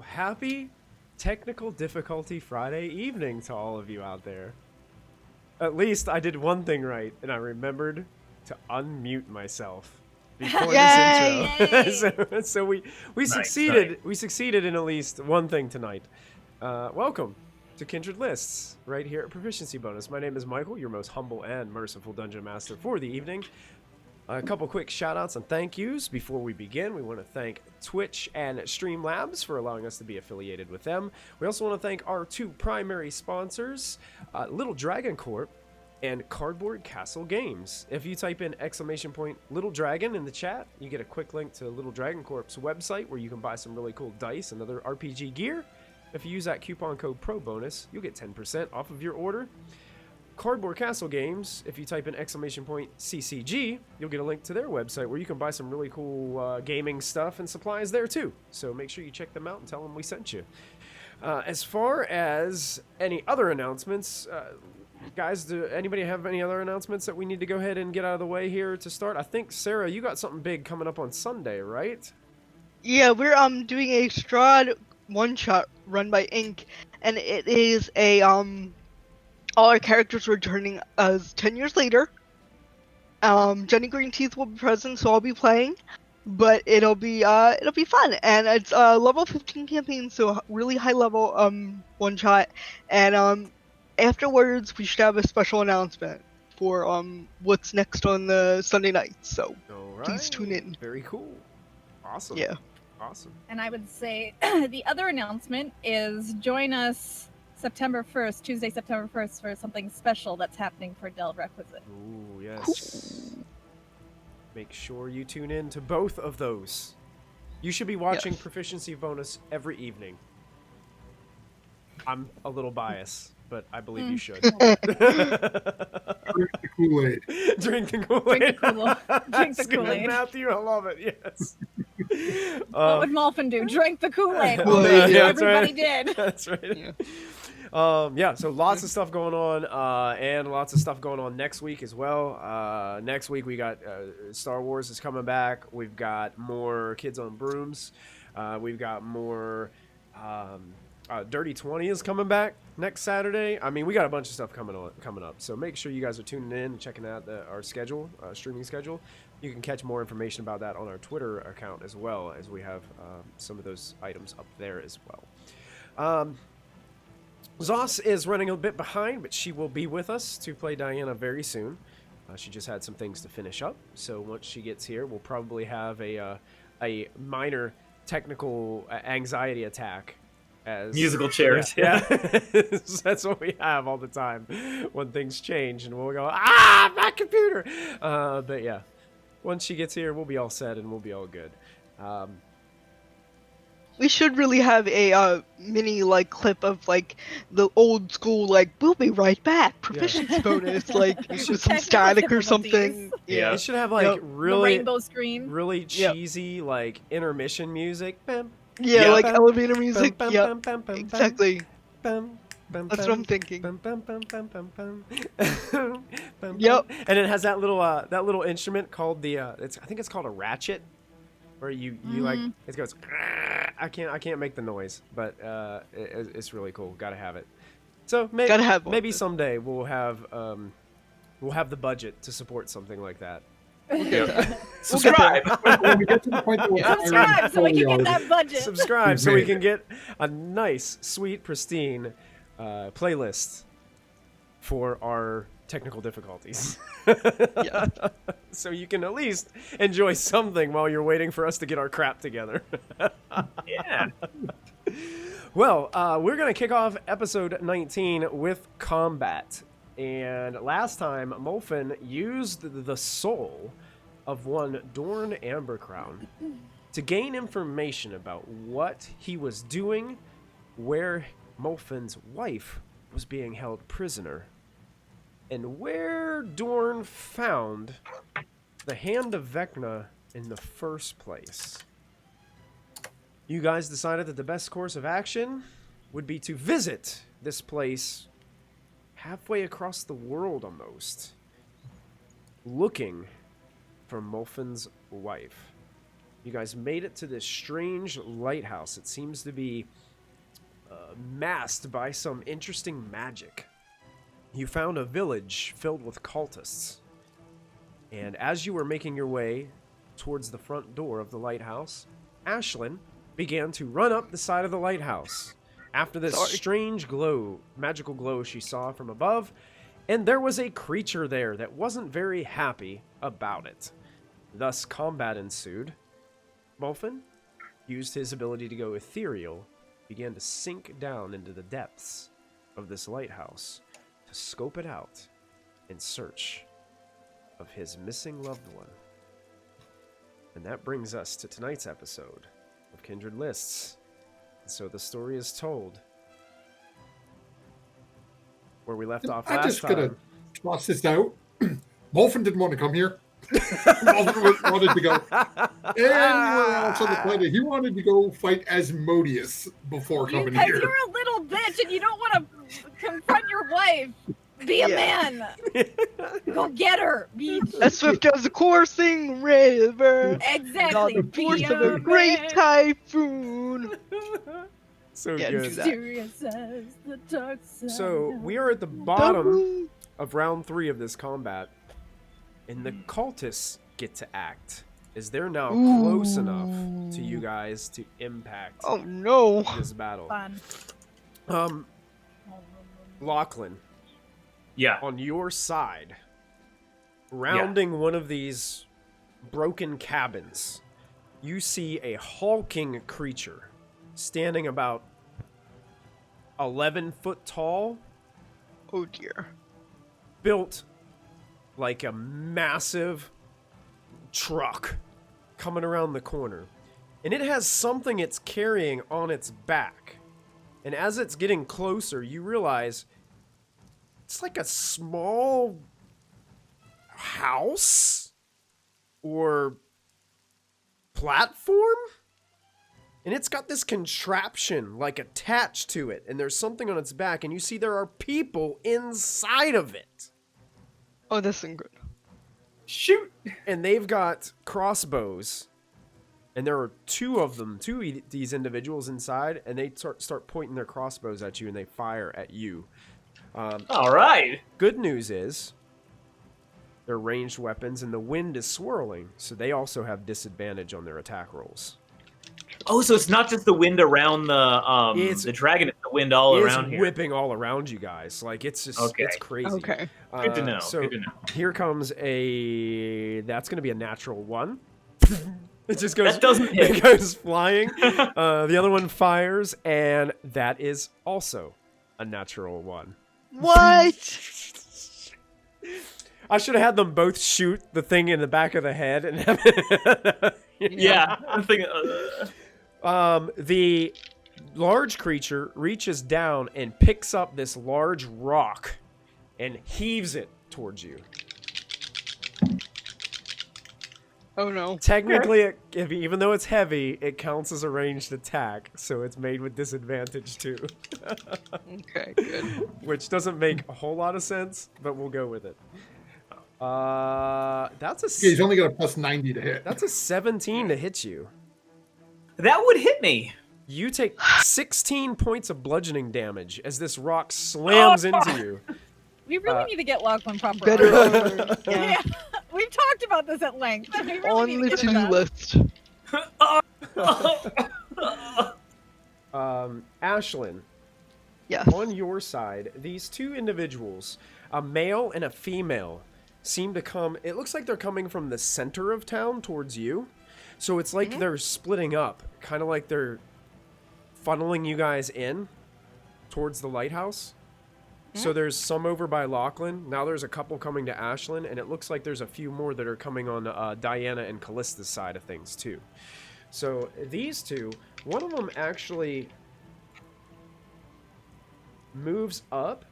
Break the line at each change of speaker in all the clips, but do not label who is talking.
happy technical difficulty Friday evening to all of you out there. At least I did one thing right, and I remembered to unmute myself before this intro. so we succeeded.
Nice.
We succeeded in at least one thing tonight. Welcome to Kindred Lists, right here at Proficiency Bonus. My name is Michael, your most humble and merciful Dungeon Master for the evening. A couple quick shout-outs and thank yous before we begin. We want to thank Twitch and Streamlabs for allowing us to be affiliated with them. We also want to thank our two primary sponsors, Little Dragon Corp and Cardboard Castle Games. If you type in !Little Dragon in the chat, you get a quick link to Little Dragon Corp's website where you can buy some really cool dice and other RPG gear. If you use that coupon code PROBONUS, you'll get 10% off of your order. Cardboard Castle Games, if you type in !CCG, you'll get a link to their website where you can buy some really cool gaming stuff and supplies there too. So make sure you check them out and tell them we sent you. As far as any other announcements, guys, do anybody have any other announcements that we need to go ahead and get out of the way here to start? I think, Sarah, you got something big coming up on Sunday, right?
Yeah, we're doing a Strahd one-shot run by Ink, and it is a all our characters returning as 10 years later. Jenny Greenteeth will be present, so I'll be playing, but it'll be fun, and it's a level 15 campaign, so really high level one shot, and afterwards we should have a special announcement for what's next on the Sunday night. So please tune in.
Very cool. Awesome.
Yeah.
Awesome.
And I would say the other announcement is join us September 1st, Tuesday, September 1st, for something special that's happening for Dell Requisite.
Ooh, yes. Cool. Make sure you tune in to both of those. You should be watching Proficiency Bonus every evening. I'm a little biased, but I believe you should.
Drink the Kool-Aid.
Drink the Kool-Aid.
Drink the Kool-Aid.
Matthew, I love it. Yes.
What would Molfin do? Drink the Kool-Aid.
Yeah,
everybody did.
That's right. Yeah. So lots of stuff going on, and lots of stuff going on next week as well. Next week we got Star Wars is coming back. We've got more Kids on Brooms. We've got more Dirty 20 is coming back next Saturday. I mean, we got a bunch of stuff coming up. So make sure you guys are tuning in and checking out our schedule, streaming schedule. You can catch more information about that on our Twitter account as well, as we have some of those items up there as well. Zos is running a bit behind, but she will be with us to play Diana very soon. She just had some things to finish up, so once she gets here, we'll probably have a minor technical anxiety attack. As
musical chairs.
Yeah. That's what we have all the time when things change, and we'll go, my computer! But yeah, once she gets here, we'll be all set and we'll be all good.
We should really have a mini clip of the old school we'll be right back proficiency bonus with some static or something.
Yeah, it should have
the
really
rainbow screen,
really cheesy intermission music.
Yeah, elevator music. Yeah, exactly. That's what I'm thinking. Yep.
And it has that little instrument called I think it's called a ratchet, where you it goes. I can't make the noise, but it's really cool. Gotta have it. So maybe someday we'll have the budget to support something like that.
Subscribe.
When
we get to the point that
subscribe so we can get that budget.
Subscribe so we can get a nice, sweet, pristine playlist for our technical difficulties. So you can at least enjoy something while you're waiting for us to get our crap together.
Yeah.
Well, we're going to kick off episode 19 with combat. And last time, Molfin used the soul of one Dorn Ambercrown to gain information about what he was doing, where Molfin's wife was being held prisoner, and where Dorn found the Hand of Vecna in the first place. You guys decided that the best course of action would be to visit this place halfway across the world almost, looking for Molfin's wife. You guys made it to this strange lighthouse. It seems to be masked by some interesting magic. You found a village filled with cultists. And as you were making your way towards the front door of the lighthouse, Ashlyn began to run up the side of the lighthouse after this strange glow, magical glow she saw from above, and there was a creature there that wasn't very happy about it. Thus, combat ensued. Molfin used his ability to go ethereal, began to sink down into the depths of this lighthouse to scope it out in search of his missing loved one. And that brings us to tonight's episode of Kindred Lists. And so the story is told where we left off last time.
I'm just gonna toss this out. Molfin didn't want to come here. Molfin wanted to go anywhere else on the planet. He wanted to go fight Asmodeus before coming
Because
here.
you're a little bitch and you don't want to confront your wife. Be a man. Go get her, bitch.
As swift as a coursing river.
Exactly.
The force of a great typhoon.
So
Yeah, do
good.
that.
Mysterious as the dark side.
So we are at the bottom of round 3 of this combat, and the cultists get to act, as they're now close enough to you guys to impact
Oh no.
this battle.
Fun.
Lachlan,
Yeah.
on your side, rounding one of these broken cabins, you see a hulking creature standing about 11 foot tall,
Oh dear.
built like a massive truck coming around the corner. And it has something it's carrying on its back. And as it's getting closer, you realize it's like a small house or platform. And it's got this contraption like attached to it. And there's something on its back. And you see there are people inside of it.
Oh, this isn't good.
Shoot.
And they've got crossbows. And there are 2 of them, 2 of these individuals inside. And they start pointing their crossbows at you and they fire at you.
All right.
Good news is they're ranged weapons and the wind is swirling. So they also have disadvantage on their attack rolls.
Oh, so it's not just the wind around the dragon; it's the wind all around
It's
here.
whipping all around you guys. Like, it's just,
Okay.
it's crazy.
Okay.
Good to know.
So
Good to know.
here comes that's going to be a natural 1. It just goes,
That doesn't hit.
it goes flying. The other one fires, and that is also a natural 1.
What?
I should have had them both shoot the thing in the back of the head. And
Yeah, I'm thinking.
The large creature reaches down and picks up this large rock and heaves it towards you.
Oh no.
Technically, even though it's heavy, it counts as a ranged attack, so it's made with disadvantage too.
Okay, good.
Which doesn't make a whole lot of sense, but we'll go with it. That's
Yeah, he's only got a plus 90 to hit.
a 17 to hit you.
That would hit me.
You take 16 points of bludgeoning damage as this rock slams into you.
We really need to get Lachlan proper.
Better
armor.
armor.
Yeah.
Yeah.
We've talked about this at length. We really
On
need
the
to get
to-do
that.
list.
Ashlyn,
Yes.
on your side, these 2 individuals, a male and a female, seem to come. It looks like they're coming from the center of town towards you. So it's like they're splitting up, kind of like they're funneling you guys in towards the lighthouse. So there's some over by Lachlan. Now there's a couple coming to Ashlyn, and it looks like there's a few more that are coming on Diana and Callista's side of things too. So these 2, one of them actually moves up,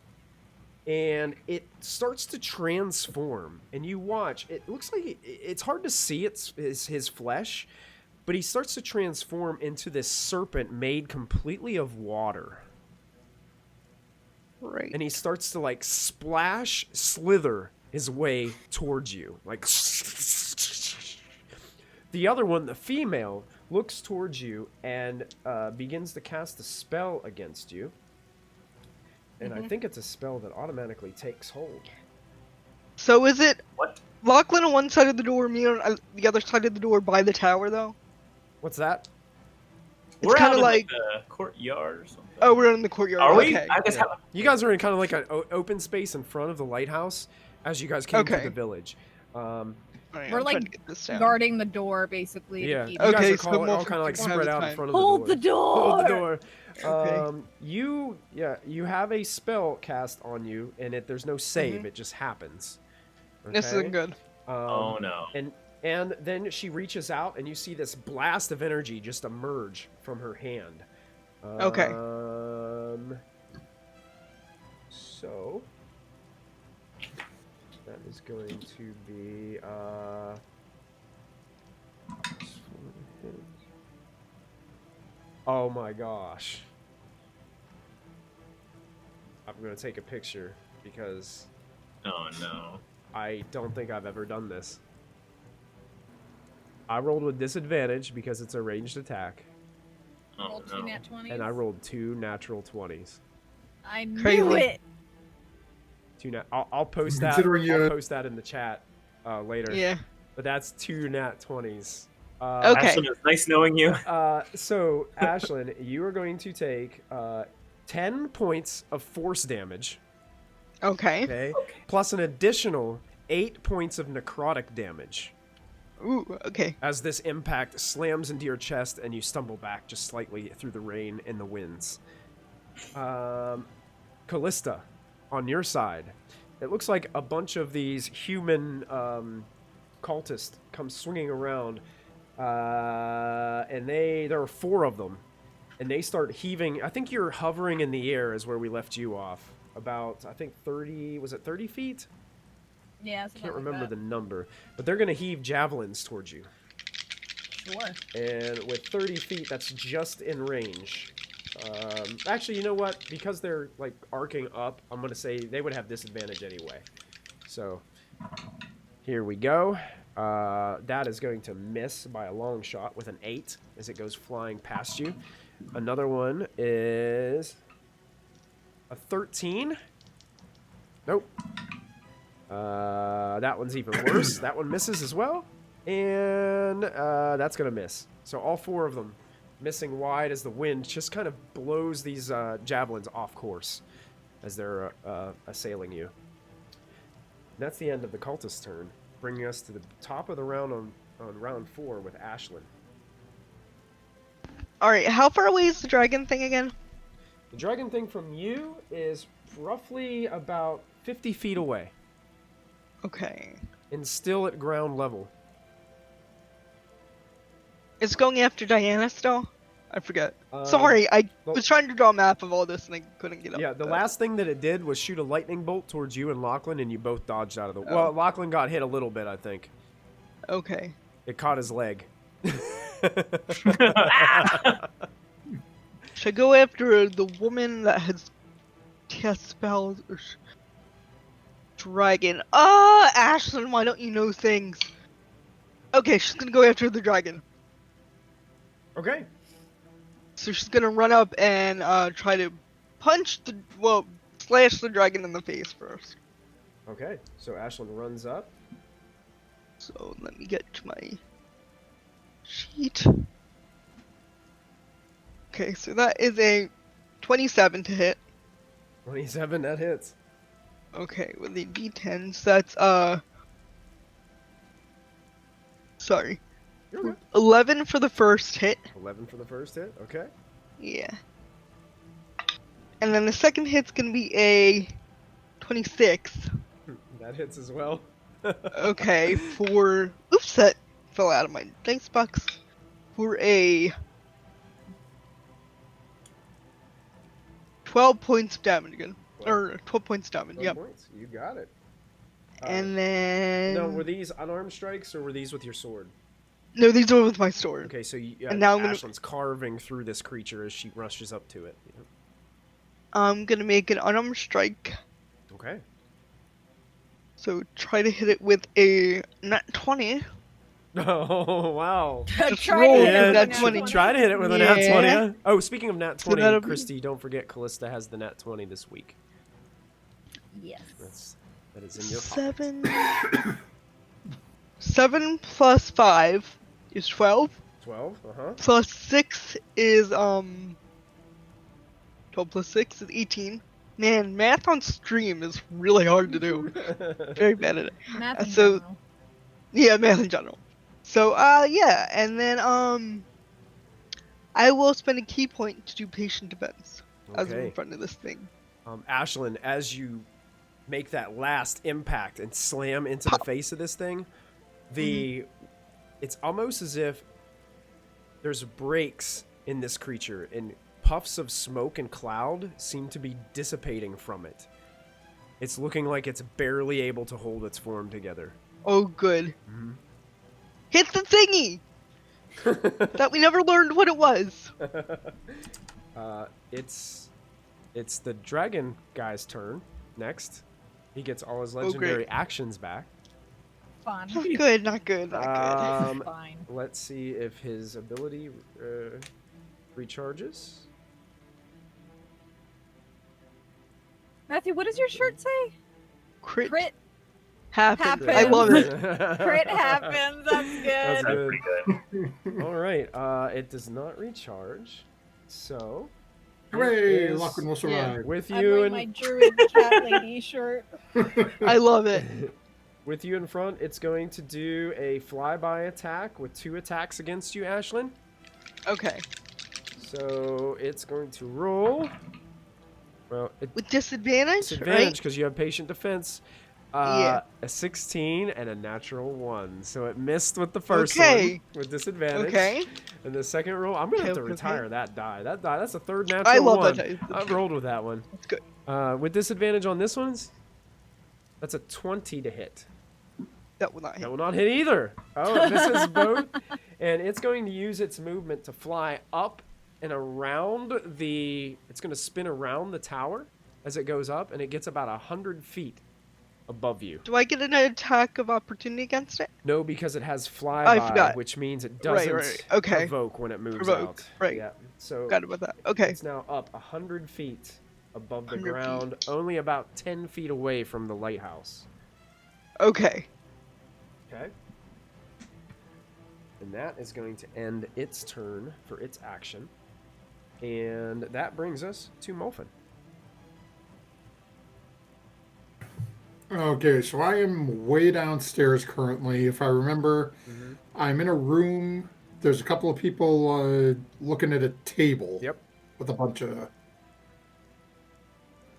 and it starts to transform. And you watch. It looks like it's hard to see his flesh, but he starts to transform into this serpent made completely of water.
Right.
And he starts to like slither his way towards you. Like The other one, the female, looks towards you and begins to cast a spell against you. And I think it's a spell that automatically takes hold.
So is it
What?
Lachlan on one side of the door, me on the other side of the door by the tower, though?
What's that?
We're
kinda
out in
like-
the courtyard or something.
Oh, we're in the courtyard.
Are we?
Okay.
I guess.
Yeah. You guys are in kind of like an open space in front of the lighthouse as you guys came to
Okay.
the village.
Alright,
We're
I'm trying
like
to get this down.
Guarding the door, basically.
Yeah,
To
you
keep
guys
Okay,
are
so
all
Molfin
kind of like
can have
spread
the
out in
time.
front of
Hold
the
the
door.
door.
Hold the door.
Okay.
You have a spell cast on you, and there's no save. It just happens.
This
Okay?
isn't good.
Oh no.
And then she reaches out, and you see this blast of energy just emerge from her hand.
Okay.
So that is going to be oh my gosh. I'm going to take a picture because
Oh no.
I don't think I've ever done this. I rolled with disadvantage because it's a ranged attack,
Oh
Roll two
no.
nat 20s.
and I rolled 2 natural 20s.
I knew
Crazy.
it.
I'll post that.
Considering you-
I'll post that in the chat later.
Yeah.
But that's 2 nat 20s.
Okay.
Ashlyn, it's nice knowing you.
So Ashlyn, you are going to take 10 points of force damage.
Okay.
Okay. Plus an additional 8 points of necrotic damage.
Ooh, okay.
As this impact slams into your chest and you stumble back just slightly through the rain and the winds. Callista, on your side, it looks like a bunch of these human cultists come swinging around, and there are 4 of them, and they start heaving. I think you're hovering in the air is where we left you off. About, I think 30, was it 30 feet?
Yeah,
Can't remember the number, but they're going to heave javelins towards you.
Sure.
And with 30 feet, that's just in range. Actually, you know what? Because they're, like, arcing up, I'm going to say they would have disadvantage anyway. So, here we go. That is going to miss by a long shot with an 8 as it goes flying past you. Another one is a 13. Nope. That one's even worse. That one misses as well. And that's going to miss. So all 4 of them missing wide as the wind just kind of blows these javelins off course as they're assailing you. And that's the end of the cultist's turn, bringing us to the top of the round on round 4 with Ashlyn.
Alright, how far away is the dragon thing again?
The dragon thing from you is roughly about 50 feet away
Okay.
and still at ground level.
It's going after Diana still? I forget.
Um,
Sorry, I
well-
was trying to draw a map of all this and I couldn't get up.
Yeah, the
with
last thing that it did was shoot a lightning bolt towards you and Lachlan, and you both dodged out of the...
Oh.
Well, Lachlan got hit a little bit, I think.
that. Okay.
It caught his leg.
Should I go after the woman that has cast spells or dragon? Ashlyn, why don't you know things? Okay, she's gonna go after the dragon.
Okay.
So she's gonna run up and try to slash the dragon in the face first.
Okay, so Ashlyn runs up.
So let me get to my sheet. Okay, so that is a 27 to hit.
27, that hits.
Okay, with the d10s, that's sorry.
You're good.
11 for the first hit.
11 for the first hit, okay.
Yeah. And then the second hit's gonna be a 26.
That hits as well.
Okay, for... Oops, that fell out of my dice box. For a... 12 points of damage again. Or 12 points of damage,
12
yep.
points. You got it.
And then...
No, were these unarmed strikes or were these with your sword?
No, these are with my sword.
Okay, so
And now I'm gonna-
Ashlyn's carving through this creature as she rushes up to it.
I'm gonna make an unarmed strike.
Okay.
So try to hit it with a nat 20.
Oh, wow.
Just
Try
roll
to
with
hit it with
that
a
20.
Try to hit it with a nat 20.
Yeah.
Huh? Oh, speaking of nat
So
20,
that'll be-
Kristy, don't forget Callista has the nat 20 this week.
Yes.
That is in your pocket.
7. 7 plus 5 is 12.
12, uh-huh.
Plus 6 is 12 plus 6 is 18. Man, math on stream is really hard to do. Very bad at it.
Math in
So-
general.
Yeah, math in general. So yeah, and then I will spend a key point to do patient defense as I'm in
Okay.
front of this thing.
Ashlyn, as you make that last impact and slam into the face of this thing, it's almost as if there's breaks in this creature and puffs of smoke and cloud seem to be dissipating from it. It's looking like it's barely able to hold its form together.
Oh, good.
Mhm.
Hit the thingy that we never learned what it was.
It's the dragon guy's turn next. He gets all his legendary actions back.
Fun.
Not good, not good, not good.
Fine.
Let's see if his ability recharges.
Matthew, what does your shirt say?
Crit,
Crit
happens. I
happens.
love it.
Crit happens. That's good.
That's
That's
good.
pretty good.
All right. It does not recharge. So. it
Hooray!
is
Lachlan will survive.
with
I'm
you
wearing my
and
druid cat lady shirt.
I love it.
with you in front, it's going to do a flyby attack with 2 attacks against you, Ashlyn.
Okay.
So it's going to roll. Well,
With disadvantage,
disadvantage because you have patient defense.
Yeah.
A 16 and a natural 1. So it missed with the first
Okay.
one with disadvantage.
Okay.
And the second roll, I'm gonna have to
Okay, okay.
retire that die. That die, that's a third natural
I love
one.
that die.
I've rolled with that one.
That's good.
With disadvantage on this one, that's a 20 to hit.
That will not
That
hit.
will not hit either. Oh, it misses both. And it's going to use its movement to fly up and around the... It's going to spin around the tower as it goes up, and it gets about 100 feet above you.
Do I get an attack of opportunity against it?
No, because it has
I
flyby,
forgot.
which means it
Right,
doesn't
right. Okay.
provoke when it moves
Provoke,
out.
right.
Yeah. So
Forgot about that. Okay.
it's now up 100 feet above the
100
ground, only about 10 feet away from the lighthouse.
Okay.
Okay. And that is going to end its turn for its action. And that brings us to Molfin.
Okay, so I am way downstairs currently. If I remember, I'm in a room. There's a couple of people looking at a table.
Yep.
With a bunch of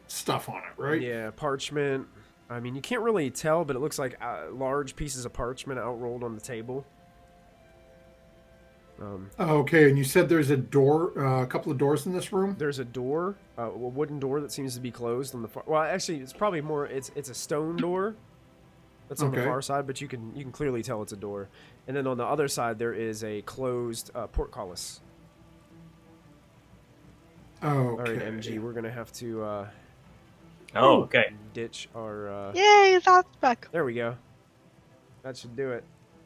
stuff on it, right?
Yeah, parchment. I mean, you can't really tell, but it looks like large pieces of parchment outrolled on the table.
Okay, and you said there's a door, a couple of doors in this room?
There's a door, a wooden door that seems to be closed on the far. Well, actually, it's probably more. It's a stone door. That's on the
Okay.
far side, but you can clearly tell it's a door. And then on the other side, there is a closed portcullis.
Okay.
All right, MG, we're gonna have to
Oh, okay.
ditch our.
Yay, that's back.
There we go. That should do it.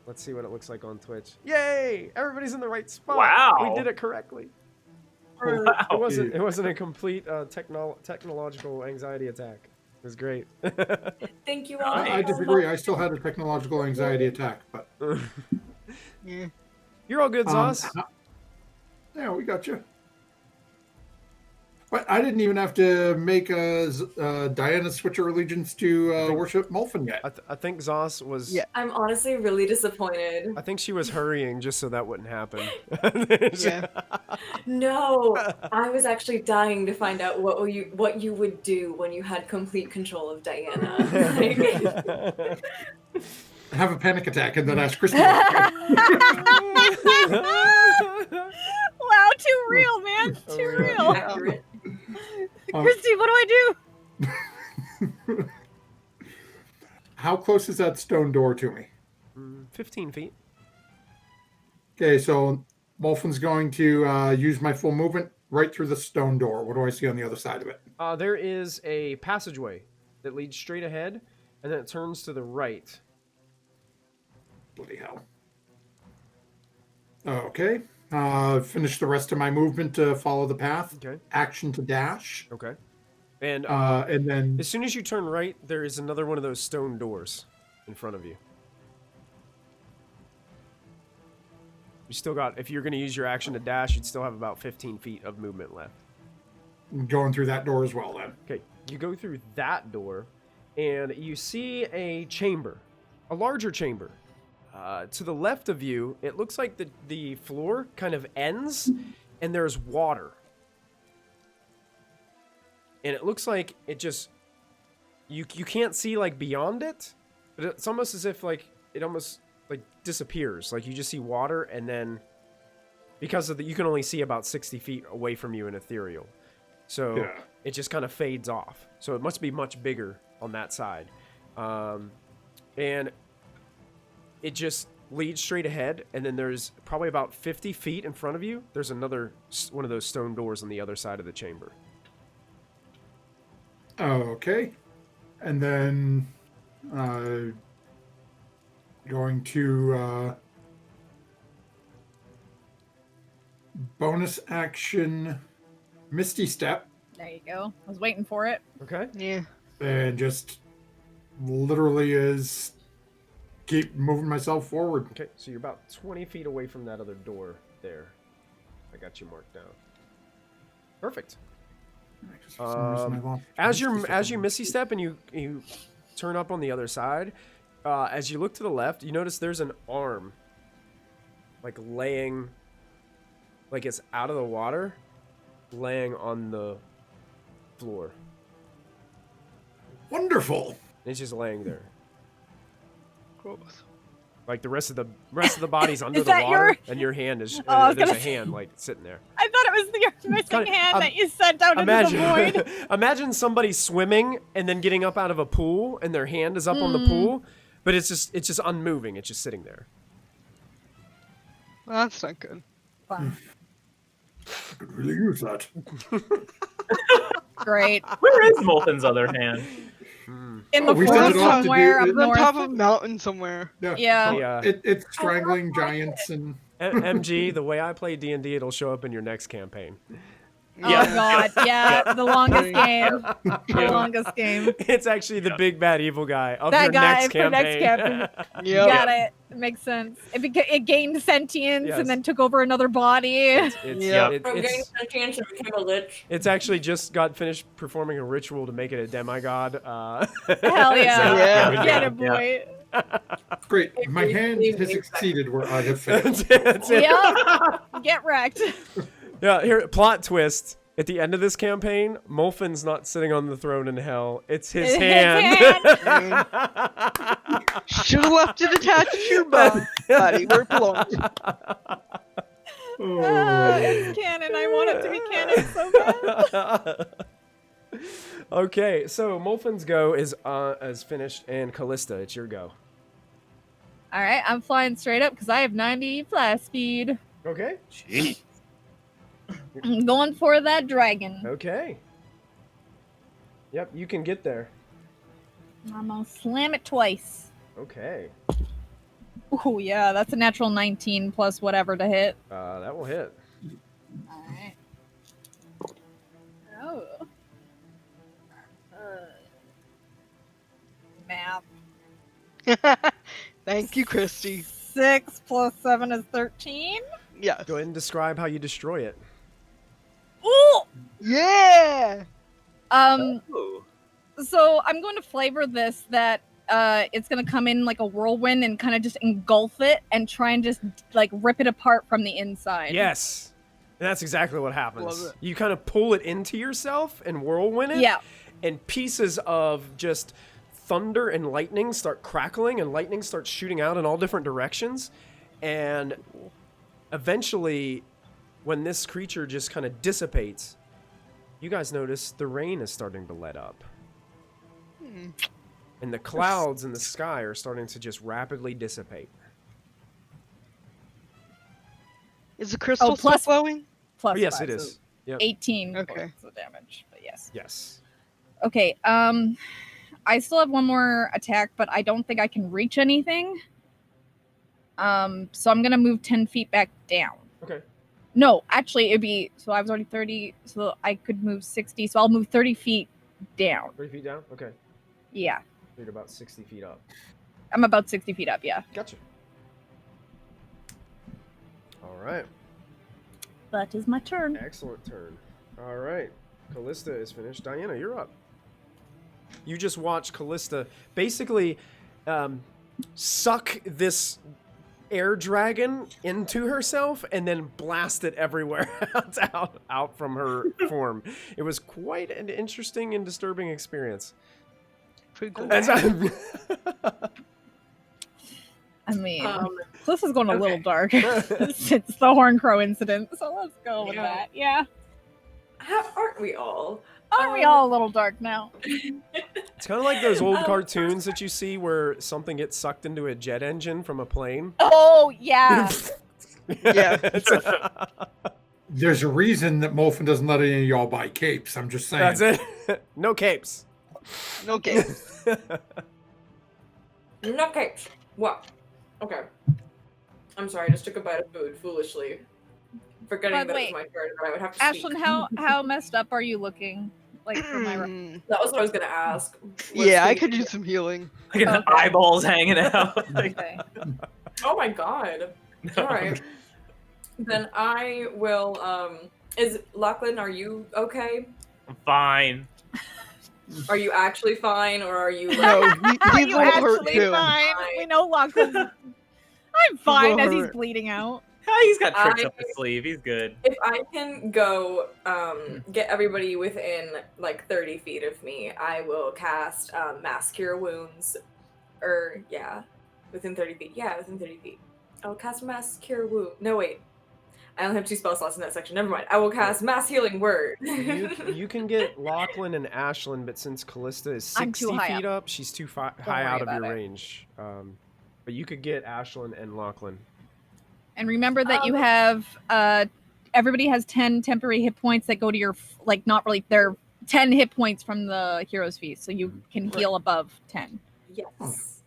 Let's see what it looks like on Twitch. Yay! Everybody's in the right spot.
Wow.
We did it correctly.
Wow.
It wasn't a complete technological anxiety attack. It was great.
Thank you all.
I disagree. I still had a technological anxiety attack, but
Yeah.
You're all good, Zos.
yeah, we got you. But I didn't even have to make Diana switch her allegiance to worship Molfin yet.
I think Zos was.
Yeah.
I'm honestly really disappointed.
I think she was hurrying just so that wouldn't happen.
Yeah.
No, I was actually dying to find out what you would do when you had complete control of Diana. Like,
Have a panic attack and then ask Kristy.
Wow, too real, man.
Oh,
Too
yeah.
real.
accurate.
Christy, what do I do?
How close is that stone door to me?
15 feet.
Okay, so Molfin's going to use my full movement right through the stone door. What do I see on the other side of it?
There is a passageway that leads straight ahead, and then it turns to the right.
Bloody hell. Okay. Finish the rest of my movement to follow the path.
Okay.
Action to dash.
Okay. And
And then
as soon as you turn right, there is another one of those stone doors in front of you. You still got, if you're going to use your action to dash, you'd still have about 15 feet of movement left.
going through that door as well then.
Okay, you go through that door, and you see a chamber, a larger chamber. To the left of you, it looks like the floor kind of ends, and there's water. And it looks like it just, you can't see like beyond it, but it's almost as if like it almost like disappears. Like you just see water, and then because of you can only see about 60 feet away from you in ethereal. So
Yeah.
it just kind of fades off. So it must be much bigger on that side. And it just leads straight ahead, and then there's probably about 50 feet in front of you. There's another one of those stone doors on the other side of the chamber.
Okay. And then going to bonus action Misty Step
There you go. I was waiting for it.
Okay.
Yeah.
and just literally is keep moving myself forward.
Okay, so you're about 20 feet away from that other door there. I got you marked down. Perfect.
For some reason I lost
As
Misty
you Misty Step and you turn up on the other side, as you look to the left, you notice there's an arm, like laying, like it's out of the water, laying on the floor.
Wonderful.
And it's just laying there,
Gross.
like the rest of the body's under
Is
the
that
water,
your-
and your hand is
Oh, I was
there's a
gonna say-
hand like sitting there.
I thought it was your missing
kinda-
hand that you sent out into the void.
Imagine somebody swimming and then getting up out of a pool, and their hand is up on the pool, but it's just unmoving. It's just sitting there.
Well, that's not good.
Fun.
I could really use that.
Great.
Where is Molfin's other hand?
In the
we sent
forest
it off to
somewhere
do-
up
It's on top
north.
of a mountain somewhere.
Yeah.
Yeah.
It's strangling giants and
MG, the way I play D&D, it'll show up in your next campaign.
Oh god, yeah, the longest game. The longest game.
It's actually the big bad evil guy of
That
your
guy
next
for
campaign.
next campaign.
Yeah.
Got it. Makes sense. It gained sentience
Yes.
and then took over another body.
It's,
Yeah.
it-
From getting
it's,
sentience and became a lich.
it's actually just got finished performing a ritual to make it a demigod.
Hell
Yeah.
yeah.
Yeah.
Get it, boy.
great. My hand has succeeded where I have failed.
That's it.
Yeah. Get wrecked.
Yeah, here, plot twist. At the end of this campaign, Molfin's not sitting on the throne in hell. It's his
His
hand.
Should have left it attached to your body where it belongs.
It's canon. I want it to be canon so bad.
Okay, so Molfin's go is finished, and Callista, it's your go.
All right, I'm flying straight up because I have 90 fly speed.
Okay.
Jeez.
I'm going for that dragon.
Okay. Yep, you can get there.
I'm gonna slam it twice.
Okay.
Oh yeah, that's a natural 19 plus whatever to hit.
That will hit.
All right. Oh. Map.
Thank you, Kristy.
6 plus 7 is 13.
Yes.
Go ahead and describe how you destroy it.
Ooh!
Yeah.
Ooh.
So I'm going to flavor this that it's going to come in like a whirlwind and kind of just engulf it and try and just like rip it apart from the inside.
Yes. And that's exactly what happens.
Love it.
You kind of pull it into yourself and whirlwind it.
Yeah.
And pieces of just thunder and lightning start crackling, and lightning starts shooting out in all different directions. And eventually, when this creature just kind of dissipates, you guys notice the rain is starting to let up. And the clouds in the sky are starting to just rapidly dissipate.
Is the crystal still
plus-
flowing?
Plus
Yes,
5,
it
so
is. Yep.
18
Okay.
points of damage, but yes.
Yes.
Okay, I still have one more attack, but I don't think I can reach anything. So I'm gonna move 10 feet back down.
Okay.
No, actually, it'd be so I was already 30, so I could move 60. So I'll move 30 feet down.
30 feet down? Okay.
Yeah,
You're about 60 feet up.
I'm about 60 feet up. Yeah.
Gotcha. All right.
That is my turn.
Excellent turn. All right. Callista is finished. Diana, you're up. You just watch Callista basically suck this air dragon into herself and then blast it everywhere out from her form. It was quite an interesting and disturbing experience.
Pretty cool.
I mean, this is going a little
okay.
dark since the Horncrow incident. So let's go with that. Yeah.
Aren't we all?
Aren't we all a little dark now?
It's kind of like those old cartoons that you see where something gets sucked into a jet engine from a plane.
Oh, yeah.
Yeah.
There's a reason that Molfin doesn't let any of y'all buy capes. I'm just saying.
That's it. No capes.
Okay.
No capes. What? Okay. I'm sorry, I just took a bite of food foolishly. Forgetting
By the
that
way,
it was my turn, but I would have to speak.
Ashlyn, how messed up are you looking? Like for my
That was what I was gonna ask.
Yeah, I could use some healing.
Like
Okay.
eyeballs hanging out.
Okay.
Oh my god. Alright. Then I will, is Lachlan, are you okay?
I'm fine.
Are you actually fine, or are you like...
No,
Are
he's
you
a little hurt
actually
too.
fine? We know Lachlan's... I'm fine as he's
hurt.
bleeding out.
He's got tricks
I-
up his sleeve. He's good.
If I can go, get everybody within, like, 30 feet of me, I will cast, Mass Cure Wounds. Within 30 feet. Yeah, within 30 feet. I will cast Mass Cure Wound. No, wait. I only have 2 spell slots in that section. Never mind. I will cast Mass Healing Word.
You can get Lachlan and Ashlyn, but since Callista is
I'm too
60
high
feet up, she's too high
worry
out of
about
your
it.
range. But you could get Ashlyn and Lachlan.
And remember that you have everybody has 10 temporary hit points that go to your they're 10 hit points from the hero's feast, so you can heal above 10.
Yes.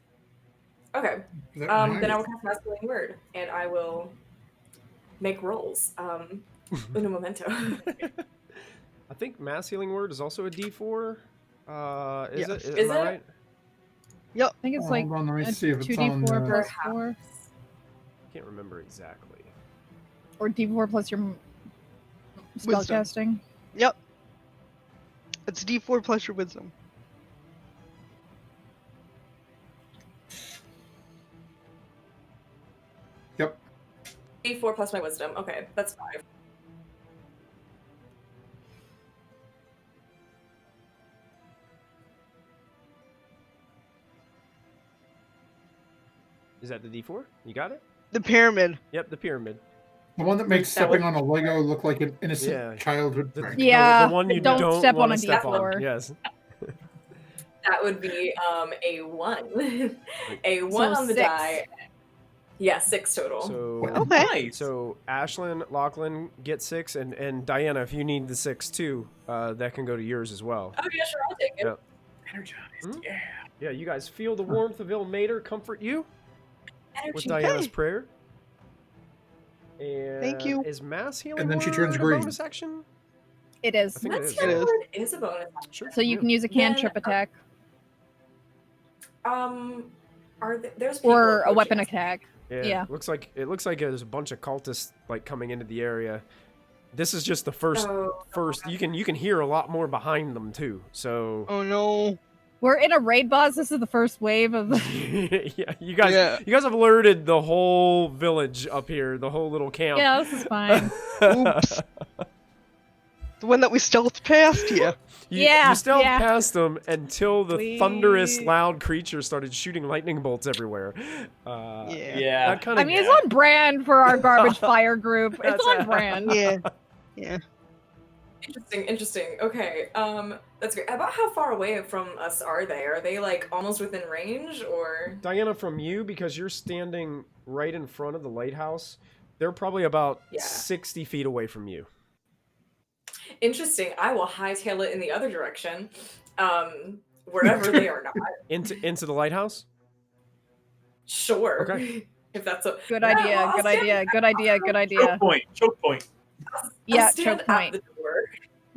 Okay.
That
Then I
reminds-
will cast Mass Healing Word, and I will make rolls. Uno momento.
I think Mass Healing Word is also a D4. Is
Yes.
it?
Is
Am I
it?
right?
I think it's like
Hold on, let me
a
see if it's on
2d4
there.
plus
Perhaps.
4,
Can't remember exactly.
or d4 plus your spell
Wisdom.
casting.
Yep. It's D4 plus your wisdom.
Yep.
D4 plus my wisdom. Okay, that's 5.
Is that the D4? You got it?
The pyramid.
Yep, the pyramid.
The one that makes
That
stepping on a Lego look like an innocent
Yeah.
childhood
The,
prank.
Yeah,
the one you
don't
don't
step on
wanna
a
step
D4.
on. Yes.
That would be a 1. A 1 on the
6.
die. Yeah, 6 total.
So
Okay.
Nice.
So Ashlyn, Lachlan get 6, and Diana, if you need the 6 too, that can go to yours as well.
Oh yeah, sure, I'll take it.
Yep.
Energized.
Hmm?
Yeah.
Yeah, you guys feel the warmth of Ilmater comfort you with
Energy.
Diana's prayer. And
Thank you.
Is Mass Healing
And then she
Word
turns
a
green.
bonus action?
It is.
I think it
That's
is.
It is.
is a bonus.
Sure.
So you
yeah.
can use a cantrip attack
There's people
or a
approaching
weapon
us.
attack. Yeah.
Looks like there's a bunch of cultists like coming into the area. This is just the first.
Oh,
You can hear a lot more behind them too. So
Oh no.
We're in a raid boss. This is the first wave of
yeah, you guys have alerted the whole village up here, the whole little camp.
Yeah, this is fine.
Oops. The one that we stealthed past? Yeah.
You still
yeah.
passed them until the thunderous,
We-
loud creature started shooting lightning bolts everywhere.
Yeah.
Yeah.
That kind
I
of.
mean, it's on brand for our garbage fire group. It's
That's
on
it.
brand.
Yeah. Yeah.
Interesting. Okay. That's great. About how far away from us are they? Are they like almost within range, or?
Diana, from you, because you're standing right in front of the lighthouse, they're probably about
Yeah.
60 feet away from you.
Interesting. I will hightail it in the other direction, wherever they are not.
Into the lighthouse?
Sure.
Okay.
If that's a
Good
No,
idea.
I'll
Good
stand-
idea. Good idea. Good idea.
Choke point. Choke point.
I'll
Yeah,
stand
choke
at
point.
the door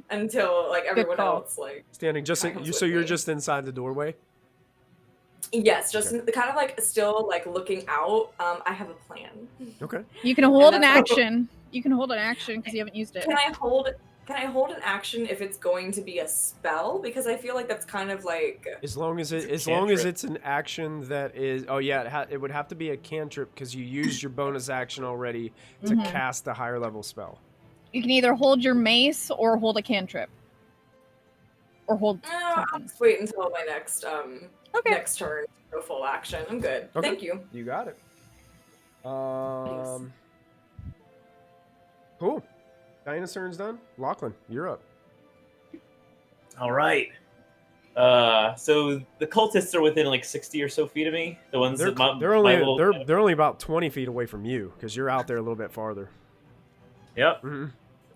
until like everyone
call.
else like.
Standing just
Comes
so
with
you're
me.
just inside the doorway.
Yes, just
Okay.
kind of like still like looking out. I have a plan.
Okay.
You can hold an
that's how-
action. You can hold an action because you haven't used it.
Can I hold an action if it's going to be a spell? Because I feel like that's kind of like
As long as
It's a
it's an action that is, oh yeah, it would have to be a cantrip because you used your bonus action already to
Mhm.
cast the higher level spell.
You can either hold your mace or hold a cantrip. Or hold
I'll
something.
just wait until my next
Okay.
next turn to go full action. I'm good.
Okay.
Thank you.
You got it. Cool. Diana's turn's done. Lachlan, you're up.
All right. So the cultists are within like 60 or so feet of me. The ones
They're
that my,
they're only
my little,
they're only about 20 feet away from you because you're out there a little bit farther.
Yep.
Mm-hmm.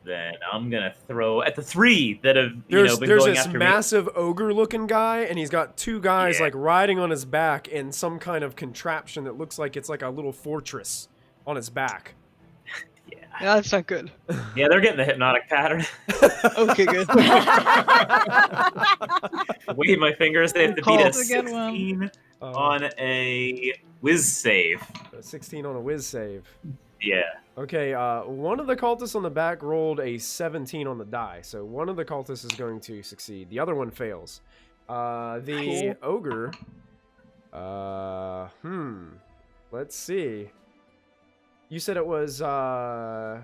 Then I'm gonna throw at the 3 that have
There's
been
there's
going
this
after
massive ogre-looking guy, and he's got 2 guys
Yeah.
like riding on his back in some kind of contraption that looks like it's like a little fortress on his back.
me.
Yeah, that's not good.
Yeah, they're getting the hypnotic pattern.
Okay, good.
Wave my fingers. They have to beat a
That's a good one.
16 on a whiz save.
16 on a whiz save.
Yeah.
Okay, one of the cultists on the back rolled a 17 on the die, so one of the cultists is going to succeed. The other one fails. The ogre, let's see. You said it was charisma?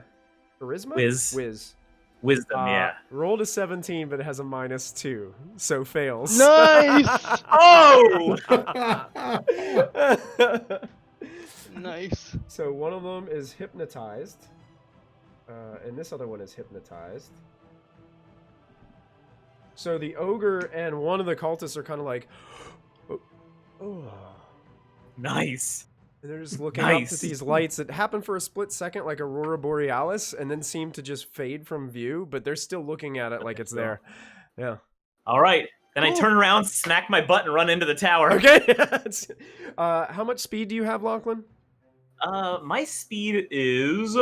Whiz. Wisdom, yeah.
Rolled a 17, but it has a -2, so fails.
Nice.
Oh!
Nice.
So one of them is hypnotized, and this other one is hypnotized. So the ogre and one of the cultists are kind of like, oh.
Nice.
And they're just looking up at
Nice.
these lights that happen for a split second like Aurora Borealis and then seem to just fade from view, but they're still looking at it like it's there. Yeah.
All right. Then I turn around, smack my butt, and run into the tower.
Okay. How much speed do you have, Lachlan?
My speed is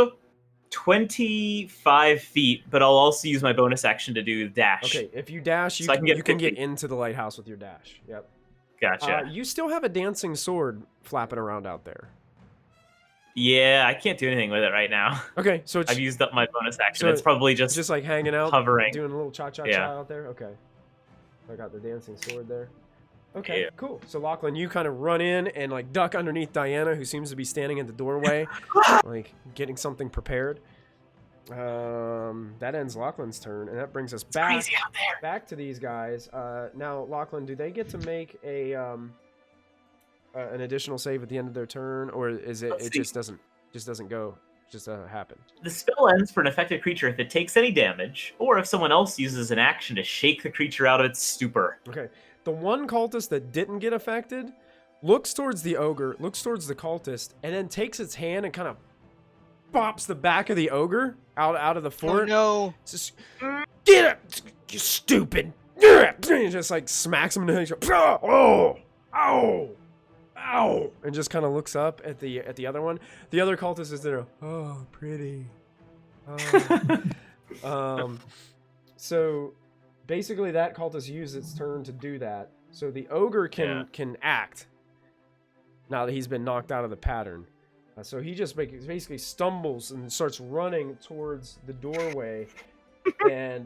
25 feet, but I'll also use my bonus action to do dash.
Okay, if you dash, you
So I
can,
can get
you can get
50.
into the lighthouse with your dash. Yep.
Gotcha.
You still have a dancing sword flapping around out there.
Yeah, I can't do anything with it right now.
Okay, so it's
I've used up my bonus action.
So
it's probably just
like hanging out,
hovering.
doing a little cha-cha-cha
Yeah.
out there. Okay. I got the dancing sword there. Okay,
Yeah.
cool. So Lachlan, you kind of run in and like duck underneath Diana, who seems to be standing in the doorway, like getting something prepared. That ends Lachlan's turn, and that brings us back
crazy out there.
back to these guys. Now, Lachlan, do they get to make a an additional save at the end of their turn, or is it
Let's
it
see.
just doesn't go, just doesn't happen?
The spell ends for an affected creature if it takes any damage, or if someone else uses an action to shake the creature out of its stupor.
Okay. The one cultist that didn't get affected looks towards the ogre, looks towards the cultist, and then takes its hand and kind of bops the back of the ogre out of the
Oh
fort.
no.
It's just, get up, you stupid! And just like smacks him in the head. Oh, ow, ow, and just kind of looks up at the other one. The other cultist is there. Oh, pretty. Oh. So basically, that cultist used its turn to do that. So the ogre can act now that he's been knocked out of the pattern. So he just basically stumbles and starts running towards the doorway. And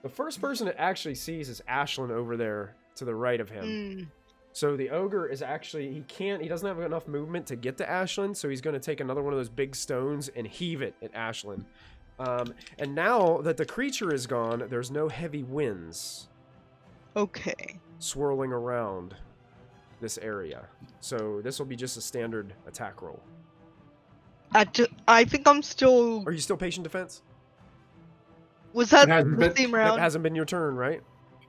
the first person it actually sees is Ashlyn over there to the right of him.
Mm.
So the ogre is actually, he doesn't have enough movement to get to Ashlyn, so he's going to take another one of those big stones and heave it at Ashlyn. And now that the creature is gone, there's no heavy winds
Okay.
swirling around this area. So this will be just a standard attack roll.
I think I'm still.
Are you still patient defense?
Was that
It hasn't
the
been-
same
It
round?
hasn't been your turn, right?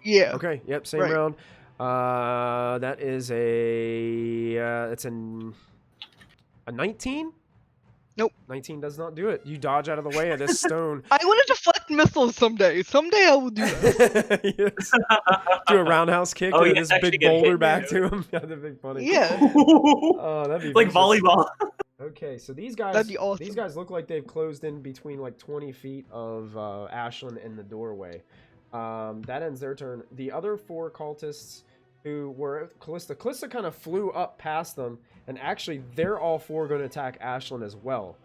Yeah.
Okay, yep, same
Right.
round. That is it's a 19?
Nope.
19 does not do it. You dodge out of the way of this stone.
I want to deflect missiles someday. Someday I will do that.
Yes. Do a roundhouse kick
Oh,
and
yeah,
this
actually
big
get
boulder
hit,
back
yeah.
to him. Yeah, that'd be funny.
Yeah.
Oh, that'd be
like
vicious.
volleyball.
Okay, so these guys,
That'd be awesome.
these guys look like they've closed in between like 20 feet of Ashlyn in the doorway. That ends their turn. The other 4 cultists who were at Callista kind of flew up past them, and actually they're all 4 going to attack Ashlyn as well.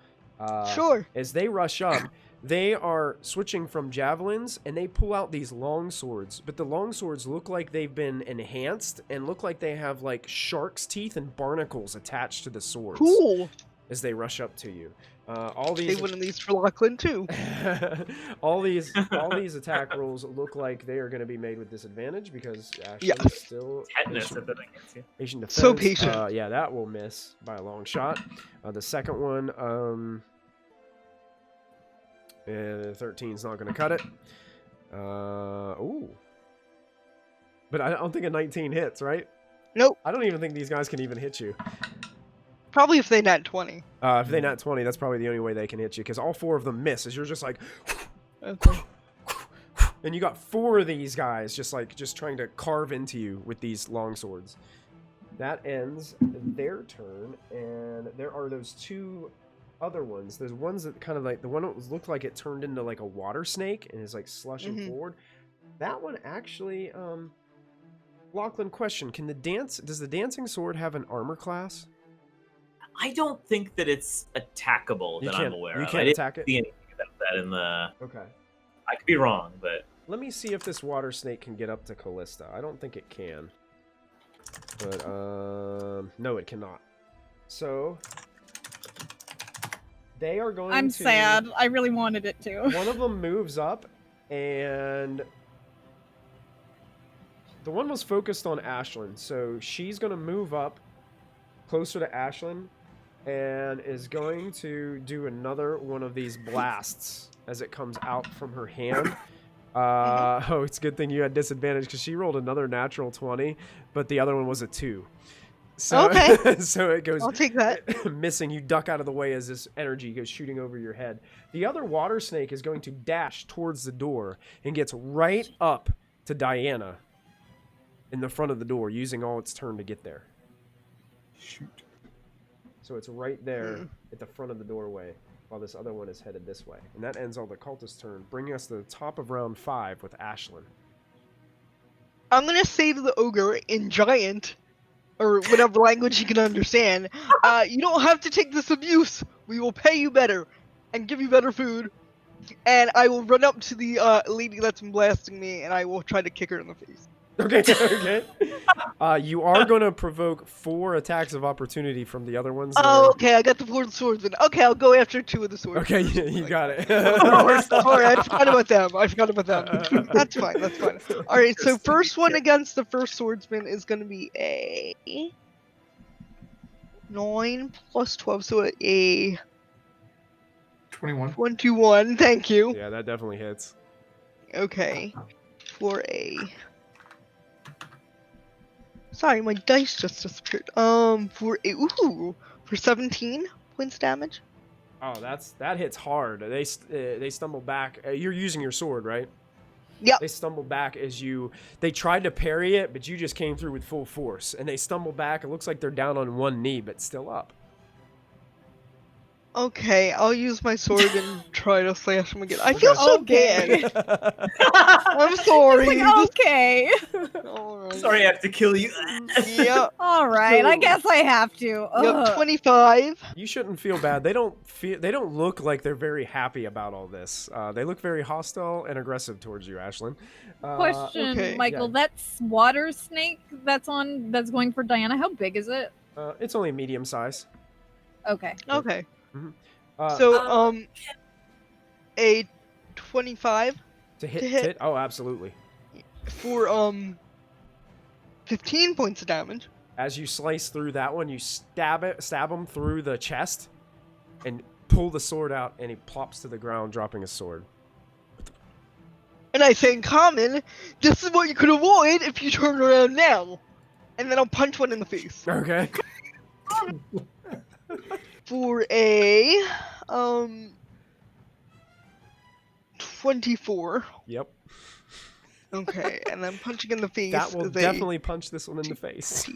Sure.
As they rush up, they are switching from javelins, and they pull out these long swords. But the long swords look like they've been enhanced, and look like they have like shark's teeth and barnacles attached to the swords.
Cool.
As they rush up to you, all
They
these
one of these for Lachlan too.
all these attack rolls look like they are going to be made with disadvantage because Ashley
Yeah.
is still
Tetanus if that gets you.
Asian defense.
So patient.
Yeah, that will miss by a long shot. The second one, 13 is not going to cut it. Ooh. But I don't think a 19 hits, right?
Nope.
I don't even think these guys can even hit you.
Probably if they nat 20.
If they nat 20, that's probably the only way they can hit you, because all 4 of them miss, as you're just like...
Okay.
And you got 4 of these guys just trying to carve into you with these long swords. That ends their turn, and there are those 2 other ones. There's ones that kind of like, the one that looked like it turned into like a water snake and is like slushing forward. That one actually, Lachlan, question, does the dancing sword have an armor class?
I don't think that it's attackable that I'm aware
You
of. I
can't
didn't
attack it?
see anything about that in the...
Okay.
I could be wrong, but...
Let me see if this water snake can get up to Callista. I don't think it can. But, no, it cannot. So, they are going
I'm
to...
sad. I really wanted it to.
One of them moves up, and... The one was focused on Ashlyn, so she's going to move up closer to Ashlyn, and is going to do another one of these blasts as it comes out from her hand. Oh, it's a good thing you had disadvantage because she rolled another natural 20, but the other one was a 2. So,
Okay.
So it goes...
I'll take that.
Missing. You duck out of the way as this energy goes shooting over your head. The other water snake is going to dash towards the door and gets right up to Diana in the front of the door, using all its turn to get there.
Shoot.
So it's right there at the front of the doorway, while this other one is headed this way. And that ends all the cultist turn, bringing us to the top of round 5 with Ashlyn.
I'm gonna say to the ogre in giant, or whatever language you can understand, you don't have to take this abuse. We will pay you better and give you better food. And I will run up to the lady that's been blasting me, and I will try to kick her in the face.
Okay, okay. You are going to provoke 4 attacks of opportunity from the other ones.
Oh, okay, I got the 4 swords in. Okay, I'll go after 2 of the swords.
Okay, you got it.
Alright, I forgot about them. That's fine, that's fine. Alright, so first one against the first swordsman is going to be a 9 plus 12, so a
21.
21, thank you.
Yeah, that definitely hits.
Okay, for a... Sorry, my dice just disappeared. For 17 points damage.
Oh, that hits hard. They stumble back. You're using your sword, right?
Yep.
They stumble back as they tried to parry it, but you just came through with full force. And they stumble back. It looks like they're down on one knee, but still up.
Okay, I'll use my sword and try to slash him again. I feel so
Okay.
bad. I'm sorry.
Like, okay.
Alright.
Sorry I have to kill you.
Yep.
All right. I
So-
guess I have to.
Yep, 25.
You shouldn't feel bad. They don't look like they're very happy about all this. They look very hostile and aggressive towards you, Ashlyn.
Question,
okay,
Michael.
yeah.
That's water snake that's going for Diana. How big is it?
It's only medium size.
Okay.
Okay.
Uh,
So, a 25
to hit,
to hit.
Oh, absolutely.
for, 15 points of damage.
As you slice through that one, you stab him through the chest, and pull the sword out, and he plops to the ground, dropping his sword.
And I say in common, this is what you could avoid if you turn around now. And then I'll punch one in the face.
Okay.
For a 24.
Yep.
Okay, and then punching in the face
That will
is
definitely punch this one in the face.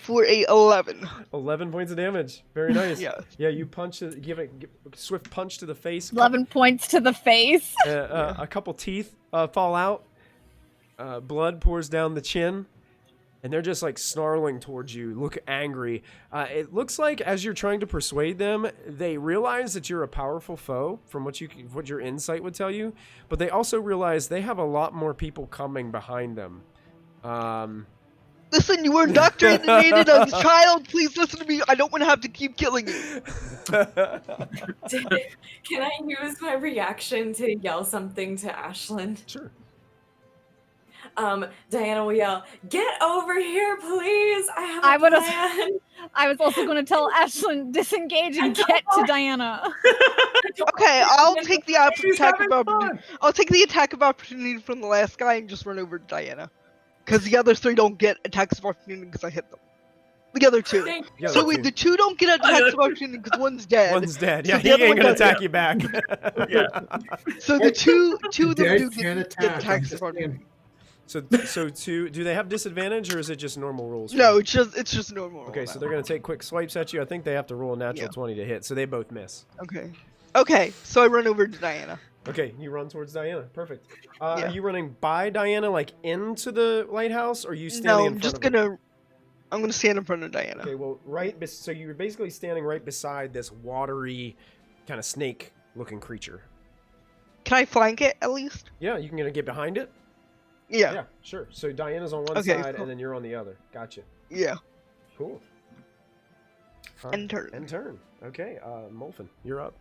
for a 11.
11 points of damage. Very nice.
Yes.
Yeah, you punch it, give a swift punch to the face.
11 points to the face.
A couple teeth fall out. Blood pours down the chin. And they're just like snarling towards you, look angry. It looks like as you're trying to persuade them, they realize that you're a powerful foe from what your insight would tell you. But they also realize they have a lot more people coming behind them.
Listen, you were indoctrinated as a child. Please listen to me. I don't want to have to keep killing you.
Can I use my reaction to yell something to Ashlyn?
Sure.
Diana will yell, "Get over here, please! I have a plan."
I was also going to tell Ashlyn, disengage and get to Diana.
Okay, I'll take the attack of opportunity. I'll take the attack of opportunity from the last guy and just run over to Diana. Because the other 3 don't get attacks of opportunity because I hit them. The other 2.
Yeah,
So wait, the 2 don't get attacks of opportunity because one's dead.
One's dead.
So
Yeah,
the
he
other
ain't
one
gonna
does,
attack you back.
So the two of them
Dead
do
can't
get
attack.
attacks of opportunity.
So do they have disadvantage or is it just normal rolls?
No, it's just normal.
Okay,
roll
so
now.
they're gonna take quick swipes at you. I think they have to roll a natural
Yeah.
20 to hit, so they both miss.
Okay, so I run over to Diana.
Okay, you run towards Diana. Perfect.
Yeah.
Are you running by Diana, like into the lighthouse, or are you standing
No,
in
I'm
front
just
of her?
I'm gonna stand in front of Diana.
Okay, well, so you're basically standing right beside this watery, kind of snake-looking creature.
Can I flank it at least?
Yeah, you can get behind it.
Yeah.
Yeah, sure. So Diana's on one
Okay,
side,
cool.
and then you're on the other. Gotcha.
Yeah.
Cool.
End turn.
End turn. Okay, Molfin, you're up.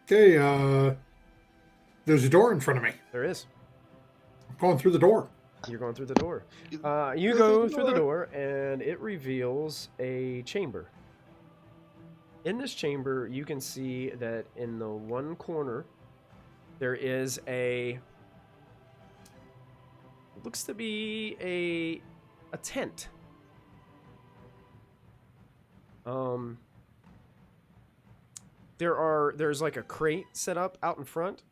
Okay, there's a door in front of me.
There is.
I'm going through the door.
You're going through the door. You go through the door, and it reveals a chamber. In this chamber, you can see that in the one corner, there is looks to be a tent. There's like a crate set up out in front.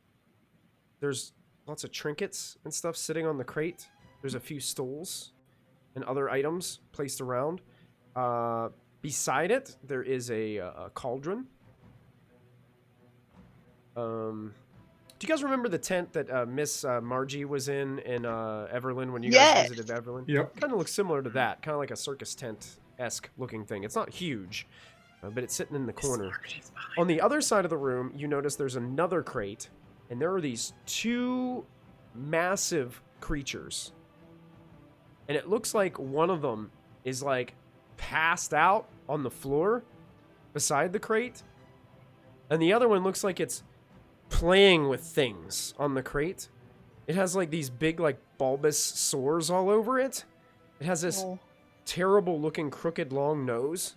There's lots of trinkets and stuff sitting on the crate. There's a few stools and other items placed around. Beside it, there is a cauldron. Do you guys remember the tent that Miss Margie was in Everland when you guys visited Everland?
Yep.
Kind of looks similar to that. Kind of like a circus tent-esque looking thing. It's not huge, but it's sitting in the corner. On the other side of the room, you notice there's another crate, and there are these 2 massive creatures. And it looks like one of them is like passed out on the floor beside the crate. And the other one looks like it's playing with things on the crate. It has like these big like bulbous sores all over it. It has this terrible looking crooked long nose.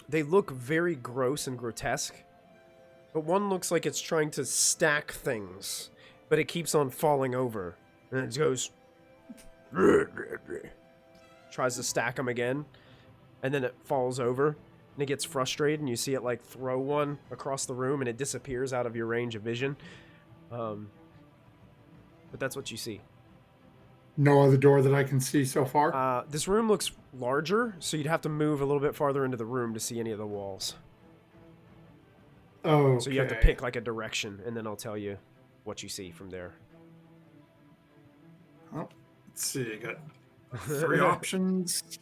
They look very gross and grotesque. But one looks like it's trying to stack things, but it keeps on falling over. And it goes tries to stack them again, and then it falls over. And it gets frustrated, and you see it like throw one across the room, and it disappears out of your range of vision. But that's what you see.
No other door that I can see so far.
This room looks larger, so you'd have to move a little bit farther into the room to see any of the walls.
Oh,
So you have to pick like a direction, and then I'll tell you what you see from there.
Oh, let's see. I got 3 options.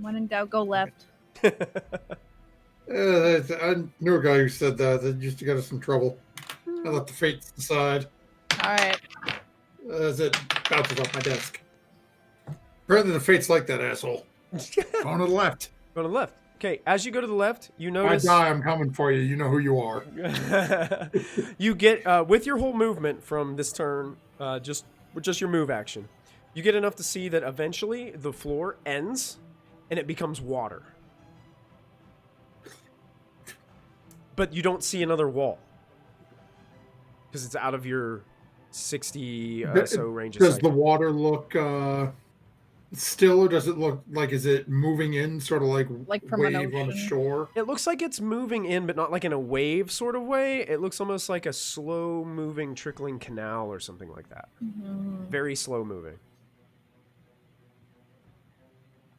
When in doubt, go left.
I knew a guy who said that. That used to get us in trouble. I let the fates decide.
All right.
As it bounces off my desk. Apparently the fates like that asshole. Going to the left.
Go to the left. Okay, as you go to the left, you
I
notice...
die, I'm coming for you. You know who you are.
You get, with your whole movement from this turn, just your move action, you get enough to see that eventually the floor ends and it becomes water. But you don't see another wall. Because it's out of your 60 so range of
Does
sight.
the water look still, or does it look like, is it moving in, sort of like
from an
wave on the
ocean?
shore?
It looks like it's moving in, but not like in a wave sort of way. It looks almost like a slow moving, trickling canal or something like that.
Mhm.
Very slow moving.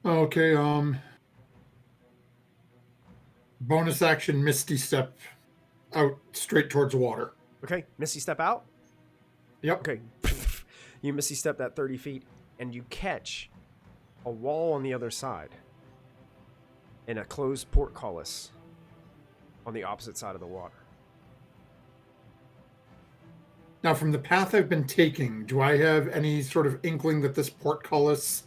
Okay, bonus action Misty Step out straight towards the water.
Okay, Misty Step out.
Yep.
Okay. You Misty Step that 30 feet, and you catch a wall on the other side and a closed portcullis on the opposite side of the water.
Now, from the path I've been taking, do I have any sort of inkling that this portcullis,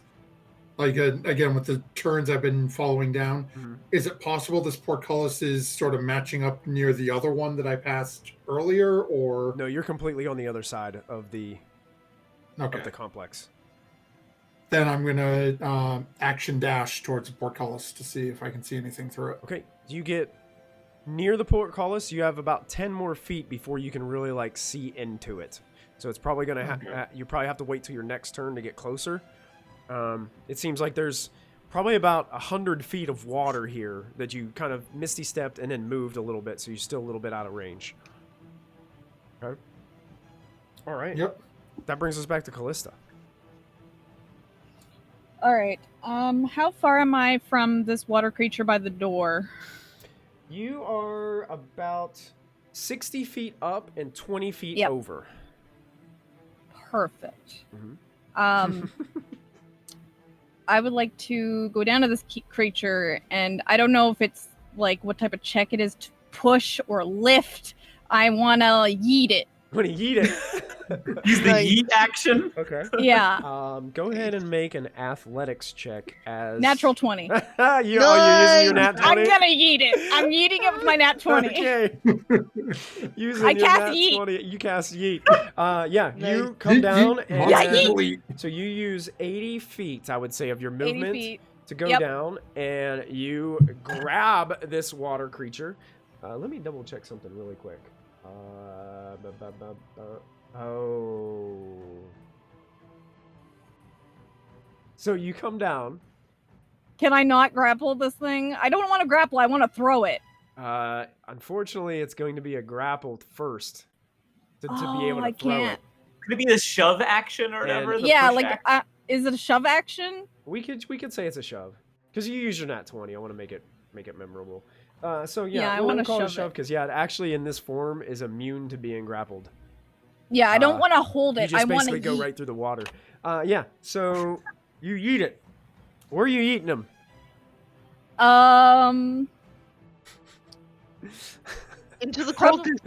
like again with the turns I've been following down,
Mhm.
is it possible this portcullis is sort of matching up near the other one that I passed earlier, or
No, you're completely on the other side of the
okay?
complex.
Then I'm gonna action dash towards the portcullis to see if I can see anything through it.
Okay, you get near the portcullis. You have about 10 more feet before you can really like see into it. So it's probably gonna
Okay.
you probably have to wait till your next turn to get closer. It seems like there's probably about 100 feet of water here that you kind of misty stepped and then moved a little bit, so you're still a little bit out of range. Okay. All right.
Yep.
That brings us back to Callista.
All right. How far am I from this water creature by the door?
You are about 60 feet up and 20 feet
Yep.
over.
Perfect.
Mhm.
I would like to go down to this creature, and I don't know if it's like what type of check it is to push or lift. I want to yeet it.
When you eat it.
Use the
Nice.
yeet action.
Okay.
Yeah.
Go ahead and make an athletics check as
Natural 20.
Oh, you're using your nat 20?
I'm gonna yeet it. I'm yeeting it with my nat 20.
Okay. Using
I
your
cast
nat
yeet.
20, you cast yeet. Yeah, you
Nice.
come
Yeet,
down
yeet,
and
monster
yeet.
elite.
so you use 80 feet, I would say, of your
80
movement
feet.
to go
Yep.
down, and you grab this water creature. Let me double check something really quick. Oh. So you come down.
Can I not grapple this thing? I don't want to grapple. I want to throw it.
Unfortunately, it's going to be a grappled first to be able to
I
throw
can't.
Could it be the shove action or whatever?
And-
the
Yeah,
push
like,
action?
is it a shove action?
We could say it's a shove because you use your nat 20. I want to make it memorable. So
Yeah, I
we'll
wanna
call it a
shove
shove
it.
because it actually in this form is immune to being grappled.
Yeah, I don't want to hold
You
it.
just
I want to
basically go right through the water. Yeah. So you yeet it. Where are you eating them?
Into the
Prob-
cultist.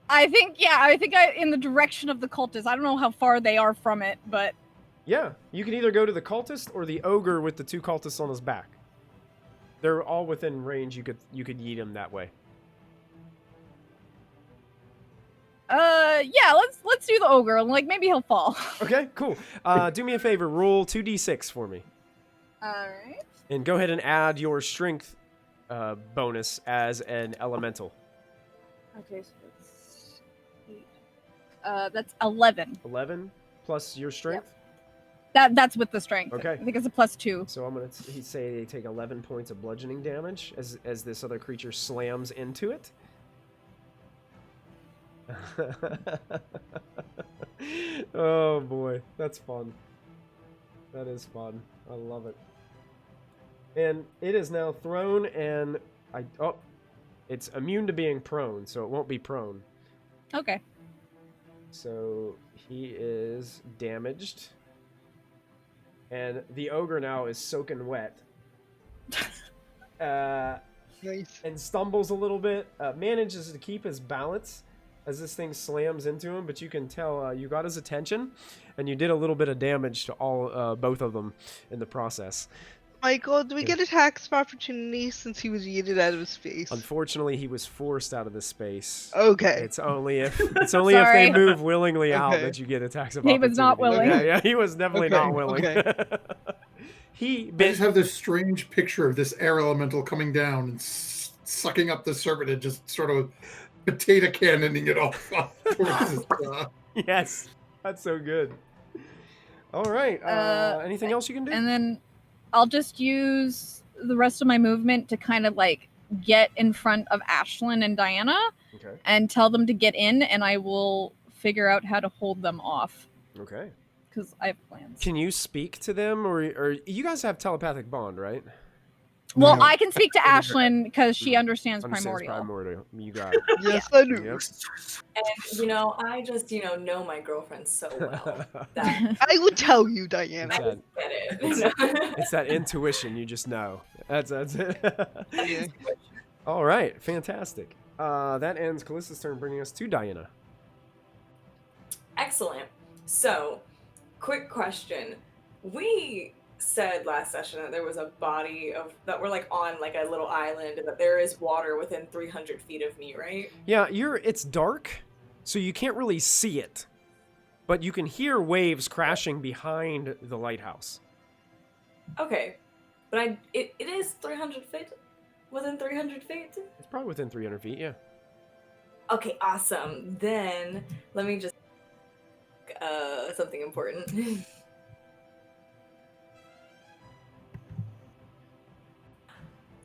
I think in the direction of the cultists. I don't know how far they are from it, but
Yeah, you can either go to the cultist or the ogre with the two cultists on his back. They're all within range. You could yeet them that way.
yeah, let's do the ogre. Like maybe he'll fall.
Okay, cool. Do me a favor. Roll 2d6 for me.
All right.
And go ahead and add your strength bonus as an elemental.
Okay, so that's 8. That's 11.
11 plus your strength.
That's with the strength.
Okay.
I think it's a +2.
So I'm gonna say they take 11 points of bludgeoning damage as this other creature slams into it. Oh boy, that's fun. That is fun. I love it. And it is now thrown, and it's immune to being prone, so it won't be prone.
Okay.
So he is damaged. And the ogre now is soaking wet.
Nice.
And stumbles a little bit. Manages to keep his balance as this thing slams into him, but you can tell you got his attention, and you did a little bit of damage to both of them in the process.
Michael, do we get attacks of opportunity since he was yeeted out of space?
Unfortunately, he was forced out of this space.
Okay.
It's only if if they
Sorry.
move willingly out
Okay.
that you get attacks of
He
opportunity.
was not willing.
Yeah, he was definitely
Okay,
not willing.
okay.
He
I just have this strange picture of this air elemental coming down and sucking up the serpent and just sort of potato cannoning it off towards his,
Yes, that's so good. All right. Anything else you can do?
And then I'll just use the rest of my movement to kind of like get in front of Ashlyn and Diana
Okay.
and tell them to get in, and I will figure out how to hold them off
Okay.
because I have plans.
Can you speak to them, or you guys have telepathic bond, right?
Well,
No.
I can speak to Ashlyn because she understands primordial.
Primordial. You got it.
Yes, I do.
Yep.
And I just know my girlfriend so well that
I would tell you, Diana.
I
It's
just get it.
It's that intuition. You just know. That's it.
Yeah.
All right. Fantastic. That ends Callista's turn, bringing us to Diana.
Excellent. So, quick question. We said last session that there was a body of that we're like on like a little island and that there is water within 300 feet of me, right?
Yeah, it's dark, so you can't really see it, but you can hear waves crashing behind the lighthouse.
Okay. But it is 300 feet? Within 300 feet?
It's probably within 300 feet, yeah.
Okay, awesome. Then let me just something important.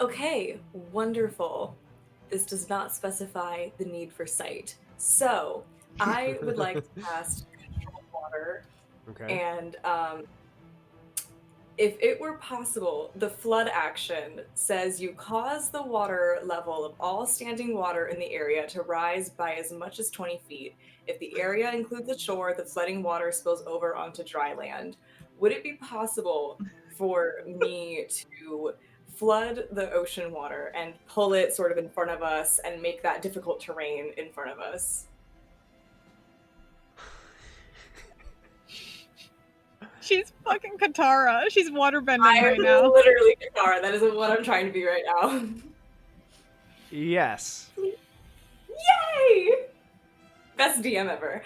Okay, wonderful. This does not specify the need for sight. So, I would like to cast Control Water,
Okay.
and if it were possible, the flood action says you cause the water level of all standing water in the area to rise by as much as 20 feet. If the area includes a shore, the flooding water spills over onto dry land. Would it be possible for me to flood the ocean water and pull it sort of in front of us and make that difficult terrain in front of us?
She's fucking Katara. She's waterbending
I
right
am
now.
literally Katara. That is what I'm trying to be right now.
Yes.
Yay! Best DM ever.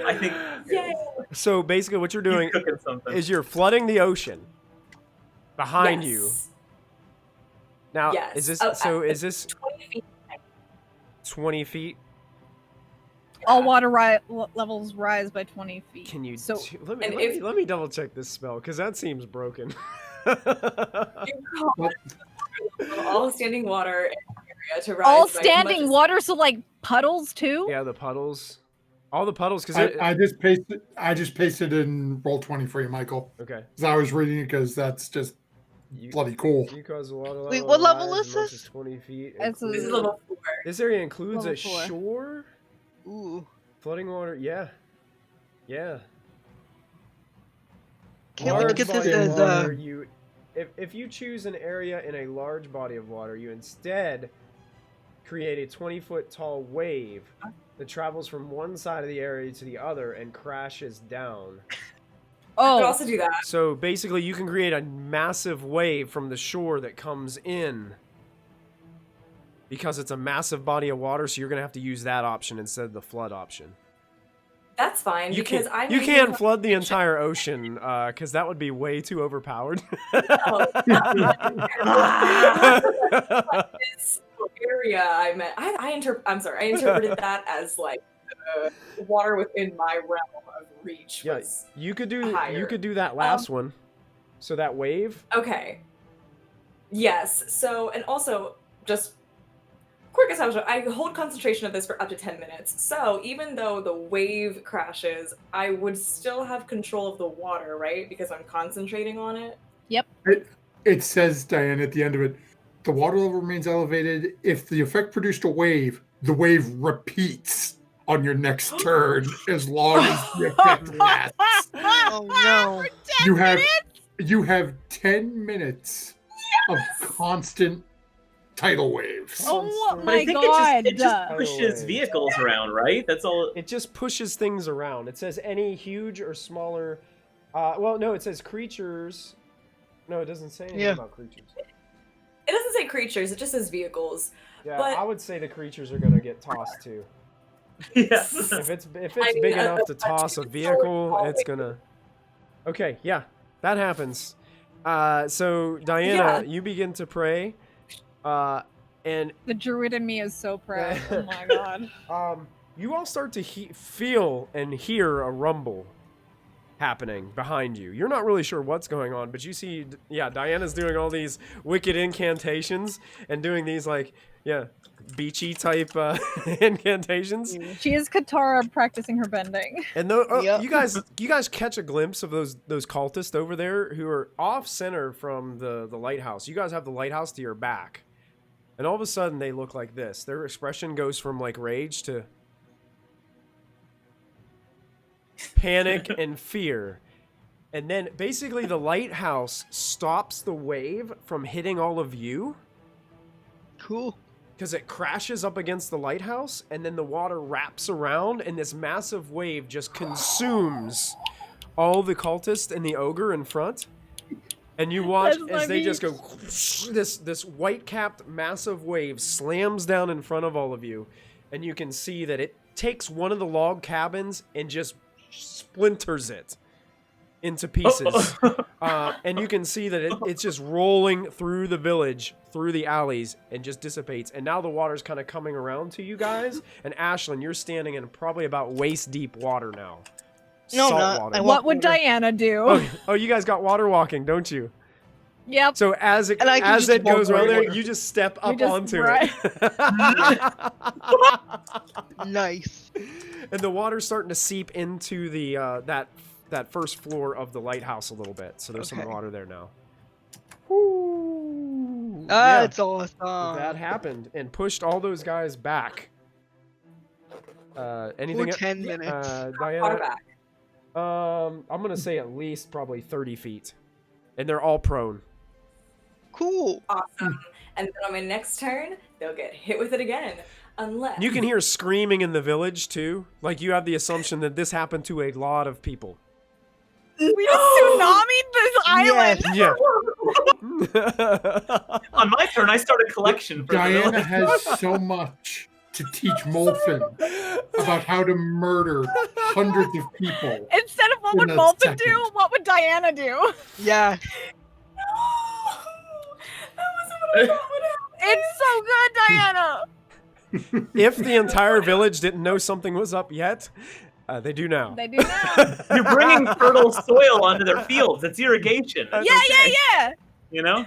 I think
Yay!
So basically what you're doing
he's cooking something.
is you're flooding the ocean behind you.
Yes.
Now,
Yes.
is this
Oh,
is this
20 feet.
20 feet?
All water levels rise by 20 feet.
Can you
So
let me double check this spell because that seems broken.
All standing water in the area to rise
all
by as
standing
much as-
water, so like puddles too.
Yeah, the puddles. All the puddles because
I just pasted in Roll20 for you, Michael.
Okay.
Because I was reading it because that's just
You,
bloody cool.
you cause the water level
Wait, what level
rise
is
as much
this?
as 20 feet.
It's
This is level 4.
This area includes
Level
a
4.
shore.
Ooh.
Flooding water, yeah. Yeah.
Can't wait to
Large
get this
body of
as
water, if you choose an area in a large body of water, you instead create a 20-foot tall wave that travels from one side of the area to the other and crashes down.
I could
Oh,
also do that.
So basically you can create a massive wave from the shore that comes in. Because it's a massive body of water, so you're going to have to use that option instead of the flood option.
That's fine
You
because I'm
you can't flood the entire ocean because that would be way too overpowered.
This area I meant I interpreted that as like water within my realm of reach.
Yeah,
Was
you could do
higher.
that last one. So that wave.
Okay. Yes. So and also just quick establishment. I hold concentration of this for up to 10 minutes. So even though the wave crashes, I would still have control of the water, right? Because I'm concentrating on it.
It says, Diane, at the end of it, the water level remains elevated. If the effect produced a wave, the wave repeats on your next turn as long as the effect lasts.
Oh no.
You have 10 minutes of constant tidal waves.
oh
But
my
I think
god!
it just
Oh,
pushes
wait.
vehicles around, right? That's all.
It just pushes things around. It says any huge or smaller. Well, no, it says creatures. No, it doesn't say anything
Yeah.
about creatures.
It doesn't say creatures, it just says vehicles.
Yeah,
But-
I would say the creatures are gonna get tossed too.
Yeah.
If it's
I mean,
big enough to toss a
two-story
vehicle,
tall
it's gonna. Okay, yeah, that happens. So Diana,
Yeah.
you begin to pray, and
The druid in me is so proud. Oh my god.
you all start to feel and hear a rumble happening behind you. You're not really sure what's going on, but you see, Diana's doing all these wicked incantations and doing these like, beachy type incantations.
She is Katara practicing her bending.
And
Yep.
you guys catch a glimpse of those cultists over there who are off center from the lighthouse. You guys have the lighthouse to your back, and all of a sudden they look like this. Their expression goes from like rage to panic and fear. And then basically the lighthouse stops the wave from hitting all of you.
Cool.
Because it crashes up against the lighthouse, and then the water wraps around, and this massive wave just consumes all the cultists and the ogre in front. And you watch as they just go, this white-capped massive wave slams down in front of all of you, and you can see that it takes one of the log cabins and just splinters it into pieces. And you can see that it's just rolling through the village, through the alleys, and just dissipates. And now the water's kind of coming around to you guys. And Ashlyn, you're standing in probably about waist-deep water now.
No,
Salt
not.
water.
What would Diana do?
Oh, you guys got water walking, don't you?
Yep.
So as it
And I can just walk
goes around there,
over.
you just step
We
up
just
onto
ride.
it.
Nice.
And the water's starting to seep into the that first floor of the lighthouse a little bit. So there's some
Okay.
water there now.
That's awesome.
That happened and pushed all those guys back. Anything?
For 10 minutes.
Water
Diana?
back.
I'm gonna say at least probably 30 feet, and they're all prone.
Cool.
Awesome. And then on my next turn, they'll get hit with it again. Unless
You can hear screaming in the village too. Like you have the assumption that this happened to a lot of people.
We just tsunami'd this island.
Yeah.
On my turn, I start a collection for the
Diana
village.
has so much to teach Molfin about how to murder hundreds of people.
Instead of what would
In a
Molfin
second.
do, what would Diana do?
Yeah.
that wasn't what I thought would happen.
It's so good, Diana.
If the entire village didn't know something was up yet, they do now.
They do now.
You're bringing fertile soil onto their fields. It's irrigation.
Yeah.
You know?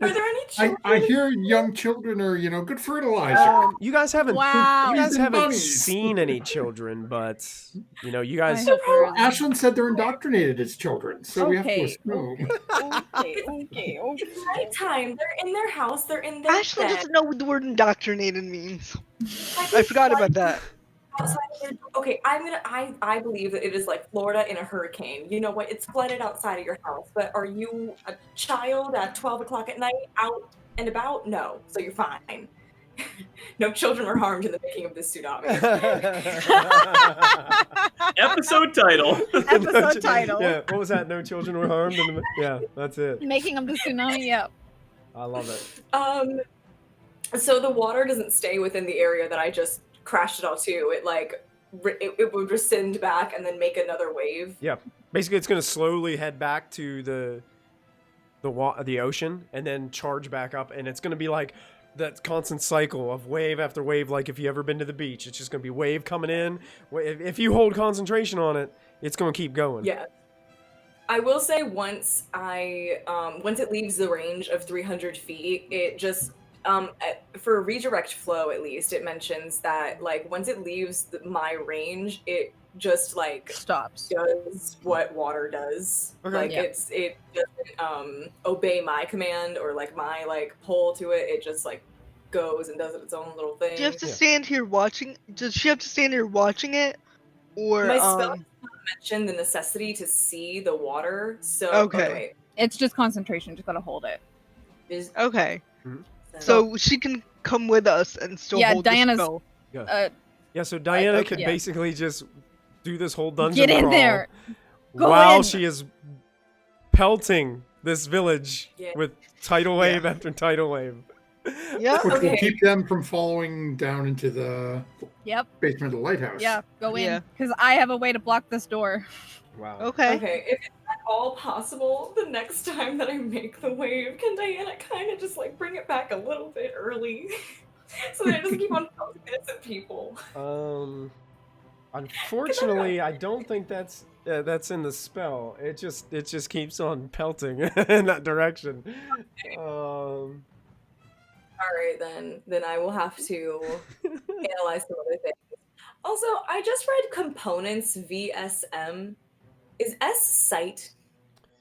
Are there any children?
I hear young children are, good fertilizer.
You guys haven't.
Wow.
You guys
Even
haven't
bunnies.
seen any children, but you guys.
I hope there is.
Ashlyn said they're indoctrinated as children, so we have to
Okay.
assume.
Okay.
It's nighttime. They're in their house. They're in their
Ashley
bed.
doesn't know what the word indoctrinated means. I
can
forgot
fly
about that.
outside of their- Okay, I believe that it is like Florida in a hurricane. You know what? It's flooded outside of your house. But are you a child at 12 o'clock at night out and about? No. So you're fine. No children were harmed in the making of this tsunami.
Episode title.
Episode title.
Yeah, what was that? No children were harmed. Yeah, that's it.
Making of the tsunami. Yep.
I love it.
So the water doesn't stay within the area that I just crashed it all to. It it would rescind back and then make another wave.
Yeah, basically, it's going to slowly head back to the ocean and then charge back up, and it's going to be like that constant cycle of wave after wave. Like if you ever been to the beach, it's just going to be wave coming in. If you hold concentration on it, it's going to keep going.
Yeah. I will say once it leaves the range of 300 feet, it just for redirect flow at least, it mentions that like once it leaves my range, it just like
Stops.
does what water does.
Okay.
Like
Yeah.
it doesn't obey my command or like my like pull to it. It just like goes and does its own little thing.
Do you have to
Yeah.
stand here watching? Does she have to stand here watching it? Or
My spell does not mention the necessity to see the water. So
Okay.
It's just concentration. Just gotta hold it.
Is,
okay. So she can come with us and still
Yeah,
hold
Diana's-
the spell.
Yeah, so Diana
okay.
could
Yeah.
basically just do this whole dungeon
Get in
crawl
there. Go
while
in.
she is pelting this village
Yeah.
with tidal wave after tidal wave.
Yeah.
Which will
Okay.
keep them from falling down into the
Yep.
basement of the lighthouse.
Yeah. Go
Yeah.
in. Because I have a way to block this door.
Wow.
Okay.
Okay, if it's at all possible, the next time that I make the wave, can Diana kind of just like bring it back a little bit early? so that it doesn't keep on pelting innocent people.
Unfortunately, I don't think that's in the spell. It just keeps on pelting in that direction.
All right, then I will have to analyze some other things. Also, I just read components VSM. Is S sight?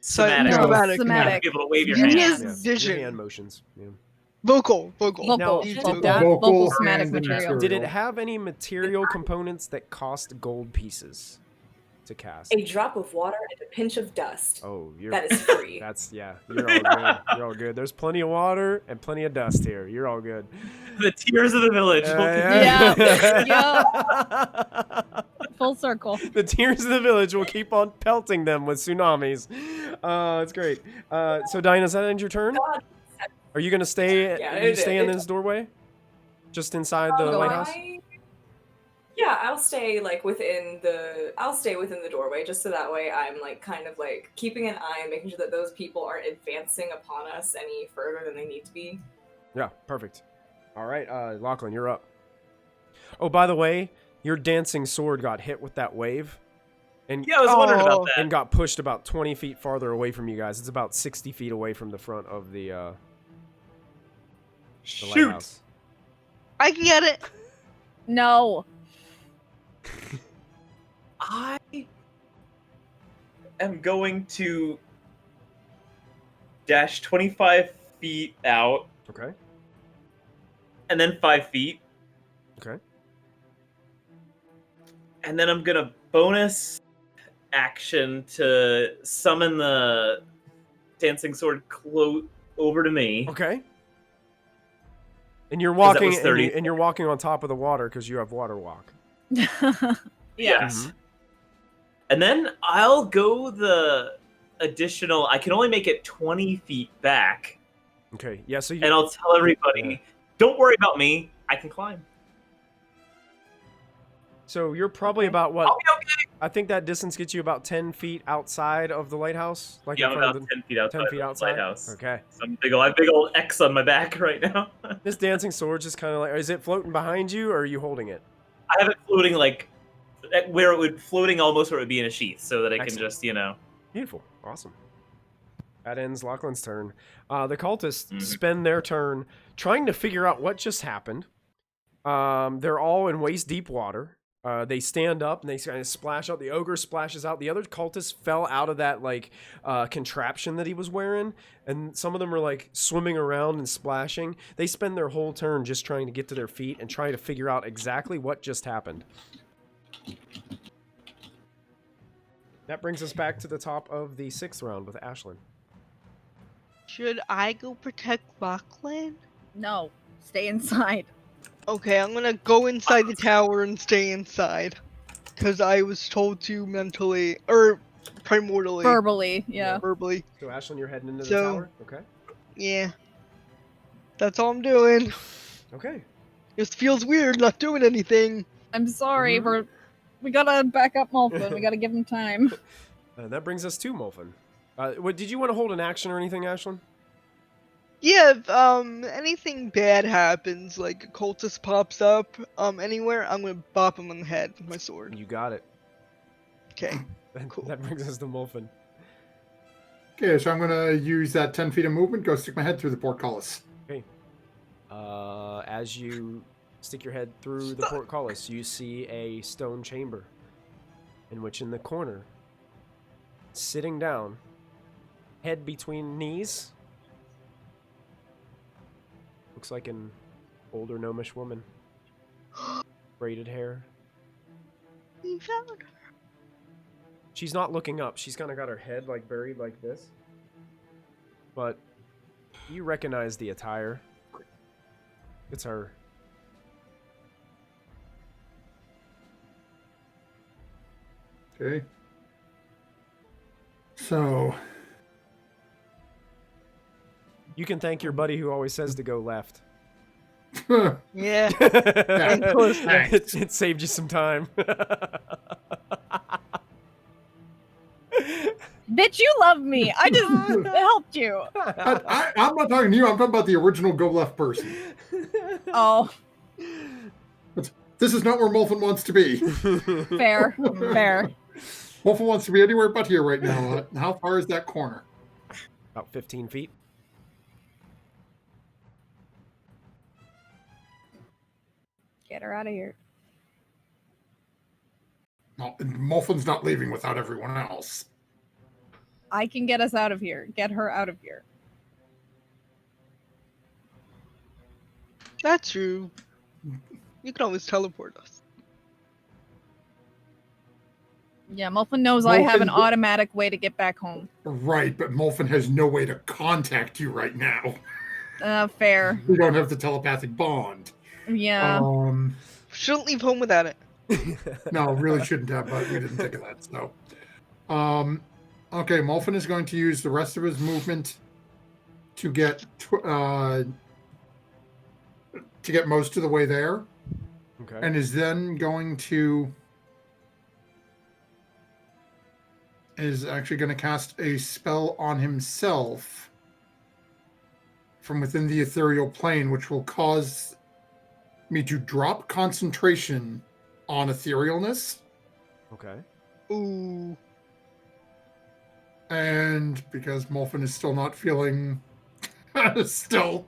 Somatic.
No,
Somatic.
somatic.
Be able to wave your
He
hands.
has
Your
vision.
hand motions. Yeah.
Vocal.
Vocal.
Now,
He's
did
vocal.
that-
Vocal somatic
hand, and
material.
Did it have any material components that cost gold pieces to cast?
A drop of water and a pinch of dust.
Oh,
That is free.
you're all good. You're all good. There's plenty of water and plenty of dust here. You're all good.
The tears of the village.
Yeah. Full circle.
The tears of the village will keep on pelting them with tsunamis. It's great. So Diana, does that end your turn?
God.
Are you gonna stay?
Yeah,
Are you
it-
stay in
it-
this doorway? Just inside the
Go
lighthouse?
Yeah, I'll stay within the doorway, just so that way I'm kind of keeping an eye and making sure that those people aren't advancing upon us any further than they need to be.
Yeah, perfect. All right, Lachlan, you're up. Oh, by the way, your dancing sword got hit with that wave, and
Yeah, I was wondering about that.
and got pushed about 20 feet farther away from you guys. It's about 60 feet away from the front of the
Shoot.
lighthouse.
I can get it.
No.
I am going to dash 25 feet out
Okay.
and then 5 feet.
Okay.
And then I'm going to bonus action to summon the dancing sword over to me.
Okay. And you're
that
walking,
was 30.
and you're walking on top of the water because you have water walk.
Yes.
Mhm.
And then I'll go the additional. I can only make it 20 feet back.
Okay. Yeah. So you.
And I'll tell everybody,
Yeah.
don't worry about me. I can climb.
So you're probably about what?
I'll be okay.
I think that distance gets you about 10 feet outside of the lighthouse. Like
Yeah,
in
I'm
front
about
of the,
10 feet outside
10 feet
of the
outside.
lighthouse.
Okay.
So I have big old X on my back right now.
This dancing sword just kind of like, is it floating behind you or are you holding it?
I have it floating where it would almost where it would be in a sheath, so that I can
Excellent.
just
Beautiful. Awesome. That ends Lachlan's turn. The cultists
Mhm.
spend their turn trying to figure out what just happened. They're all in waist deep water. They stand up and they kind of splash out. The ogre splashes out. The other cultists fell out of that contraption that he was wearing, and some of them are swimming around and splashing. They spend their whole turn just trying to get to their feet and try to figure out exactly what just happened. That brings us back to the top of the 6th round with Ashlyn.
Should I go protect Lachlan?
No. Stay inside.
Okay, I'm gonna go inside the tower and stay inside. Because I was told to mentally, or primordially,
Verbally, yeah.
verbally.
So Ashlyn, you're heading into the
So-
tower? Okay.
Yeah. That's all I'm doing.
Okay.
It feels weird not doing anything.
I'm sorry,
Mhm.
we gotta back up Molfin. We gotta give him time.
That brings us to Molfin. Did you want to hold an action or anything, Ashlyn?
Yeah, if anything bad happens, like a cultist pops up anywhere, I'm gonna bop him on the head with my sword.
You got it.
Okay.
That,
Cool.
that brings us to Molfin.
Okay, so I'm gonna use that 10 feet of movement, go stick my head through the portcullis.
As you stick your head through the portcullis, you see a stone chamber, in which in the corner, sitting down, head between knees, looks like an older gnomish woman. Braided hair.
We found her.
She's not looking up. She's kind of got her head buried like this. But you recognize the attire. It's her.
Okay. So,
You can thank your buddy who always says to go left.
Yeah.
It saved you some time.
Bitch, you love me. I just helped you.
I'm not talking to you. I'm talking about the original go left person.
Oh,
This is not where Molfin wants to be.
fair.
Molfin wants to be anywhere but here right now. How far is that corner?
About 15 feet.
Get her out of here.
No, Molfin's not leaving without everyone else.
I can get us out of here. Get her out of here.
That's true. You can always teleport us.
Yeah, Molfin knows I have an
Molfin-
automatic way to get back home.
Right, but Molfin has no way to contact you right now.
Fair.
We don't have the telepathic bond.
Yeah.
Shouldn't leave home without it.
No, really shouldn't have, but we didn't think of that. So, okay, Molfin is going to use the rest of his movement to get most of the way there,
Okay.
and is then going to cast a spell on himself from within the ethereal plane, which will cause me to drop concentration on etherealness.
Okay.
Ooh.
And because Molfin is still not feeling, still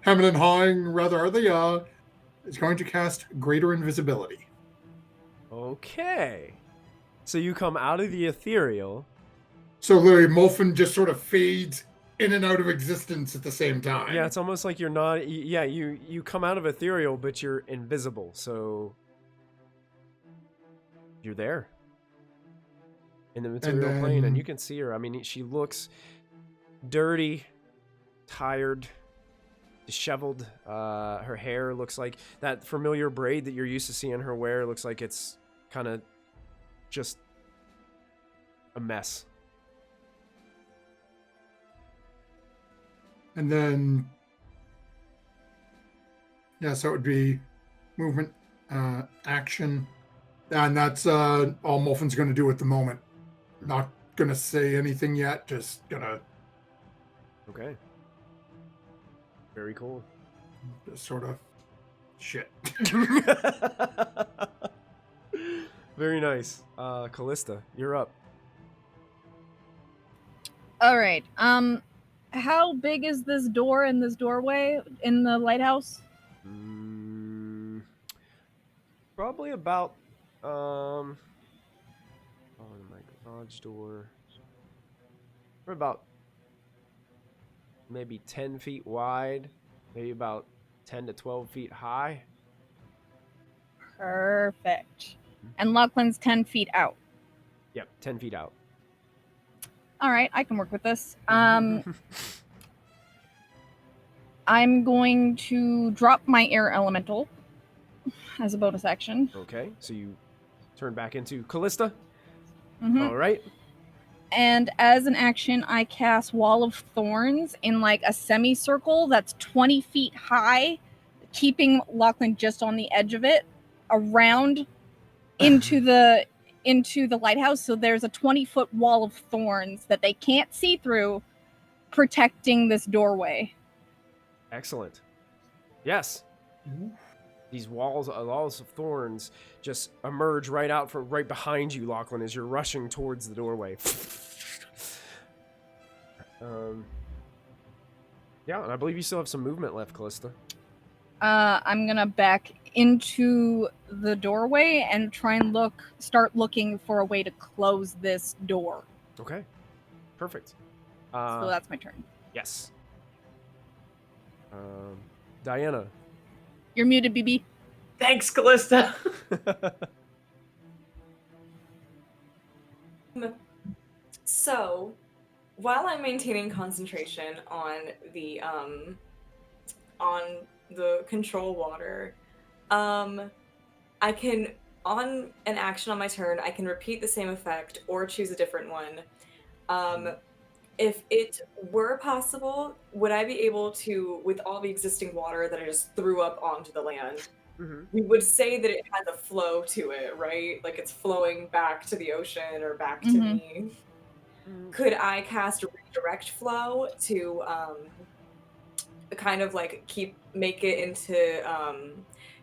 hemming and hawing, rather, is going to cast Greater Invisibility.
Okay. So you come out of the ethereal.
So literally, Molfin just sort of fades in and out of existence at the same time.
Yeah, it's almost like you're not. Yeah, you come out of ethereal, but you're invisible. So you're there in the material plane, and you can see her. I mean, she looks dirty, tired, disheveled. Her hair looks like that familiar braid that you're used to seeing her wear. Looks like it's kind of just a mess.
And then, yeah, so it would be movement, action, and that's all Molfin's going to do at the moment. Not going to say anything yet, just going to...
Okay. Very cool.
Just sort of shit.
Very nice. Callista, you're up.
All right. How big is this door in this doorway in the lighthouse?
Probably about oh, my garage door. We're about maybe 10 feet wide, maybe about 10 to 12 feet high.
Perfect. And Lachlan's 10 feet out.
Yep, 10 feet out.
All right, I can work with this. I'm going to drop my air elemental as a bonus action.
Okay, so you turn back into Callista.
Mhm.
All right.
And as an action, I cast Wall of Thorns in like a semicircle that's 20 feet high, keeping Lachlan just on the edge of it, around into the lighthouse. So there's a 20-foot wall of thorns that they can't see through, protecting this doorway.
Excellent. Yes. These walls of thorns just emerge right behind you, Lachlan, as you're rushing towards the doorway. Yeah, and I believe you still have some movement left, Callista.
I'm gonna back into the doorway and try and start looking for a way to close this door.
Okay. Perfect.
So that's my turn.
Yes. Diana.
You're muted, BB.
Thanks, Callista.
So, while I'm maintaining concentration on the control water, I can, on an action on my turn, I can repeat the same effect or choose a different one. If it were possible, would I be able to, with all the existing water that I just threw up onto the land, we would say that it has a flow to it, right? Like it's flowing back to the ocean or back to me. could I cast redirect flow to kind of like make it into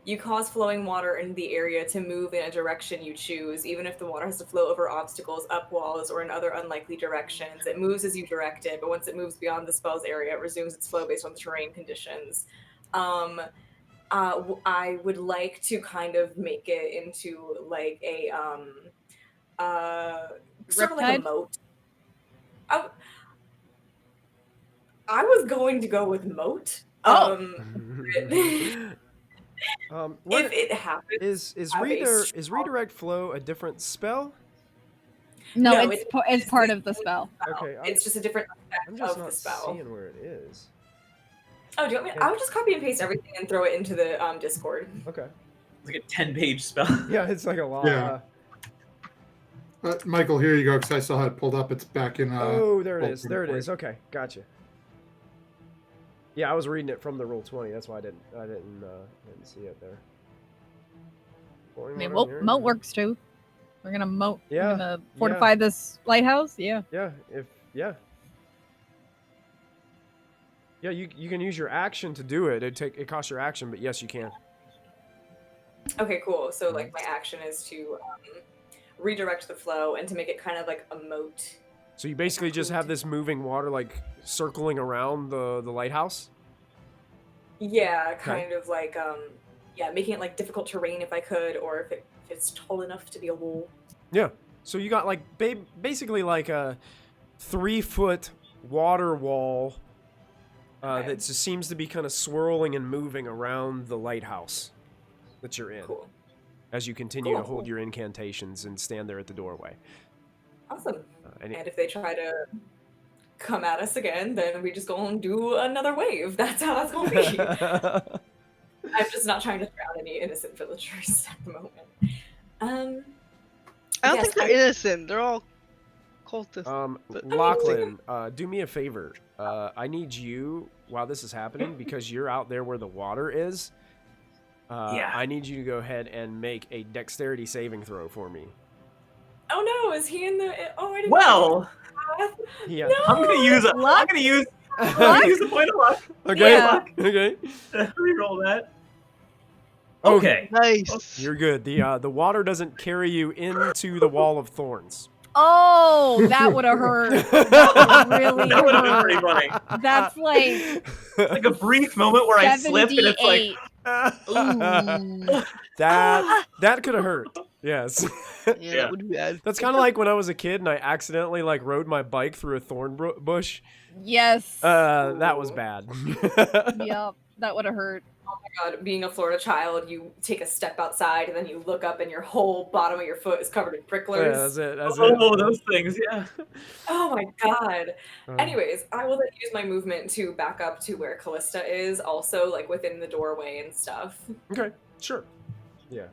you cause flowing water in the area to move in a direction you choose, even if the water has to flow over obstacles, up walls, or in other unlikely directions. It moves as you direct it, but once it moves beyond the spell's area, it resumes its flow based on the terrain conditions. I would like to kind of make it into like a sort of like a
Riptide?
moat. I was going to go with moat.
Oh.
What
If it happens,
is
have a
is redirect flow a different spell?
No,
No,
it's part of the spell.
Okay,
it's just a different
I'm
effect
just
of the
not
spell.
seeing where it is.
Oh, do you want me? I would just copy and paste everything and throw it into the Discord.
Okay.
It's like a 10-page spell.
Yeah, it's like a lot.
Yeah. Michael, here you go, because I saw how it pulled up. It's back in.
Oh, there it is.
Molfin
There it
for
is.
you.
Okay, gotcha. Yeah, I was reading it from the Roll20. That's why I didn't see it there.
I mean, moat works too. We're gonna moat.
Yeah,
We're gonna fortify this lighthouse. Yeah.
Yeah, yeah, you can use your action to do it. It costs your action, but yes, you can.
Okay, cool. So like my action is to redirect the flow and to make it kind of like a moat.
So you basically just have this moving water like circling around the lighthouse?
Yeah, kind of like yeah, making it like difficult terrain if I could, or if it's tall enough to be a wall.
Yeah. So you got like basically like a 3-foot water wall that just seems to be kind of swirling and moving around the lighthouse that you're in.
Cool.
As you continue to
Cool.
hold your incantations and stand there at the doorway.
Awesome.
And
And if they try to come at us again, then we just go and do another wave. That's how that's going to be. I'm just not trying to drown any innocent villagers at the moment.
I don't
yes,
think they're innocent. They're all cultists.
Lachlan, do me a favor. I need you, while this is happening, because you're out there where the water is,
Yeah.
I need you to go ahead and make a dexterity saving throw for me.
Oh no, is he in the? Oh, I didn't.
Well,
Yeah.
No!
I'm gonna use a
Luck?
point of luck.
Okay.
Yeah.
Okay.
Reroll that.
Oh,
Okay.
Nice.
You're good. The water doesn't carry you into the wall of thorns.
Oh, that would have hurt. That would really
That would have been pretty
hurt.
funny.
That's like
Like a brief moment where I slipped and it's like,
78. Ooh.
that could have hurt. Yes.
Yeah, that would be bad.
That's kind of like when I was a kid and I accidentally like rode my bike through a thorn bush.
Yes.
That was bad.
Yep. That would have hurt.
Oh my god, being a Florida child, you take a step outside and then you look up and your whole bottom of your foot is covered in
Yeah,
pricklers.
that's it. That's
oh, those things, yeah.
Oh my god.
it.
Anyways, I will then use my movement to back up to where Callista is, also like within the doorway and stuff.
Okay, sure. Yeah.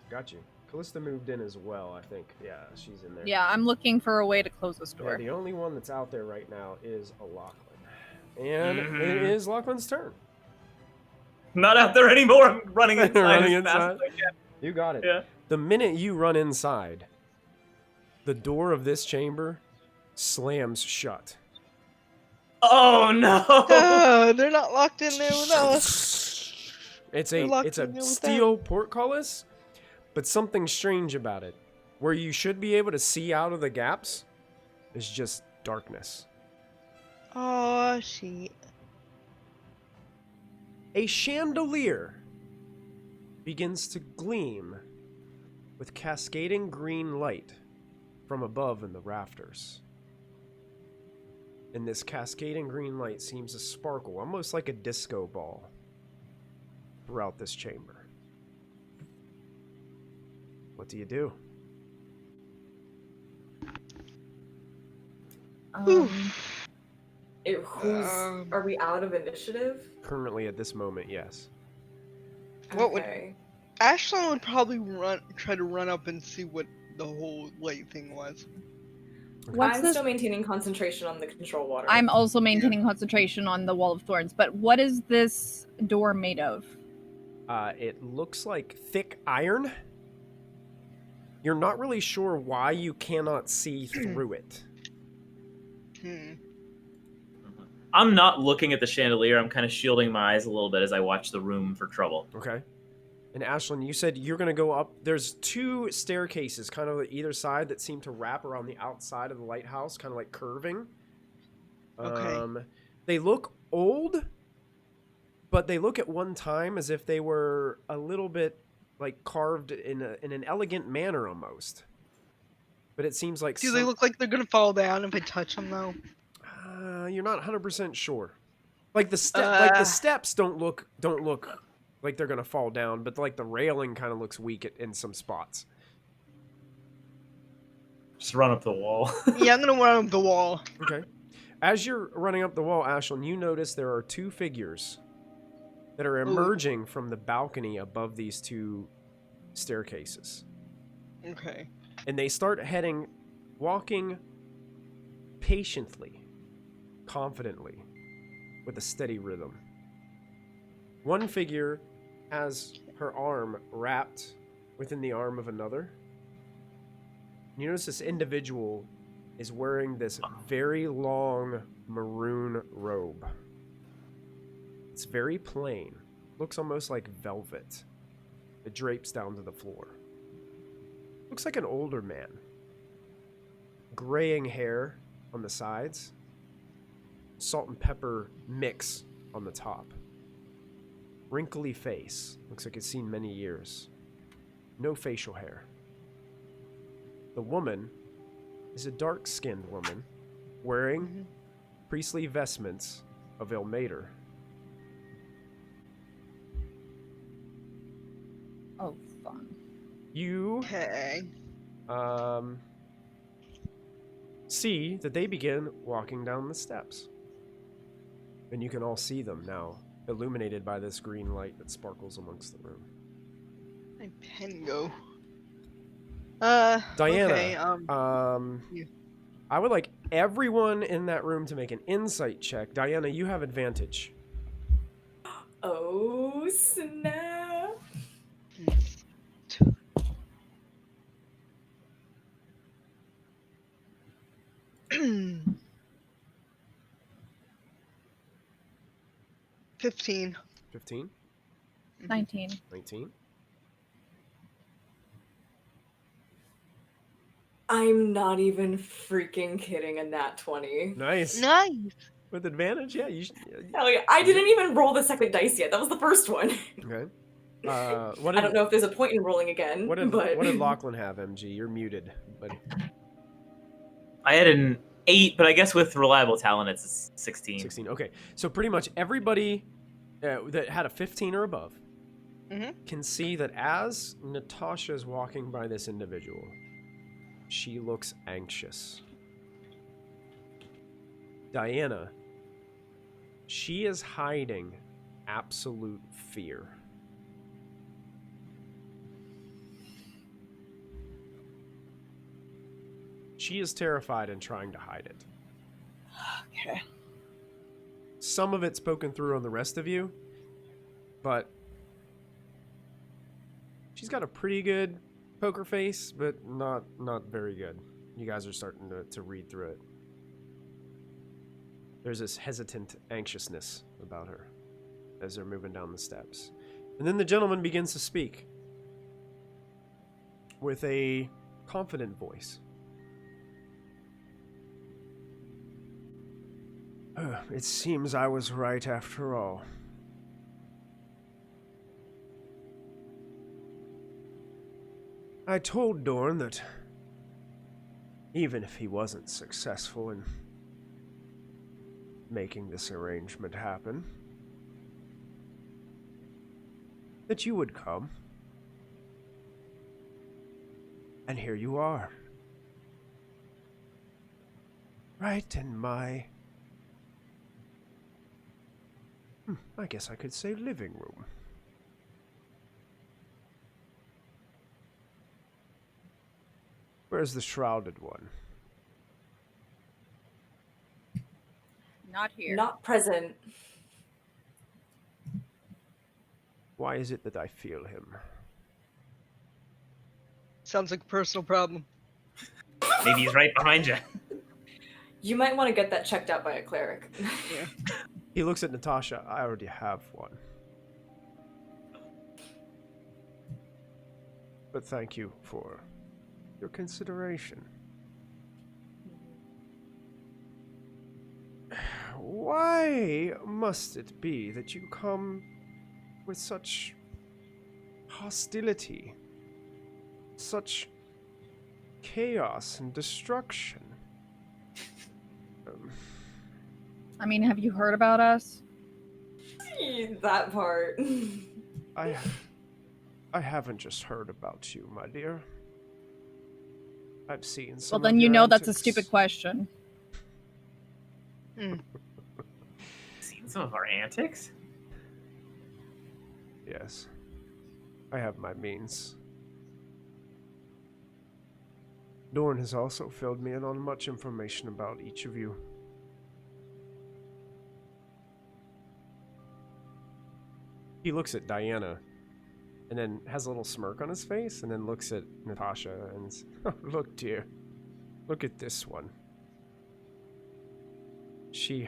Got you. Callista moved in as well, I think. Yeah, she's in there.
Yeah, I'm looking for a way to close this
Yeah,
door.
the only one that's out there right now is a Lachlan. And
Mhm.
it is Lachlan's turn.
Not out there anymore. I'm running inside.
Running
as fast
inside?
as I can.
You got it.
Yeah.
The minute you run inside, the door of this chamber slams shut.
Oh no!
Oh, they're not locked in there with us.
It's
They're locked
a
in there with
steel portcullis, but something strange about it. Where you should be able to see out of the gaps is just darkness.
Oh, shit.
A chandelier begins to gleam with cascading green light from above in the rafters. And this cascading green light seems to sparkle, almost like a disco ball, throughout this chamber. What do you do?
Are we out of initiative?
Currently, at this moment, yes.
What would-
Okay.
Ashlyn would probably try to run up and see what the whole light thing was.
What's
I'm
this?
still maintaining concentration on the control water.
I'm also maintaining concentration on the wall of thorns. But what is this door made of?
It looks like thick iron. You're not really sure why you cannot see through it.
I'm not looking at the chandelier. I'm kind of shielding my eyes a little bit as I watch the room for trouble.
Okay. And Ashlyn, you said you're going to go up. There's 2 staircases kind of either side that seem to wrap around the outside of the lighthouse, kind of like curving.
Okay.
They look old, but they look at one time as if they were a little bit like carved in an elegant manner almost. But it seems like
Do they look like they're gonna fall down if I touch them though?
you're not 100% sure. Like the steps don't look like they're gonna fall down, but like the railing kind of looks weak in some spots.
Just run up the wall.
Yeah, I'm gonna run up the wall.
Okay. As you're running up the wall, Ashlyn, you notice there are 2 figures that are emerging from the balcony above these 2 staircases.
Okay.
And they start walking patiently, confidently, with a steady rhythm. One figure has her arm wrapped within the arm of another. You notice this individual is wearing this very long maroon robe. It's very plain. Looks almost like velvet. It drapes down to the floor. Looks like an older man. Graying hair on the sides. Salt and pepper mix on the top. Wrinkly face. Looks like it's seen many years. No facial hair. The woman is a dark-skinned woman wearing priestly vestments of Ilmater.
Oh, fun.
You
Okay.
see that they begin walking down the steps. And you can all see them now, illuminated by this green light that sparkles amongst the room.
My pen go.
Diana,
Okay, yeah.
I would like everyone in that room to make an insight check. Diana, you have advantage.
Oh, snap.
Hmm. 15.
15,
19.
19.
I'm not even freaking kidding, a nat 20.
Nice.
Nice.
With advantage, yeah.
Hell yeah. I didn't even roll the second dice yet. That was the first one.
Okay.
I don't know if there's a point in rolling again,
What did
but...
Lachlan have, MG? You're muted, buddy.
I had an 8, but I guess with reliable talent, it's a 16.
16. Okay. So pretty much everybody that had a 15 or above can see that as Natasha is walking by this individual, she looks anxious. Diana, she is hiding absolute fear. She is terrified and trying to hide it.
Okay.
Some of it's spoken through on the rest of you, but she's got a pretty good poker face, but not very good. You guys are starting to read through it. There's this hesitant anxiousness about her as they're moving down the steps. And then the gentleman begins to speak with a confident voice. It seems I was right after all. I told Dorn that even if he wasn't successful in making this arrangement happen, that you would come. And here you are. Right in my... I guess I could say living room. Where's the shrouded one?
Not here.
Not present.
Why is it that I feel him?
Sounds like a personal problem.
Maybe he's right behind you.
You might want to get that checked out by a cleric.
He looks at Natasha. I already have one. But thank you for your consideration. Why must it be that you come with such hostility, such chaos and destruction?
I mean, have you heard about us?
That part.
I haven't just heard about you, my dear. I've seen some.
Well, then
of
you
your
know that's a
antics.
stupid question.
Seen some of our antics?
Yes. I have my means. Dorn has also filled me in on much information about each of you. He looks at Diana and then has a little smirk on his face and then looks at Natasha and says, oh, look, dear. Look at this one. She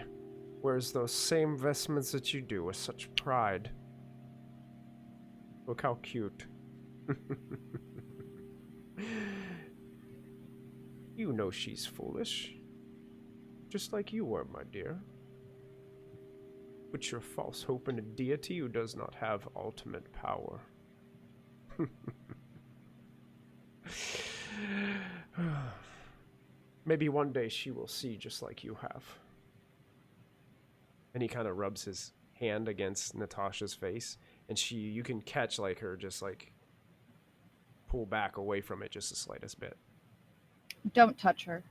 wears those same vestments that you do with such pride. Look how cute. You know she's foolish. Just like you were, my dear. Put your false hope in a deity who does not have ultimate power. Maybe one day she will see just like you have. And he kind of rubs his hand against Natasha's face, and you can catch like her just like pull back away from it just the slightest bit.
Don't touch her.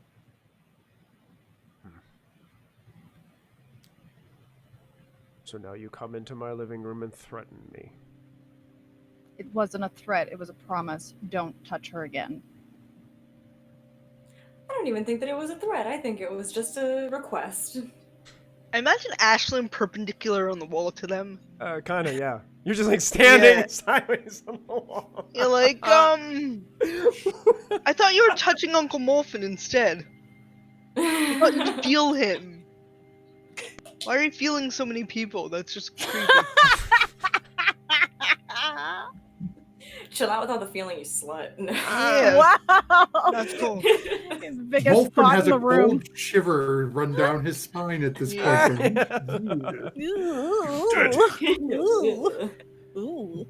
So now you come into my living room and threaten me.
It wasn't a threat. It was a promise. Don't touch her again.
I don't even think that it was a threat. I think it was just a request.
I imagine Ashlyn perpendicular on the wall to them.
Kinda, yeah. You're just like standing
Yeah.
sideways on the wall.
You're like, I thought you were touching Uncle Molfin instead. I thought you'd feel him. Why are you feeling so many people? That's just creepy.
Chill out with all the feeling, you slut.
Yeah.
Wow!
That's cool.
His biggest
Molfin
spot
has
in
a
the room.
cold shiver run down his spine at this
Yeah.
point.
Ooh.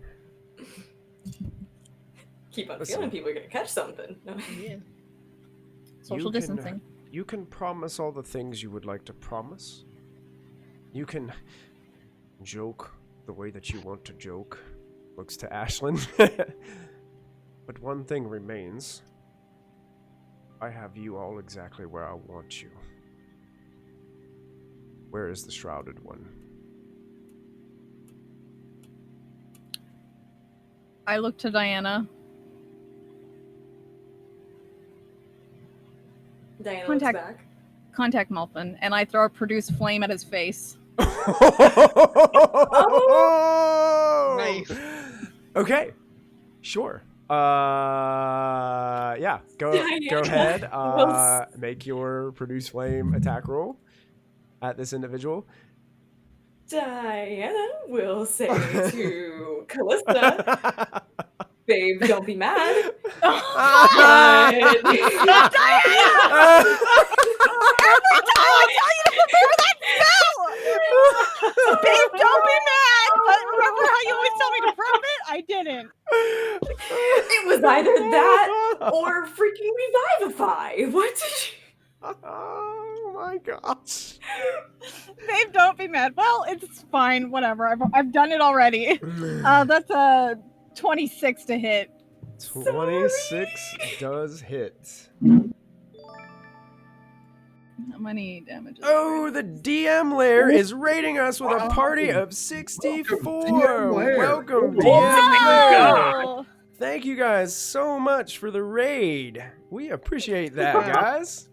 Keep on
Listen.
feeling people are gonna catch something. No.
Yeah.
Social distancing.
You can promise all the things you would like to promise. You can joke the way that you want to joke. Looks to Ashlyn. But one thing remains. I have you all exactly where I want you. Where is the Shrouded One?
I look to Diana.
Diana
Contact-
looks back.
Contact Molfin, and I throw a produce flame at his face.
Nice.
Okay. Sure. Yeah. Go ahead. Make your produce flame attack roll at this individual.
Diana will say to Callista, babe, don't be mad.
Babe, don't be mad! But remember how you always tell me to prove it? I didn't.
It was either that or freaking revivify. What did you...
Oh my gosh.
Babe, don't be mad. Well, it's fine. Whatever. I've done it already. That's a 26 to hit.
26 does hit.
How many damages?
Oh, the DM lair is rating us with a party of 64. Welcome, DM lair.
Oh,
Thank you guys so much for the raid. We appreciate that, guys.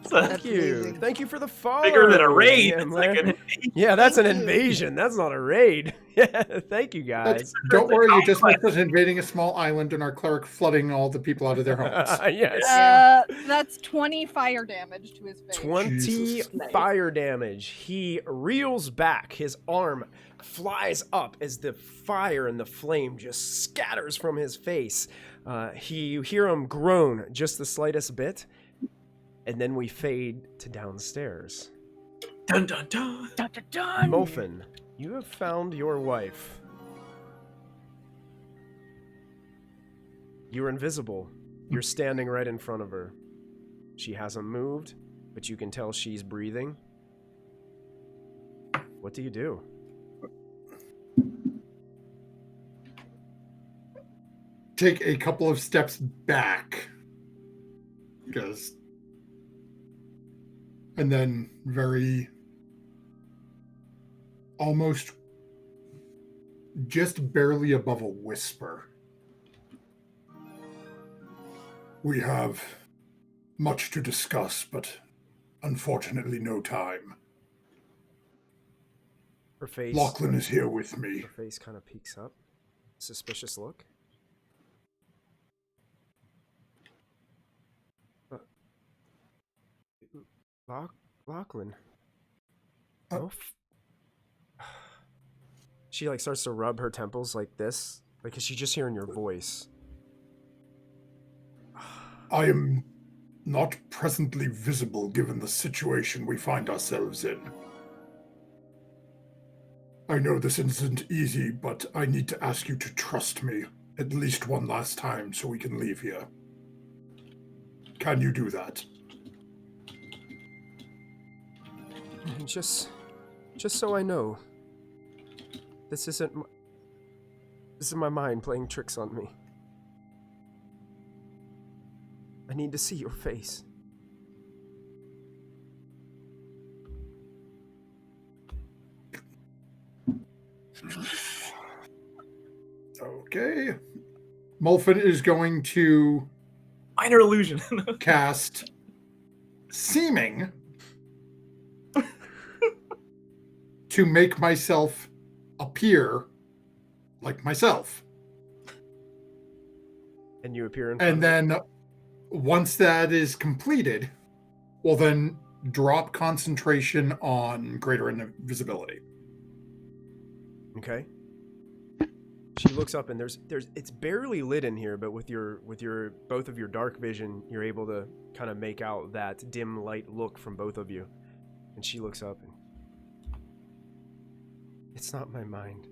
Thank
That's
you.
amazing.
Thank you for the follow.
Bigger than a raid.
Yeah,
It's like an
yeah, that's an
Thank you.
invasion. That's not a raid. Yeah, thank you guys.
Don't worry, you just missed us invading a small island and our cleric flooding all the people out of their homes.
Yes.
Yeah.
That's 20 fire damage to his face.
20
Jesus.
fire damage. He reels back. His arm flies up as the fire and the flame just scatters from his face. You hear him groan just the slightest bit, and then we fade to downstairs.
dun dun dun.
Dun, dun, dun.
Molfin, you have found your wife. You're invisible. You're standing right in front of her. She hasn't moved, but you can tell she's breathing. What do you do?
Take a couple of steps back. Because. And then very. Almost. Just barely above a whisper. We have much to discuss, but unfortunately no time.
Her face.
Lachlan is here with me.
Her face kind of peeks up. Suspicious look. Lachlan. Oh. She like starts to rub her temples like this, like, cause she's just hearing your voice.
I am not presently visible given the situation we find ourselves in. I know this isn't easy, but I need to ask you to trust me at least one last time so we can leave here. Can you do that?
And just so I know, this isn't my mind playing tricks on me. I need to see your face.
Okay. Molfin is going to
Minor illusion.
cast Seeming to make myself appear like myself.
And you appear in front
And then once that is completed, we'll then drop concentration on greater invisibility.
Okay. She looks up and there's it's barely lit in here, but with your both of your dark vision, you're able to kind of make out that dim light look from both of you. And she looks up and it's not my mind.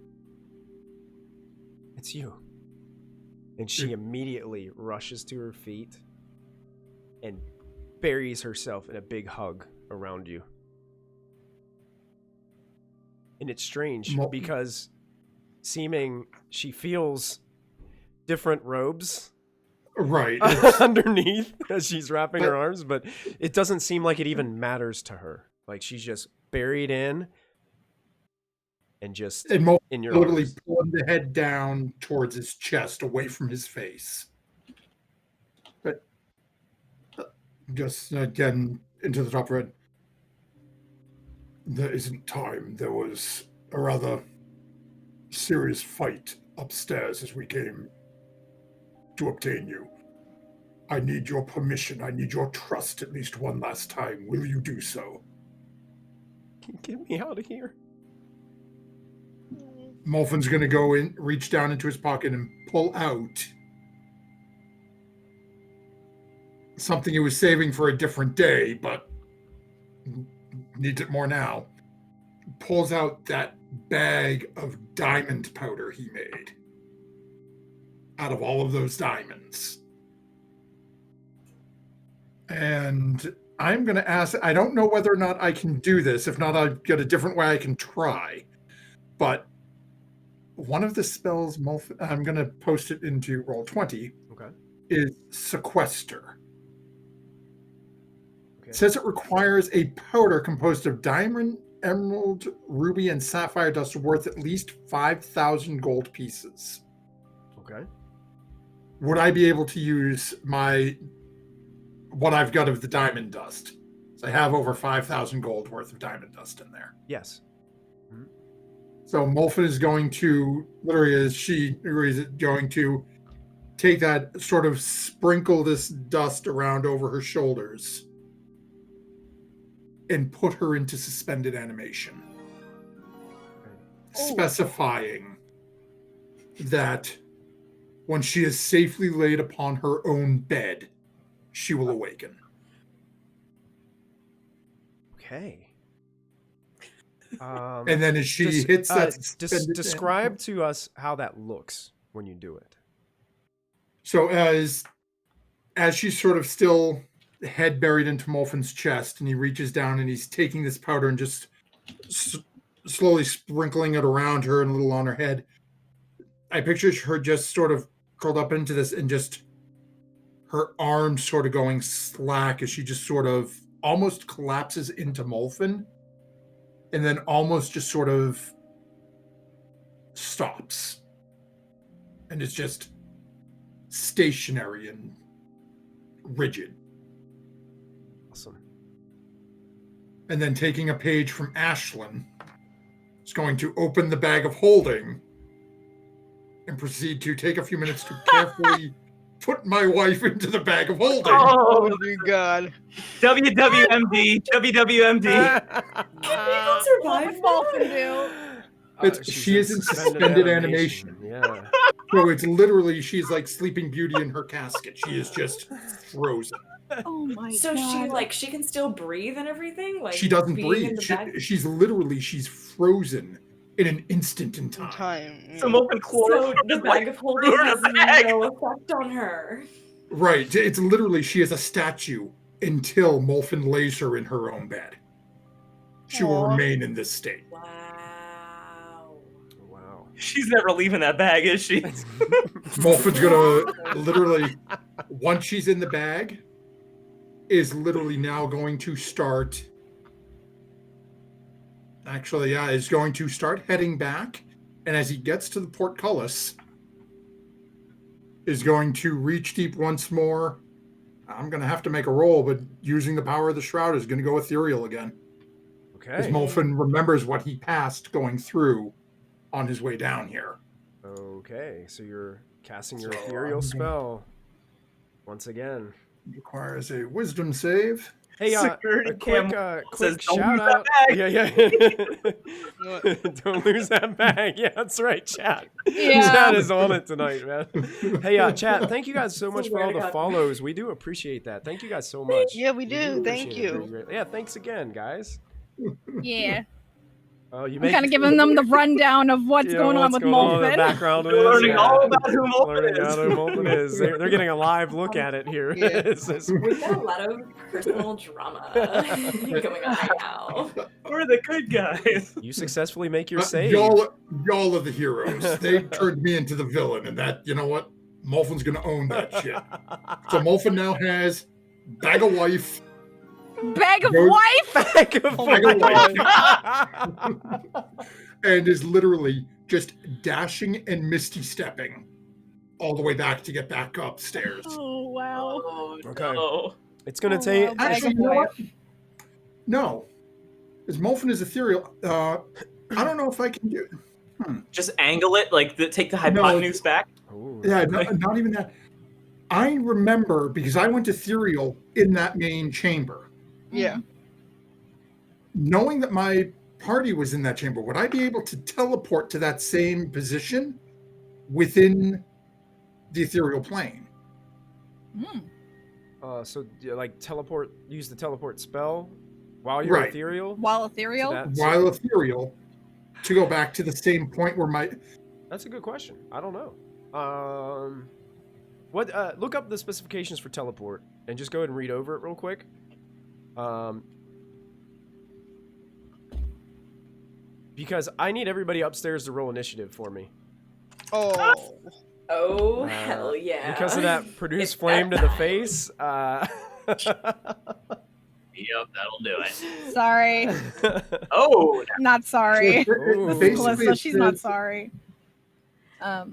It's you. And she immediately rushes to her feet and buries herself in a big hug around you. And it's strange because Seeming, she feels different robes
Right.
underneath as she's wrapping her arms, but it doesn't seem like it even matters to her. Like she's just buried in and just
And Molfin
in your
literally
arms.
pulling the head down towards his chest, away from his face. But just again into the top red. There isn't time. There was a rather serious fight upstairs as we came to obtain you. I need your permission. I need your trust at least one last time. Will you do so?
Get me out of here.
Molfin's going to go in, reach down into his pocket and pull out something he was saving for a different day, but needs it more now. Pulls out that bag of diamond powder he made out of all of those diamonds. And I'm going to ask, I don't know whether or not I can do this. If not, I've got a different way I can try. But one of the spells, I'm going to post it into Roll20,
Okay.
is Sequester.
Okay.
It says it requires a powder composed of diamond, emerald, ruby, and sapphire dust worth at least 5,000 gold pieces.
Okay.
Would I be able to use what I've got of the diamond dust? So I have over 5,000 gold worth of diamond dust in there.
Yes.
So Molfin is going to, literally as she agrees, going to take that, sort of sprinkle this dust around over her shoulders and put her into suspended animation, specifying that when she is safely laid upon her own bed, she will awaken.
Okay.
And then as she hits that suspended
describe to us how that looks when you do it.
So as she's sort of still head buried into Molfin's chest, and he reaches down and he's taking this powder and just slowly sprinkling it around her and a little on her head, I picture her just sort of curled up into this and just her arms sort of going slack as she just sort of almost collapses into Molfin and then almost just sort of stops and is just stationary and rigid.
Awesome.
And then taking a page from Ashlyn, is going to open the bag of holding and proceed to take a few minutes to carefully put my wife into the bag of holding.
Oh my god.
WWMD.
Can people survive
Molfin do?
She is in suspended animation.
Yeah.
So it's literally, she's like Sleeping Beauty in her casket. She is just frozen.
Oh my
So
god.
she can still breathe and everything? Like
She doesn't
being
breathe.
in the bag?
She's frozen in an instant in time.
So Molfin
So the bag of holding has no effect on her.
Right. It's literally, she is a statue until Molfin lays her in her own bed. She will
Aw.
remain in this state.
Wow.
She's never leaving that bag, is she?
Molfin's gonna literally, once she's in the bag, is literally now going to start. Actually, yeah, is going to start heading back, and as he gets to the portcullis, is going to reach deep once more. I'm gonna have to make a roll, but using the power of the shroud is gonna go ethereal again. Because
Okay.
Molfin remembers what he passed going through on his way down here.
Okay. So you're casting your
So,
ethereal
I'm
spell once again.
Requires a wisdom save.
Hey,
Security
a quick,
says,
quick
"Don't
shout
lose that
out. Yeah. Don't lose that bag. Yeah, that's right, chat.
Yeah.
Chat is on it tonight, man. Hey, chat, thank you guys so much for all the
Swear to God.
follows. We do appreciate that. Thank you guys so much.
Yeah, we do. Thank
appreciate it
you.
very greatly. Yeah, thanks again, guys.
Yeah.
Oh, you
I'm
make
kind of giving them the rundown of what's going on with
the
Molfin.
background of
We're
this.
learning all about who
Learning
Molfin
out
is.
who Molfin is. They're getting a live look at it here.
Yeah.
It's
We've got a lot of personal drama going on right now.
We're the good guys.
you successfully make your save.
Y'all are the heroes. They turned me into the villain, and that, you know what? Molfin's gonna own that shit. So Molfin now has bag of wife.
Bag of
Goes-
wife?
Bag of
Bag of
wife.
And is literally just dashing and misty stepping all the way back to get back upstairs.
Oh wow.
Oh,
Okay.
no.
It's gonna
Oh,
take.
wow. Bag
Actually,
of
you know
wife.
what? No. As Molfin is ethereal, I don't know if I can do.
Just angle it, like take the hypotenuse back.
Ooh.
Yeah, not even that. I remember because I went ethereal in that main chamber.
Yeah.
Knowing that my party was in that chamber, would I be able to teleport to that same position within the ethereal plane?
Hmm.
So like teleport. Use the teleport spell while you're
Right.
ethereal.
While ethereal?
While ethereal, to go back to the same point where my
That's a good question. I don't know. What? Look up the specifications for teleport and just go ahead and read over it real quick. Because I need everybody upstairs to roll initiative for me.
Oh.
Oh,
Uh,
hell yeah.
Because of that produce
It's
flame to
that
the
bad.
face.
Yep, that'll do it.
Sorry.
Oh,
Not sorry.
Ooh.
This is
Basically,
Calista.
it
She's not
says-
sorry.
I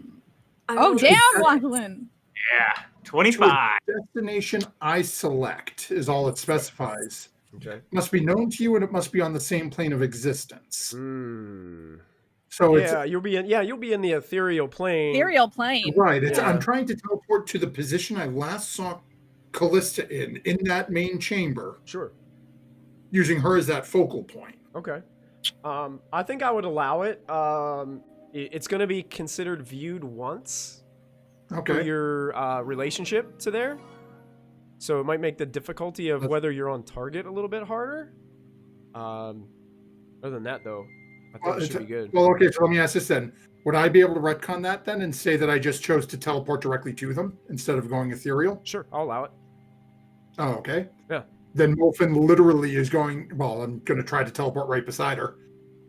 Oh
will-
damn, Lachlan.
yeah, 25.
destination I select is all it specifies.
Okay.
Must be known to you, and it must be on the same plane of existence.
Hmm.
So
Yeah, you'll be in the ethereal plane.
Ethereal plane.
it's right. It's
Yeah.
I'm trying to teleport to the position I last saw Callista in that main chamber,
Sure.
using her as that focal point.
Okay. I think I would allow it. It's going to be considered viewed once for
Okay.
your relationship to there. So it might make the difficulty of
That's-
whether you're on target a little bit harder. Other than that, though, I think it should be good.
Well, okay. So let me ask this then: would I be able to retcon that then and say that I just chose to teleport directly to them instead of going ethereal?
Sure, I'll allow it.
Oh, okay.
Yeah.
Then Molfin literally is going. Well, I'm going to try to teleport right beside her.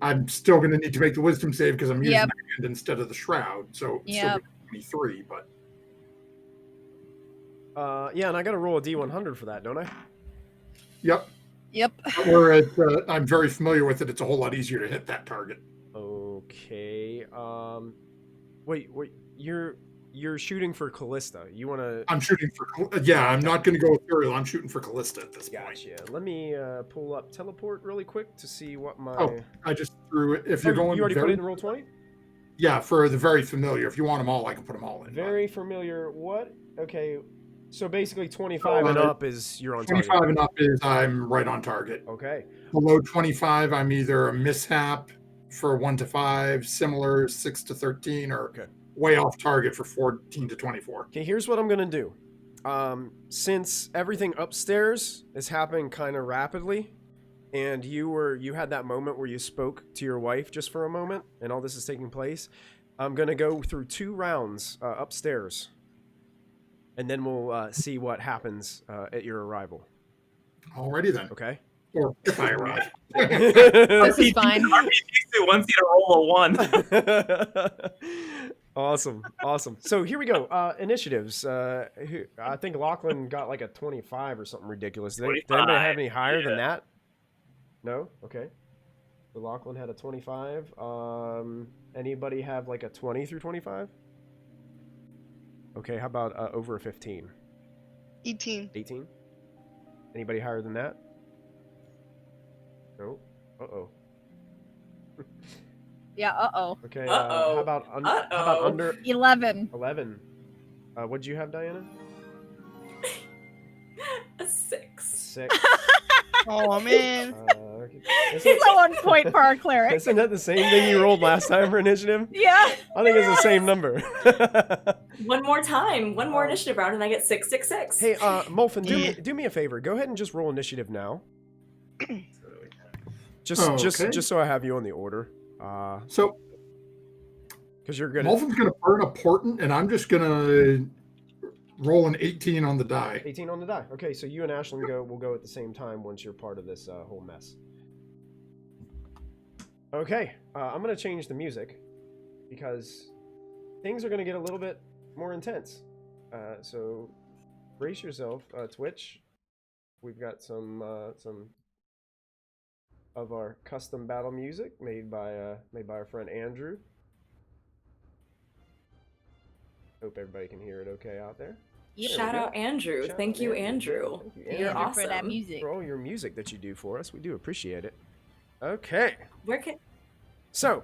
I'm still going to need to make the wisdom save because I'm using
Yep.
my hand instead of the shroud. So it's still
Yep.
gonna be 23, but
Yeah, and I got to roll a D100 for that, don't I?
yep.
Yep.
Whereas I'm very familiar with it. It's a whole lot easier to hit that target.
Okay. Wait. You're shooting for Callista. You want to?
I'm shooting for. Yeah, I'm not going to go ethereal. I'm shooting for Callista at this point.
Gotcha. Let me pull up teleport really quick to see what my.
Oh, I just threw it. If you're
Oh,
going,
you already
very,
put it in roll 20.
yeah, for the very familiar. If you want them all, I can put them all in.
Very familiar. What? Okay. So basically, 25 and up is you're on
25
target.
and up is I'm right on target.
Okay.
Below 25, I'm either a mishap for 1 to 5, similar 6 to 13, or
Okay.
way off target for 14 to 24.
Okay. Here's what I'm gonna do. Since everything upstairs is happening kind of rapidly, and you had that moment where you spoke to your wife just for a moment, and all this is taking place, I'm gonna go through 2 rounds upstairs, and then we'll see what happens at your arrival.
Alrighty then.
Okay.
Or if I arrive.
This is fine.
RPG wants you to roll a 1.
Awesome. So here we go. Initiatives. I think Lachlan got like a 25 or something ridiculous. Did anybody have any higher than that? No? Okay. So Lachlan had a 25. Anybody have like a 20 through 25? Okay, how about over a 15?
18.
18? Anybody higher than that? No? Uh-oh.
Yeah, uh-oh.
Okay,
Uh-oh.
how about under
11.
11? What'd you have, Diana?
A 6.
6.
Oh, man.
Okay.
He's low on point for our cleric.
Isn't that the same thing you rolled last time for initiative?
Yeah.
I think it's the same number.
One more time. One more initiative round, and I get 666.
Hey, Molfin, do me a favor. Go ahead and just roll initiative now. Just so I have you on the order.
So
Because you're good.
Molfin's going to burn a portent, and I'm just going to roll an 18 on the die.
18 on the die. Okay, so you and Ashlyn will go at the same time once you're part of this whole mess. Okay, I'm going to change the music because things are going to get a little bit more intense. So brace yourself, Twitch. We've got some of our custom battle music made by our friend Andrew. Hope everybody can hear it okay out there.
Shout out Andrew. Thank you, Andrew.
Thank you,
You're
Andrew,
awesome.
for that music.
For all your music that you do for us. We do appreciate it. Okay.
Where can
So,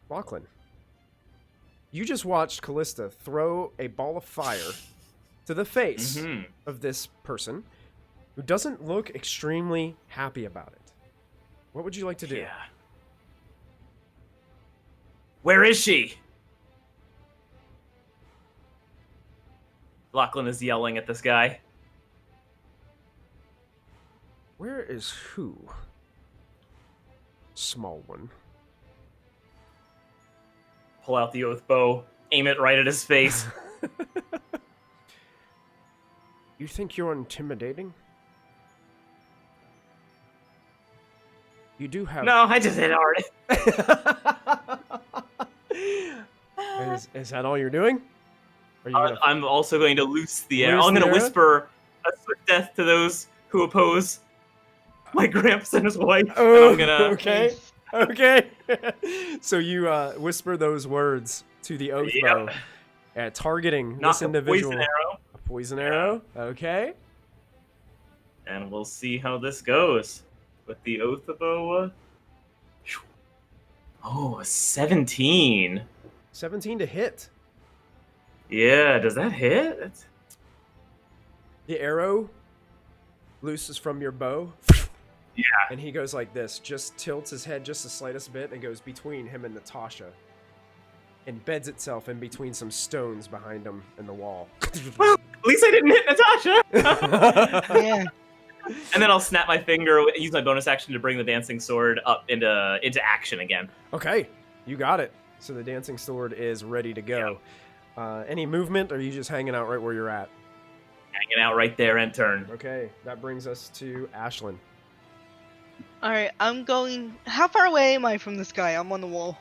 Lachlan, you just watched Callista throw a ball of fire to the face of this person who doesn't look extremely happy about it. What would you like to do?
Yeah. Where is she? Lachlan is yelling at this guy.
Where is who? Small one.
Pull out the oath bow, aim it right at his face.
You think you're intimidating? You do have...
No, I just hit hard.
Is that all you're doing? Are you gonna...
I'm also going to loose the arrow.
Loose
I'm
the
going to
arrow?
whisper a swift death to those who oppose my gramps and his wife.
Oh,
and I'm gonna...
okay. Okay. So you whisper those words to the oath bow, targeting
Not
this individual.
a poison arrow.
A poison arrow. Okay.
and we'll see how this goes with the Oath of Oa. Oh, a 17.
17 to hit.
Yeah, does that hit?
The arrow looses from your bow.
Yeah.
And he goes like this, just tilts his head just the slightest bit and goes between him and Natasha. And beds itself in between some stones behind him in the wall.
Well, at least I didn't hit Natasha!
Yeah.
And then I'll snap my finger, use my bonus action to bring the dancing sword up into action again.
Okay, you got it. So the dancing sword is ready to go. Any movement, or are you just hanging out right where you're at?
Hanging out right there and turn.
Okay, that brings us to Ashlyn.
Alright, I'm going. How far away am I from this guy? I'm on the wall.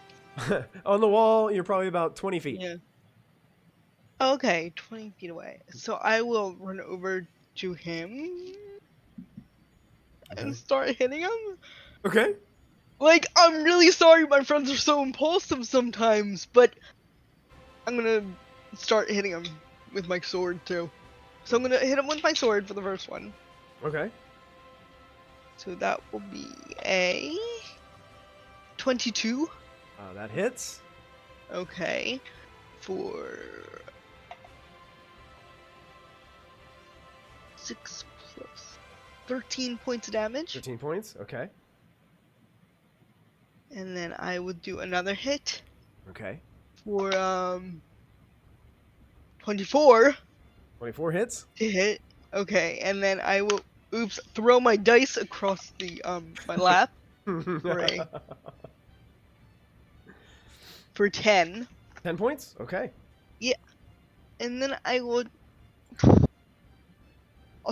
On the wall, you're probably about 20 feet.
Yeah. Okay, 20 feet away. So I will run over to him and start hitting him.
Okay.
Like, I'm really sorry my friends are so impulsive sometimes, but I'm gonna start hitting him with my sword too. So I'm gonna hit him with my sword for the first one.
Okay.
So that will be a 22.
That hits.
Okay. For 6 plus 13 points of damage.
13 points. Okay.
And then I would do another hit
Okay.
for 24
24 hits.
to hit. Okay, and then I will throw my dice across the my lap for 10.
10 points. Okay.
And then I'll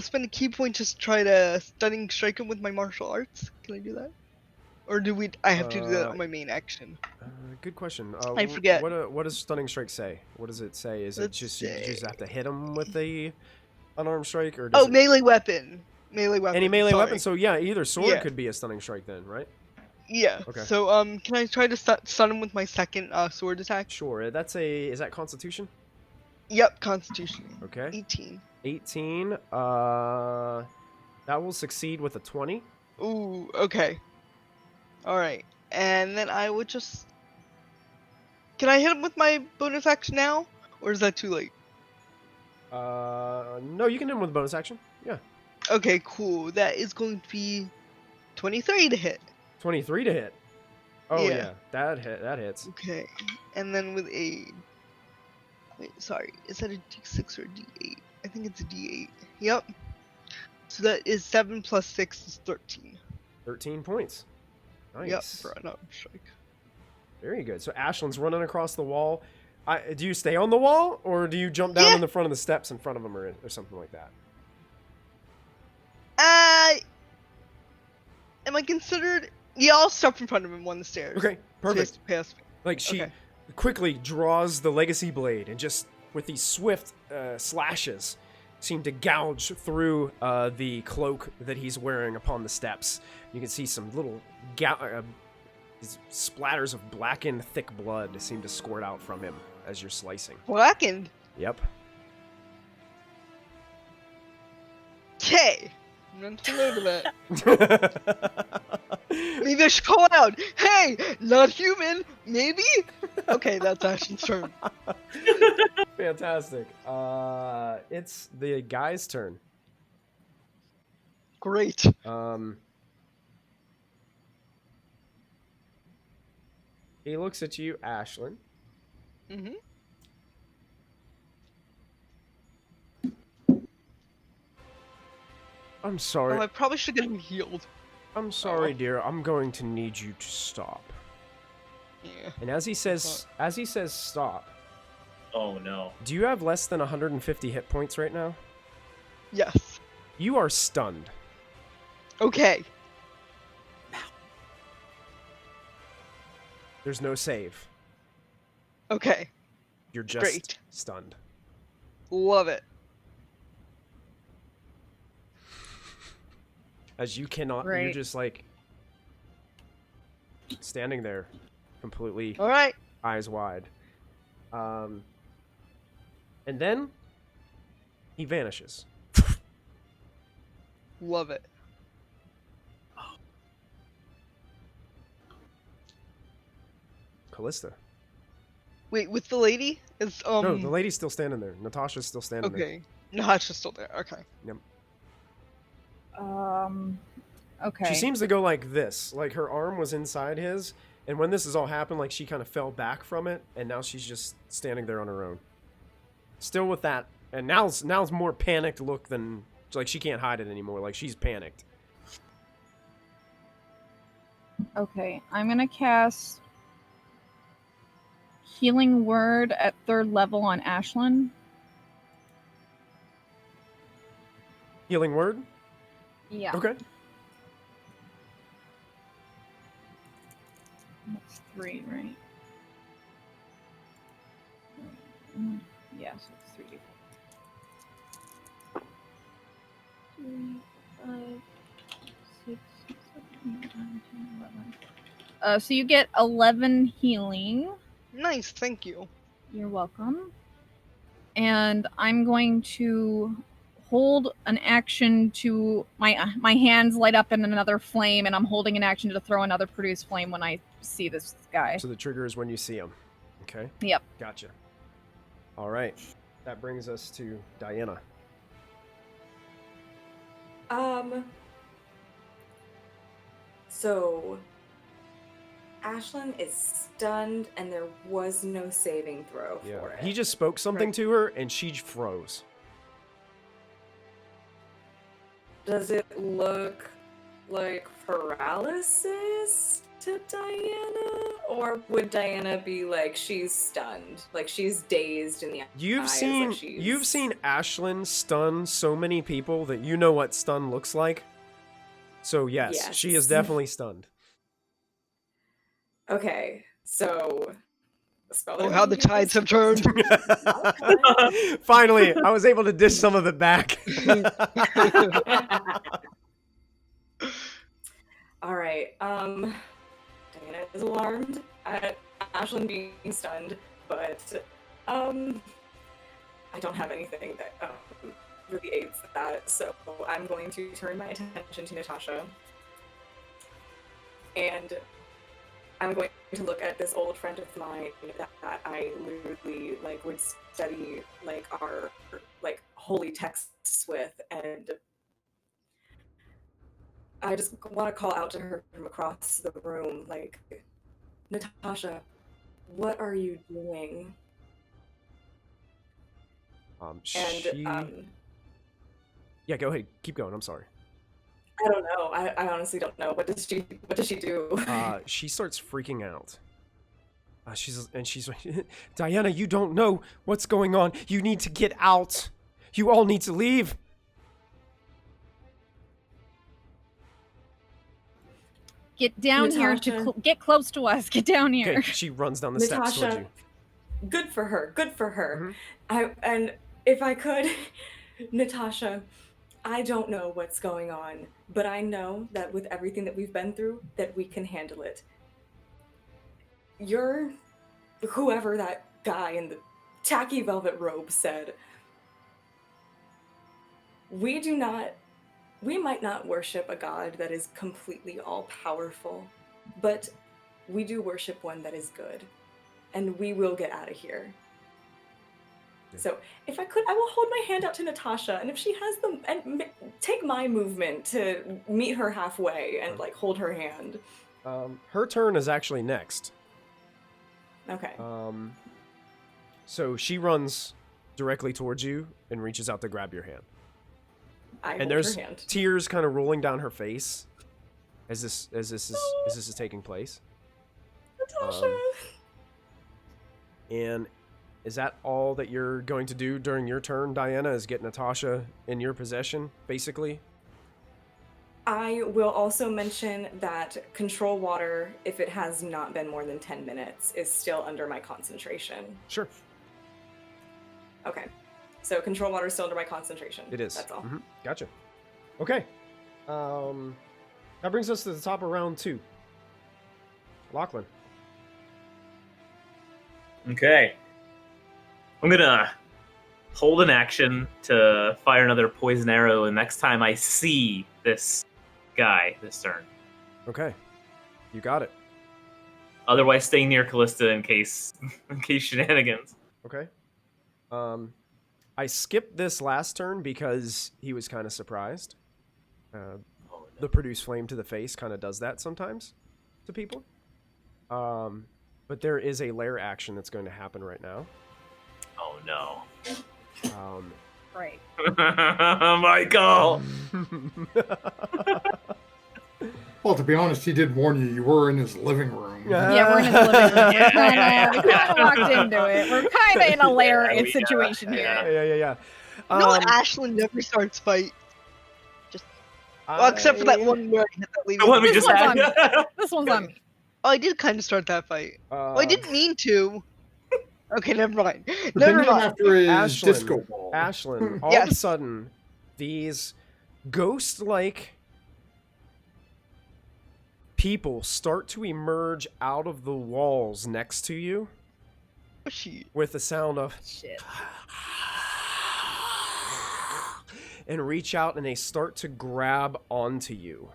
spend a key point to try to stunning strike him with my martial arts. Can I do that? Or do I have to do that on my main action?
Good question.
I forget.
What does stunning strike say? What does it say? Is it
Let's
just you just
say-
have to hit him with the unarmed strike, or does
Oh,
it...
melee weapon. Melee weapon.
any melee
sorry.
weapon? So yeah, either sword
Yeah.
could be a stunning strike then, right?
Yeah.
Okay.
So can I try to stun him with my second sword attack?
Sure. Is that Constitution?
Yep, Constitution.
Okay.
18.
18. That will succeed with a 20.
Ooh, okay. Alright. And then I would just... Can I hit him with my bonus action now? Or is that too late?
No, you can hit him with a bonus action. Yeah.
Okay, cool. That is going to be 23 to hit.
23 to hit. Oh
Yeah.
yeah, that hits.
Okay. And then with a... Wait, sorry. Is that a D6 or a D8? I think it's a D8. Yep. So that is 7 plus 6 is 13.
13 points. Nice.
Yep, for an arm strike.
Very good. So Ashlyn's running across the wall. Do you stay on the wall, or do you jump down in the front of the steps in front of him, or something like that?
Am I considered... Yeah, I'll step in front of him on the stairs.
Okay,
So he has
perfect.
to pass me.
Like she
Okay.
quickly draws the legacy blade, and just with these swift slashes, seem to gouge through the cloak that he's wearing upon the steps. You can see some little these splatters of blackened, thick blood seem to squirt out from him as you're slicing.
Blackened?
Yep.
Okay. I'm not too low to that. Maybe I should call out. Hey, not human. Maybe? Okay, that's Ashton's turn.
Fantastic. It's the guy's turn.
Great.
He looks at you, Ashlyn.
Mm-hmm.
I'm sorry.
Oh, I probably should get him healed.
I'm sorry, dear. I'm going to need you to stop.
Yeah.
And as he says stop,
Oh no.
do you have less than 150 hit points right now?
Yes.
You are stunned.
Okay.
There's no save.
Okay.
You're just
Great.
stunned.
Love it.
As you cannot, you're
Right.
just like standing there, completely
All right.
eyes wide. And then he vanishes.
Love it.
Callista.
Wait, with the lady? Is
No, the lady's still standing there. Natasha's still standing there.
Okay. Natasha's still there. Okay.
Okay.
She seems to go like this. Like her arm was inside his, and when this has all happened, like she kind of fell back from it, and now she's just standing there on her own. Still with that, and now's more panicked look than, like, she can't hide it anymore. Like, she's panicked.
Okay, I'm gonna cast Healing Word at 3rd level on Ashlyn.
Healing word?
Yeah.
Okay.
That's 3, right? Yeah, so it's 3d4. 3, 5, 6, 7, 8, 9, 10, 11. So you get 11 healing.
Nice, thank you.
You're welcome. And I'm going to hold an action to my hands light up in another flame, and I'm holding an action to throw another produce flame when I see this guy.
So the trigger is when you see him. Okay.
Yep.
Gotcha. All right. That brings us to Diana.
So Ashlyn is stunned, and there was no saving throw for it.
He just spoke something
Right.
to her, and she froze.
Does it look like paralysis to Diana? Or would Diana be like, she's stunned? Like, she's dazed in the
You've
eyes,
seen
like she's...
you've seen Ashlyn stun so many people that you know what stun looks like. So yes, she is
Yes.
definitely stunned.
Okay, so...
Oh, how the tides have turned.
Finally, I was able to dish some of it back.
Alright, Diana is alarmed at Ashlyn being stunned, but, I don't have anything that really aids that, so I'm going to turn my attention to Natasha. And I'm going to look at this old friend of mine that I literally, like, would study, like, our, like, holy texts with, and I just want to call out to her from across the room, like, Natasha, what are you doing? And
Yeah, go ahead. Keep going. I'm sorry.
I don't know. I honestly don't know. What does she do?
She starts freaking out. She's like, Diana, you don't know what's going on. You need to get out. You all need to leave.
Get down here
Natasha.
get close to us. Get down here.
Okay, she runs down the steps towards
Natasha,
you.
good for her. Good for her.
Mhm.
And if I could, Natasha, I don't know what's going on, but I know that with everything that we've been through, that we can handle it. You're whoever that guy in the tacky velvet robe said. We might not worship a god that is completely all-powerful, but we do worship one that is good, and we will get out of here. So, if I could, I will hold my hand out to Natasha, and if she has them, and take my movement to meet her halfway and, like, hold her hand.
Her turn is actually next.
Okay.
So she runs directly towards you and reaches out to grab your hand.
I
And
hold
there's
her hand.
tears kind of rolling down her face as this is taking place.
Natasha!
And is that all that you're going to do during your turn, Diana, is get Natasha in your possession, basically?
I will also mention that control water, if it has not been more than 10 minutes, is still under my concentration.
Sure.
Okay. So control water is still under my concentration.
It is.
That's all.
Mhm. Gotcha. Okay. That brings us to the top of round 2. Lachlan.
Okay. I'm gonna hold an action to fire another poison arrow, and next time I see this guy this turn.
Okay. You got it.
Otherwise, staying near Callista in case shenanigans.
Okay. I skipped this last turn because he was kind of surprised. The produce flame to the face kind of does that sometimes to people. But there is a lair action that's going to happen right now.
Oh no.
Right.
Michael!
Well, to be honest, he did warn you. You were in his living room.
Yeah, we're in his living room.
Yeah.
We kind of walked into it. We're kind of in a lair
Yeah, we-
situation here.
Yeah.
No, Ashlyn never starts fight. Well, except for that one where I hit that lady.
The one we
This
just
one's
had.
on me. This one's on me.
Oh, I did kind of start that fight. Well, I didn't mean to. Okay, never mind.
But
Never
then
mind.
after his
Ashlyn.
disco ball.
Ashlyn, all of a
Yes.
sudden, these ghost-like people start to emerge out of the walls next to you
Oh, shit.
with the sound of
Shit.
and reach out and they start to grab onto you.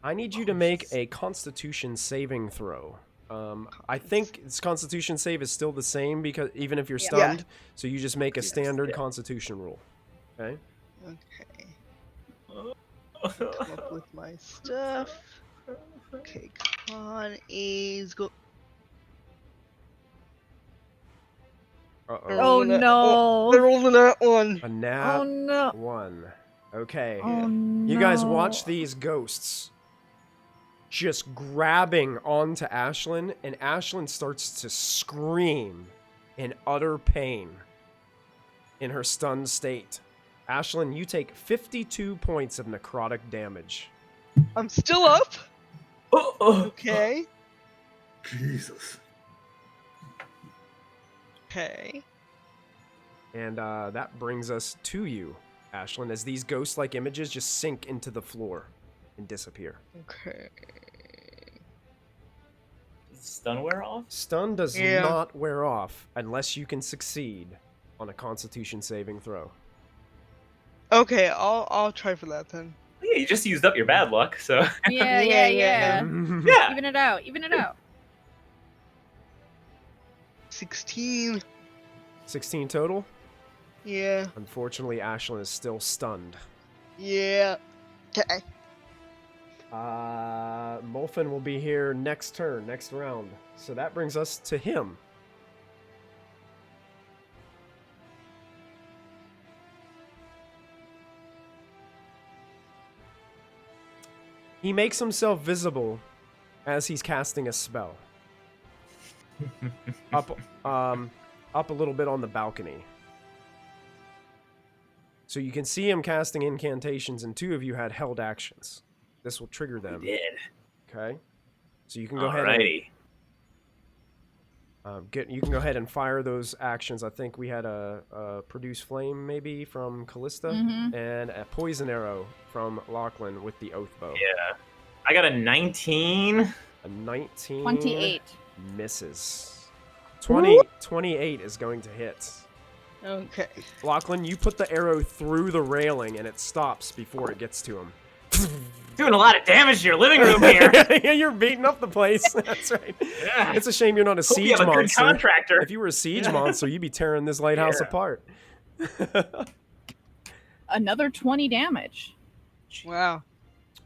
I need you to make a Constitution saving throw. I think its Constitution save is still the same because even if you're
Yeah.
stunned, so you just make a
Yes,
standard
yeah.
Constitution roll. Okay.
Okay. Come up with my stuff. Okay, con is go.
Uh-oh.
Oh
They're
no.
rolling that one.
A nat
Oh no.
1. Okay.
Oh no.
You guys watch these ghosts just grabbing onto Ashlyn, and Ashlyn starts to scream in utter pain in her stunned state. Ashlyn, you take 52 points of necrotic damage.
I'm still up.
Oh.
Okay.
Jesus.
Okay.
And that brings us to you, Ashlyn, as these ghost-like images just sink into the floor and disappear.
Okay.
Does stun wear off?
Stun does
Yeah.
not wear off unless you can succeed on a Constitution saving throw.
Okay, I'll try for that then.
Yeah, you just used up your bad luck, so
Yeah.
Yeah.
yeah.
Even it out. Even it out.
16.
16 total.
Yeah.
Unfortunately, Ashlyn is still stunned.
Yeah. Okay.
Molfin will be here next turn, next round. So that brings us to him. He makes himself visible as he's casting a spell. Up a little bit on the balcony. So you can see him casting incantations, and two of you had held actions. This will trigger them.
Did.
Okay. So you can go ahead and
Alrighty.
you can go ahead and fire those actions. I think we had a produce flame maybe from Callista
Mhm.
and a poison arrow from Lachlan with the oath bow.
Yeah. I got a 19.
A 19
28.
misses. 28 is going to hit.
Okay.
Lachlan, you put the arrow through the railing and it stops before it gets to him.
Doing a lot of damage to your living room here.
Yeah, you're beating up the place. That's right.
Yeah.
It's a shame you're not a
Hope you
siege
have a good
monster.
contractor.
If you were a siege monster, you'd be tearing this lighthouse
Yeah.
apart.
Another 20 damage.
Wow.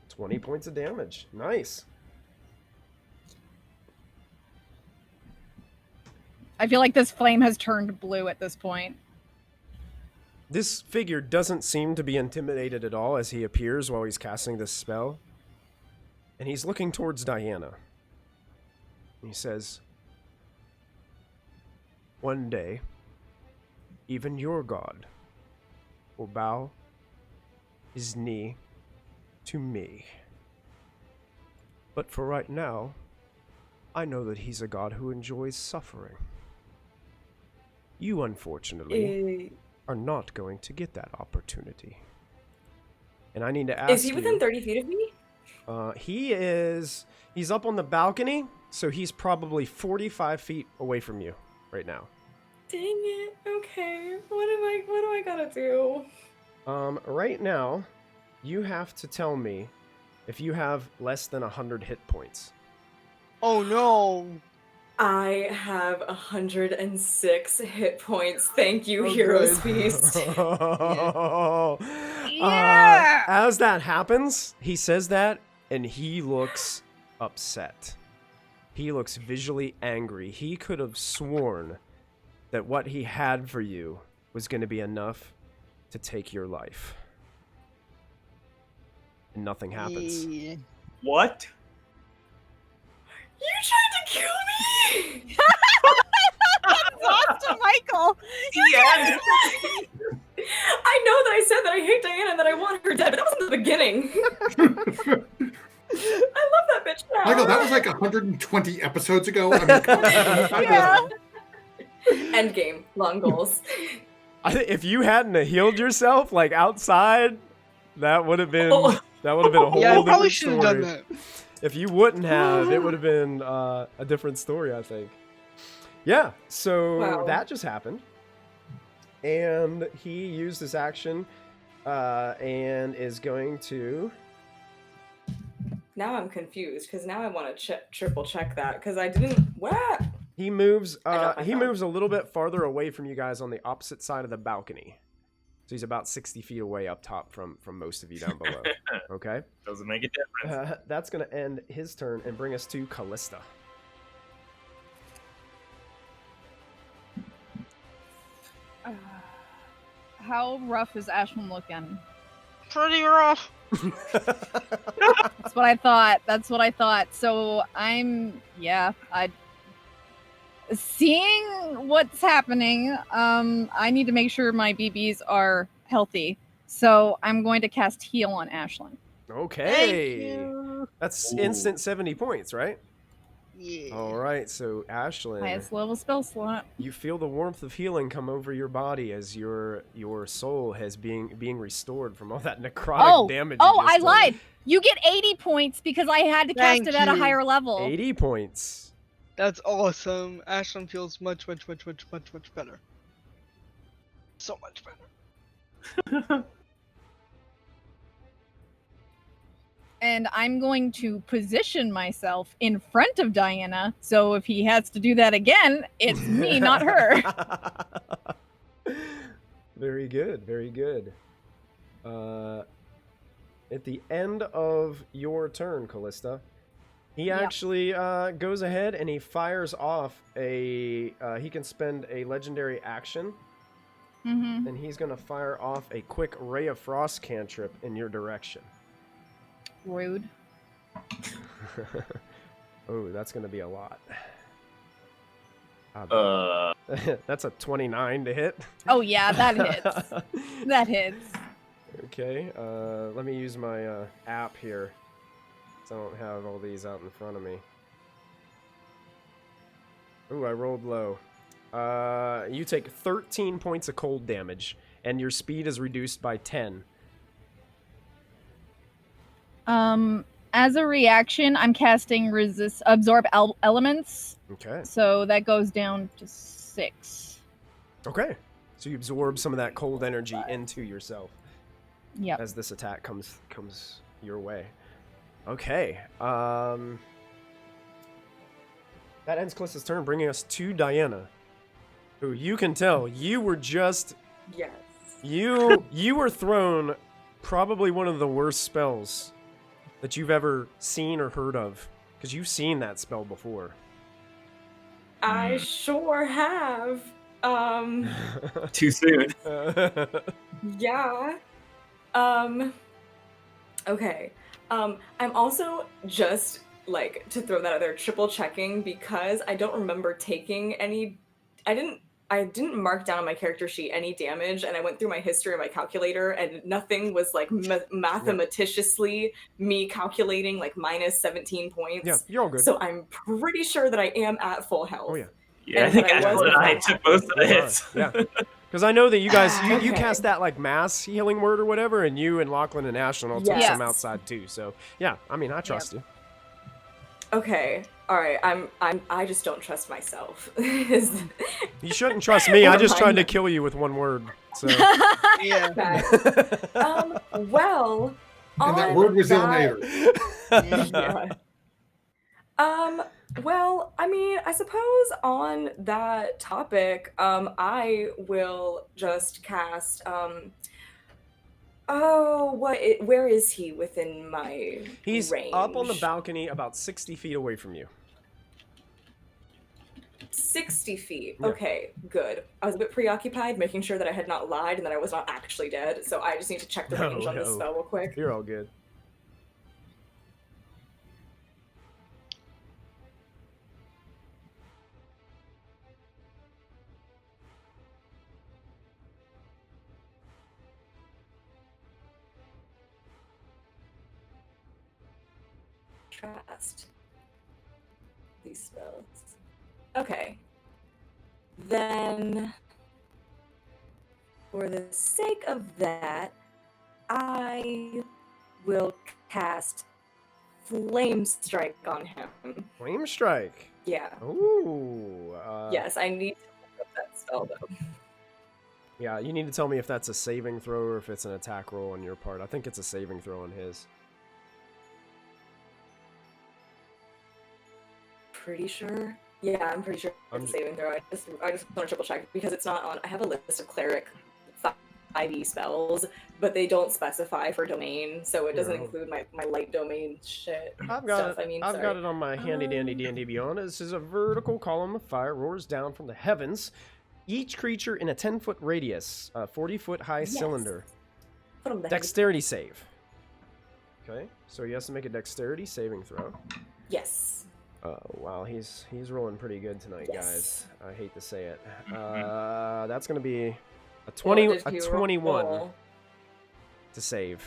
20 points of damage. Nice.
I feel like this flame has turned blue at this point.
This figure doesn't seem to be intimidated at all as he appears while he's casting this spell. And he's looking towards Diana. He says, "One day, even your god will bow his knee to me. But for right now, I know that he's a god who enjoys suffering. You, unfortunately, are not going to get that opportunity. And I need to ask
Is he within
you,
30 feet of me?
he's up on the balcony, so he's probably 45 feet away from you right now.
Dang it. Okay. What do I gotta do?
Right now, you have to tell me if you have less than 100 hit points.
Oh no.
I have 106 hit points. Thank you,
Oh,
Hero's
good.
Feast.
Yeah.
As that happens, he says that, and he looks upset. He looks visually angry. He could have sworn that what he had for you was going to be enough to take your life. And nothing happens.
Yeah.
What?
You tried to kill me!
Lost to Michael.
Yeah.
I know that I said that I hate Diana and that I want her dead, but that was in the beginning. I love that bitch now.
Michael, that was like 120 episodes ago. I mean, come on.
Yeah.
Endgame. Long goals.
If you hadn't have healed yourself, like outside, that would have been
Oh.
a whole
Yeah, I probably
different
should have
story.
done that.
If you wouldn't have, it would have been a different story, I think. Yeah, so
Wow.
that just happened. And he used his action and is going to...
Now I'm confused because now I want to triple check that because I didn't. What?
He moves
dropped my
he
phone.
moves a little bit farther away from you guys on the opposite side of the balcony. So he's about 60 feet away up top from most of you down below. Okay?
Doesn't make a difference.
That's going to end his turn and bring us to Callista.
How rough is Ashlyn looking?
Pretty rough.
That's what I thought. That's what I thought. So seeing what's happening, I need to make sure my BBs are healthy. So I'm going to cast heal on Ashlyn.
Okay.
you.
That's
Ooh.
instant 70 points, right?
Yeah.
All right, so Ashlyn,
Highest level spell slot.
you feel the warmth of healing come over your body as your soul has being restored from all that necrotic damage. you
Oh,
just
I
took.
lied. You get 80 points because I had to cast
Thank
it at a
you.
higher level.
80 points.
That's awesome. Ashlyn feels much better. So much better.
And I'm going to position myself in front of Diana. So if he has to do that again, it's me, not her.
Very good, very good. At the end of your turn, Callista, he
Yep.
actually goes ahead and he fires off he can spend a legendary action,
Mm-hmm.
and he's going to fire off a quick Ray of Frost cantrip in your direction.
Rude.
Oh, that's going to be a lot. That's a 29 to hit.
Oh yeah, that hits. That hits.
Okay, let me use my app here, so I don't have all these out in front of me. Ooh, I rolled low. You take 13 points of cold damage, and your speed is reduced by 10.
As a reaction, I'm casting absorb elements,
Okay.
so that goes down to 6.
Okay. So you absorb some of that cold energy into yourself
Yep.
as this attack comes your way. Okay. That ends Callista's turn, bringing us to Diana, who you can tell you were just
Yes.
you were thrown probably one of the worst spells that you've ever seen or heard of, because you've seen that spell before.
I sure have.
Too soon.
Yeah. Okay. I'm also just like to throw that out there, triple checking because I don't remember taking any. I didn't mark down on my character sheet any damage, and I went through my history on my calculator, and nothing was like mathematicially me calculating like minus 17 points.
Yeah, you're all good.
So I'm pretty sure that I am at full health.
Oh yeah.
Yeah, I
And
think
that I
Ashlyn
was
and I
at
took most of the
You are,
hits.
yeah. Because I know that you guys, you
Okay.
cast that like mass healing word or whatever, and you and Lachlan and Ashlyn all took
Yes.
some outside too. So yeah, I mean, I trust you.
Okay. All right, I just don't trust myself.
You shouldn't trust me. I just tried to kill you with one word. So.
Yeah.
Well,
And that
on
word was
that-
Illuminator.
Yeah. Well, I mean, I suppose on that topic, I will just cast. Where is he within my
He's
range?
up on the balcony about 60 feet away from you.
60 feet.
Yeah.
Okay, good. I was a bit preoccupied making sure that I had not lied and that I was not actually dead, so I just need to check the range on this
No.
spell real quick.
You're all good.
Cast these spells. Okay. Then, for the sake of that, I will cast Flame Strike on him.
Flame Strike.
Yeah.
Ooh.
Yes, I need to look up that spell though.
Yeah, you need to tell me if that's a saving throw or if it's an attack roll on your part. I think it's a saving throw on his.
Pretty sure. Yeah, I'm pretty sure it's a saving throw. I just want to triple check because it's not on. I have a list of cleric 5e spells, but they don't specify for domain, so it doesn't include my light domain shit.
I've got
stuff.
it. I've got it on my handy dandy D&D Beyond. This is a vertical column of fire roars down from the heavens. Each creature in a 10-foot radius, a 40-foot high cylinder.
Put 'em there.
Dexterity save. Okay, so he has to make a dexterity saving throw.
Yes.
Wow, he's rolling pretty good tonight,
Yes.
guys. I hate to say it. That's gonna be a 21
roll?
to save.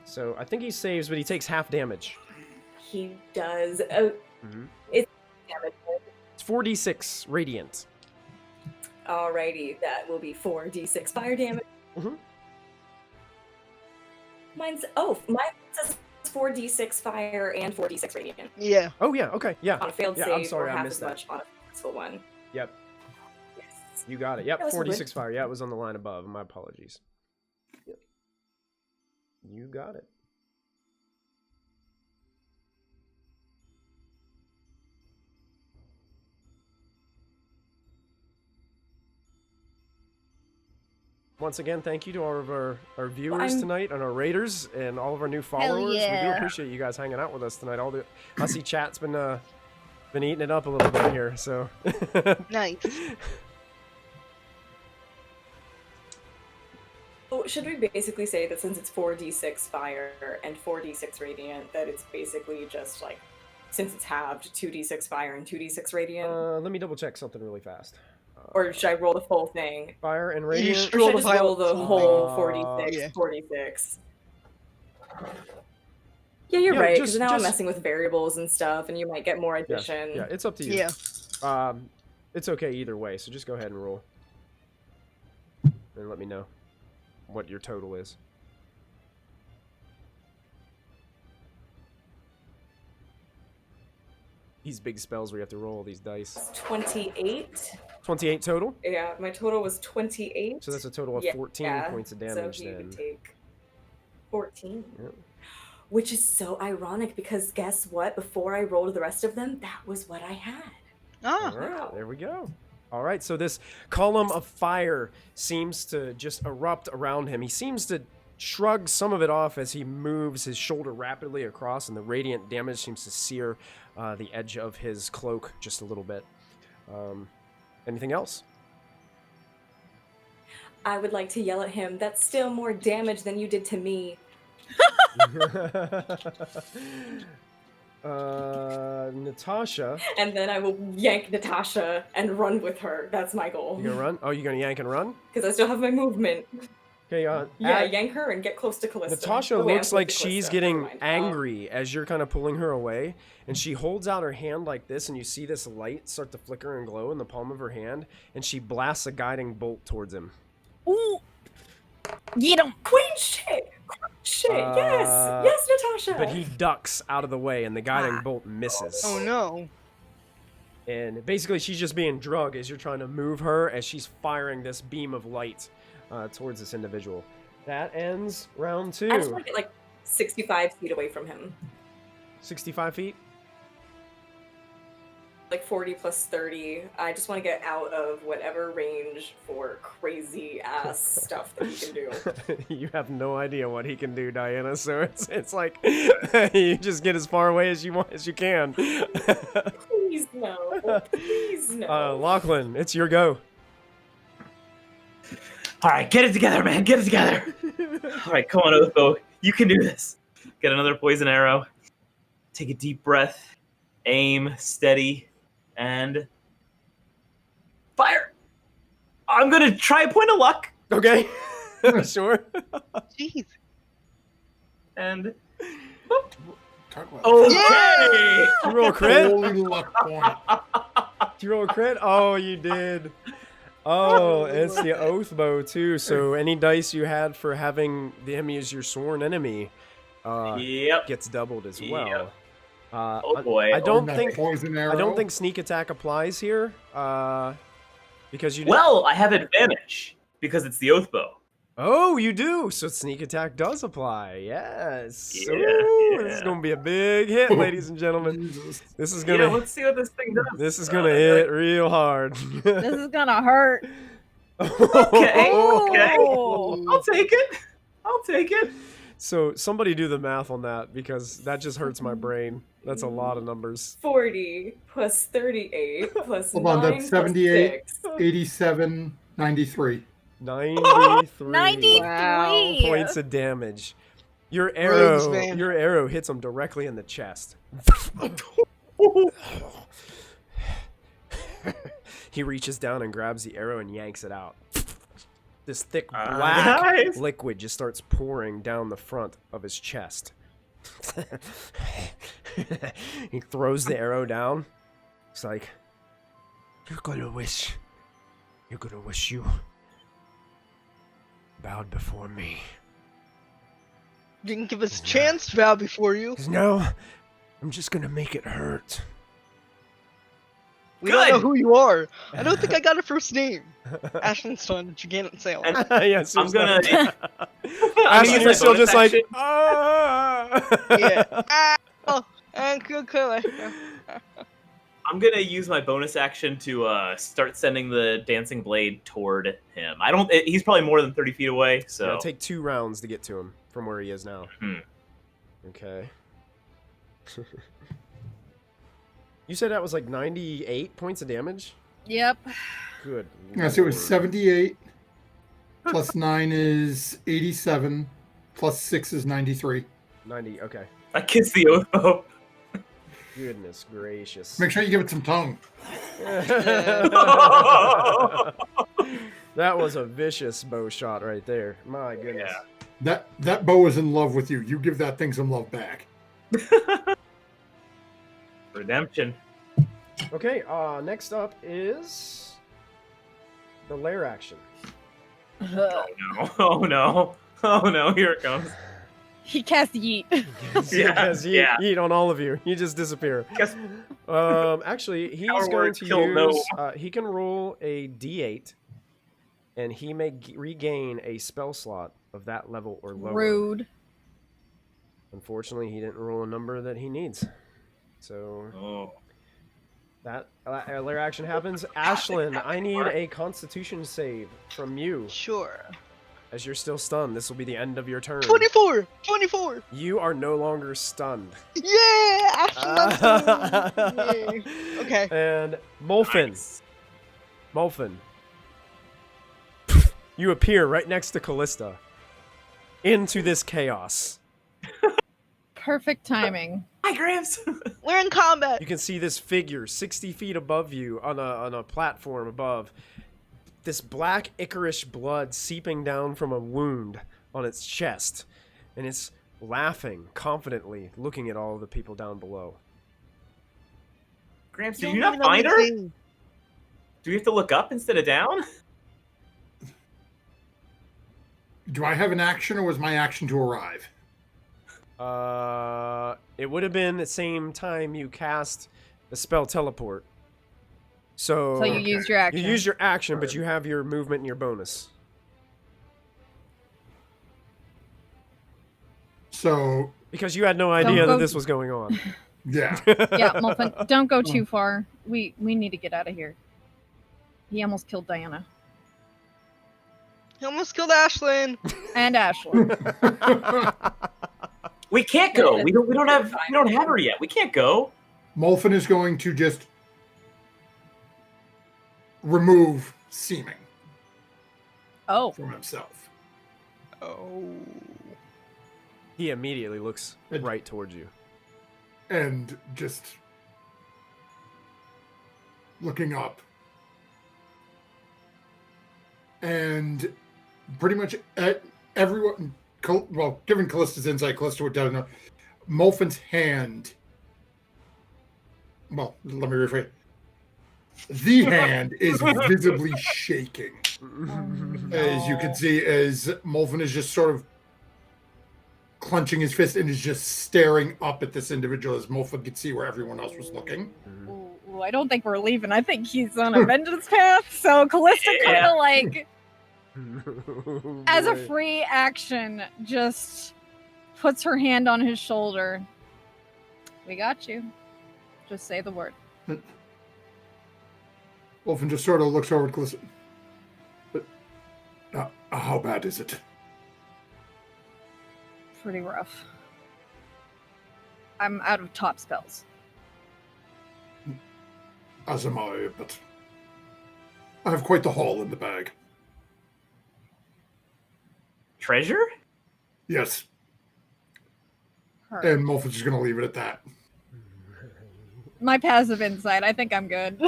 So I think he saves, but he takes half damage.
He does.
Mhm.
It's damage.
It's 4d6 radiant.
Alrighty, that will be 4d6 fire damage.
Mhm.
Mine says 4d6 fire and 4d6 radiant.
Yeah.
Oh yeah, okay, yeah.
On a failed
Yeah,
save,
I'm sorry,
or
I
half
missed
as
that.
much on a successful one.
Yep,
Yes.
you got it. Yep,
That was
4d6
good.
fire. Yeah, it was on the line above. My apologies. Yep. You got it. Once again, thank you to all of our viewers tonight and our raiders and all of our new followers. We do
yeah.
appreciate you guys hanging out with us tonight. I see chat's been eating it up a little bit here, so
Nice.
Oh, should we basically say that since it's 4d6 fire and 4d6 radiant, that it's basically just like, since it's halved, 2d6 fire and 2d6 radiant?
let me double check something really fast.
Or should I roll the full thing?
Fire and
You
radiant.
should
Or
roll
should I
the
just roll the
whole
whole
thing.
46?
Yeah.
46. Yeah, you're
Yeah,
right, because
just-
now I'm
just-
messing with variables and stuff, and you might get more
Yeah,
addition.
yeah, it's up to you.
Yeah.
It's okay either way, so just go ahead and roll. And let me know what your total is. These big spells where you have to roll these dice.
28.
28 total?
Yeah, my total was 28.
So that's a total of 14
Yeah,
points of
so
damage
he
then.
would take 14.
Yep.
Which is so ironic because guess what? Before I rolled the rest of them, that was what I had.
Ah.
All right, there we go. All right, so this column of fire seems to just erupt around him. He seems to shrug some of it off as he moves his shoulder rapidly across, and the radiant damage seems to sear the edge of his cloak just a little bit. Anything else?
I would like to yell at him, that's still more damage than you did to me.
Natasha.
And then I will yank Natasha and run with her. That's my goal.
You gonna run? Oh, you gonna yank and run?
Because I still have my movement.
Okay,
Yeah, yank her and get close to Callista.
Natasha
Oh, wait, I'm
looks
close
like
to
she's
Callista.
getting
Never mind.
angry as you're kind of pulling her away, and she holds out her hand like this, and you see this light start to flicker and glow in the palm of her hand, and she blasts a guiding bolt towards him.
Ooh. Get him.
Queen shit! Shit, yes, Natasha.
But he ducks out of the way, and the guiding bolt misses.
Oh no.
And basically, she's just being drugged as you're trying to move her as she's firing this beam of light towards this individual. That ends round 2.
I just want to get like 65 feet away from him.
65 feet?
Like 40 plus 30. I just want to get out of whatever range for crazy ass stuff that he can do.
You have no idea what he can do, Diana. So it's like you just get as far away as you can.
Please no. Please no.
Lachlan, it's your go.
All right, get it together, man. Get it together. All right, come on, Oathbow. You can do this. Get another poison arrow. Take a deep breath. Aim, steady, and fire. I'm gonna try a point of luck.
Okay. Sure.
Jeez.
And
Talk about
okay.
You roll a crit?
Holy luck point.
Did you roll a crit? Oh, you did. Oh, it's the Oathbow too. So any dice you had for having them as your sworn enemy
Yep.
gets doubled as well.
Yep.
Oh
boy.
I don't
That
think
poison arrow.
I don't think sneak attack applies here. Because you
Well, I have advantage because it's the Oathbow.
Oh, you do. So sneak attack does apply. Yes.
Yeah,
Ooh, This is
yeah.
going to be a big hit, ladies and gentlemen.
Jesus.
This is
Yeah,
going to
let's see what this thing does.
This is going to hit real hard.
This is gonna hurt.
Okay, okay.
Oh.
I'll take it. I'll take it.
So somebody do the math on that because that just hurts my brain. That's a lot of numbers.
40 plus 38 plus
Hold
9
on, that's
plus
78,
6.
87, 93.
93
93
Wow.
points of damage. Your
Rogues,
arrow,
man.
your arrow hits him directly in the chest. He reaches down and grabs the arrow and yanks it out. This thick black
Nice.
liquid just starts pouring down the front of his chest. He throws the arrow down. It's like, you're gonna wish you bowed before me.
Didn't give us a chance to bow before you.
'Cause now, I'm just gonna make it hurt.
We don't know
Good.
who you are. I don't think I got a first name. Ashland Stun, Gigantic Salem.
Yes,
I'm gonna.
Ashley,
use
you're
my
still
bonus
just like,
action.
ah!
Yeah. Oh, and good color.
I'm gonna use my bonus action to start sending the dancing blade toward him. He's probably more than 30 feet away, so
It'll take 2 rounds to get to him from where he is now.
Hmm.
Okay. You said that was like 98 points of damage?
Yep.
Good.
Yes, it was
lord.
78. Plus 9 is 87. Plus 6 is 93.
90, okay.
I kiss the Oathbow.
Goodness gracious.
Make sure you give it some tongue.
That was a vicious bow shot right there. My goodness.
That bow is in love with you. You give that thing some love back.
Redemption.
Okay, next up is the lair action.
Oh no! Oh no! Oh no! Here it comes.
He cast yeet.
Because
yeah.
eat on all of you. You just disappear.
Guess
Actually, he's
Power
going
word
to
kill no.
use. He can roll a d8, and he may regain a spell slot of that level or lower.
Rude.
Unfortunately, he didn't roll a number that he needs. So
Oh.
that lair action happens. Ashlyn, I need a Constitution save from you.
Sure.
As you're still stunned, this will be the end of your turn.
24! 24!
You are no longer stunned.
Yeah! Ashland! Yay. Okay.
And Molfin.
Nice.
Molfin. You appear right next to Callista. Into this chaos.
Perfect timing.
Hi, Gramps.
We're in combat!
You can see this figure 60 feet above you on a platform above. This black Icarish blood seeping down from a wound on its chest. And it's laughing confidently, looking at all the people down below.
Gramps,
You
did you
don't
not
even know
find
my
her?
name.
Do we have to look up instead of down?
Do I have an action, or was my action to arrive?
It would have been the same time you cast the spell teleport. So
you used your action.
You use your action, but you have your movement and your bonus.
So
Because you had no idea
go-
that this was going on.
yeah,
Yeah, Molfin, don't go too far. We need to get out of here. He almost killed Diana
He almost killed Ashlyn.
and Ashley.
We can't go. We don't have her yet. We can't go.
Molfin is going to just remove seeming
Oh,
from himself.
Oh.
He immediately looks right towards you.
And just looking up. And pretty much at everyone, well, given Callista's insight, Callista would know. Molfin's hand. Well, let me rephrase. The hand is visibly shaking. As you can see, as Molfin is just sort of clenching his fist and is just staring up at this individual, as Molfin could see where everyone else was looking.
Ooh, I don't think we're leaving. I think he's on a vengeance path. So Callista kind of like, as a free action, just puts her hand on his shoulder. We got you. Just say the word.
Molfin just sort of looks over at Callista. But how bad is it?
Pretty rough. I'm out of top spells.
As am I, but I have quite the haul in the bag.
Treasure?
Yes,
Her.
and Molfin's just going to leave it at that.
My passive insight. I think I'm good.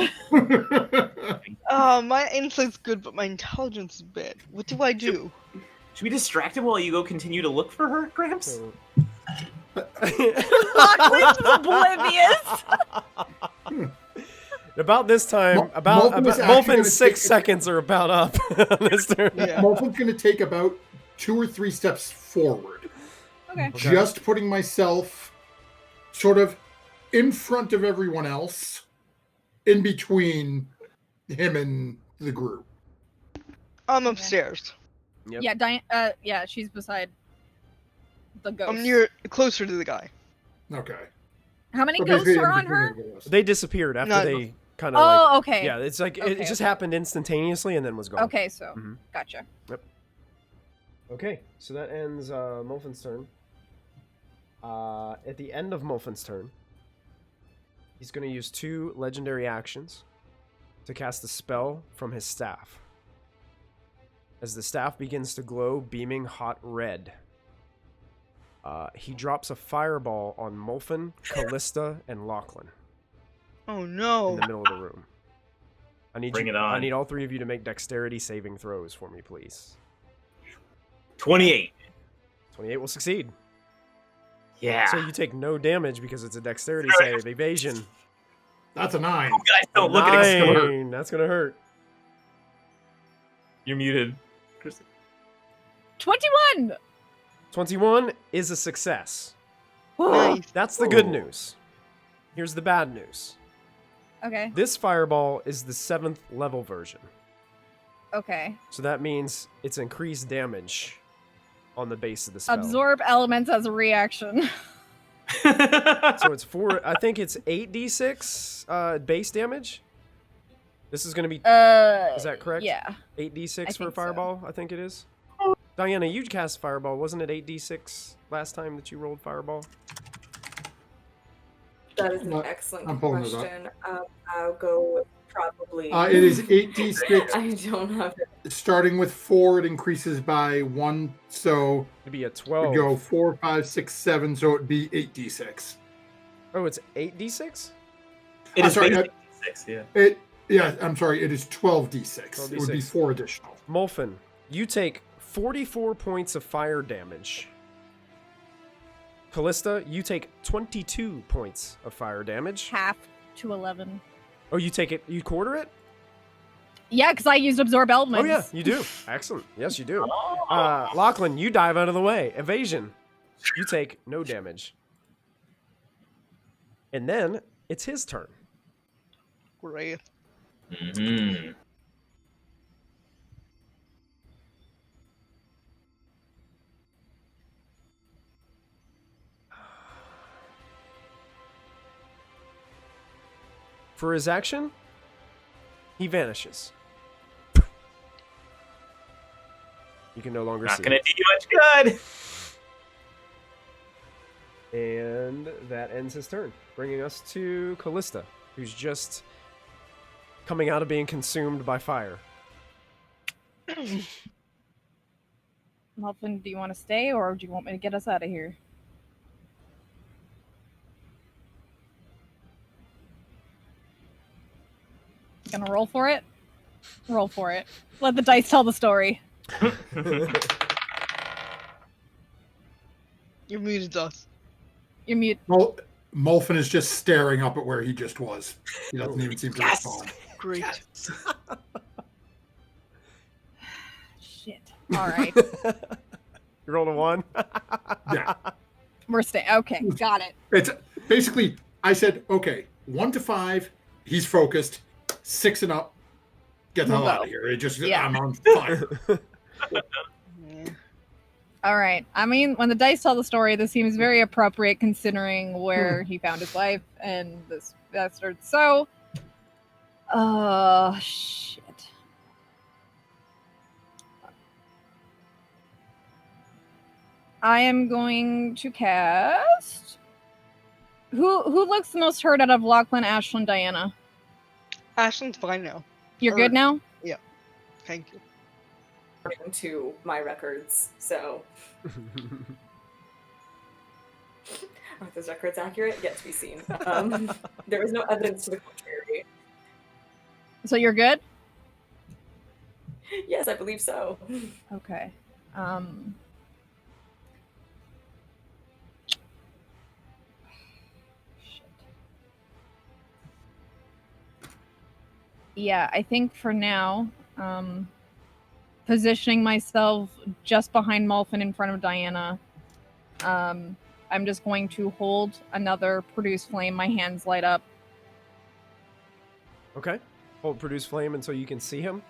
My insight's good, but my intelligence is bad. What do I do?
Should we distract him while you go continue to look for her, Gramps?
Lachlan's oblivious.
About this time,
Molfin is actually gonna
Molfin's 6
take-
seconds are about up on this turn.
Yeah.
Molfin's going to take about 2 or 3 steps forward.
Okay.
Just putting myself sort of in front of everyone else, in between him and the group.
I'm upstairs.
Yep.
Yeah, Diane. Yeah, she's beside the ghost.
I'm near closer to the guy.
Okay.
How many
So
ghosts
basically in
are on
between
her?
everybody else.
They disappeared after
No.
they kind of
Oh, okay.
yeah, it's like it
Okay,
just
okay.
happened instantaneously and then was gone.
Okay, so
Mhm.
gotcha.
Okay, so that ends Molfin's turn. At the end of Molfin's turn, he's going to use 2 legendary actions to cast a spell from his staff. As the staff begins to glow, beaming hot red, he drops a fireball on Molfin, Callista, and Lachlan
Oh
in
no.
the middle of the room.
Bring it on.
I need all 3 of you to make dexterity saving throws for me, please.
28.
28 will succeed.
Yeah.
So you take no damage because it's a dexterity save. Evasion.
That's a 9.
Guys, don't look at it.
9. That's gonna hurt.
You're muted.
21.
21 is a success.
Nice.
That's the good
Ooh.
news. Here's the bad news.
Okay.
This fireball is the 7th level version.
Okay.
So that means it's increased damage on the base of the spell.
Absorb elements as a reaction.
So it's 4, I think it's 8d6 base damage. This is going to be, is that correct?
Yeah.
8d6
I
for a
think so.
fireball, I think it is. Diana, you cast fireball. Wasn't it 8d6 last time that you rolled fireball?
That is an
What?
excellent
I'm pulling it up.
question. I'll go with probably.
It is 8d6.
I don't have it.
Starting with 4, it increases by 1. So
It'd be a
we
12.
go 4, 5, 6, 7. So it'd be 8d6.
Oh, it's 8d6?
It is
sorry,
basically 6, yeah.
I'm sorry. It is 12d6. It would be
12d6.
4 additional.
Molfin, you take 44 points of fire damage. Callista, you take 22 points of fire damage.
Half to 11.
Oh, you take it, you quarter it?
Yeah, because I used absorb elements.
Oh yeah, you do. Excellent. Yes, you do. Lachlan, you dive out of the way. Evasion. You take no damage. And then it's his turn.
Great.
Mm-hmm.
For his action, he vanishes. You can no longer
Not
see
gonna
him.
do you much good.
And that ends his turn, bringing us to Callista, who's just coming out of being consumed by fire.
Molfin, do you want to stay, or do you want me to get us out of here? Gonna roll for it? Roll for it. Let the dice tell the story.
You muted us.
You're mute.
Molfin is just staring up at where he just was. He doesn't even seem to
Yes!
respond.
Great.
Shit. All right.
You rolled a 1?
Yeah.
We're staying. Okay, got it.
It's basically, I said, okay, 1 to 5, he's focused. 6 and up, get the hell out of here. It just,
Yeah.
I'm on fire.
Yeah.
All right. I mean, when the dice tell the story, this seems very appropriate considering where he found his wife and this bastard. So, shit. I am going to cast. Who looks the most hurt out of Lachlan, Ashlyn, Diana?
Ashlyn's fine now.
You're good now?
Thank you.
According to my records, so are those records accurate? Yet to be seen. There is no evidence to the contrary.
So you're good?
Yes, I believe so.
Okay. Shit. Yeah, I think for now, positioning myself just behind Molfin in front of Diana, I'm just going to hold another produce flame. My hands light up.
Okay. Hold produce flame until you can see him.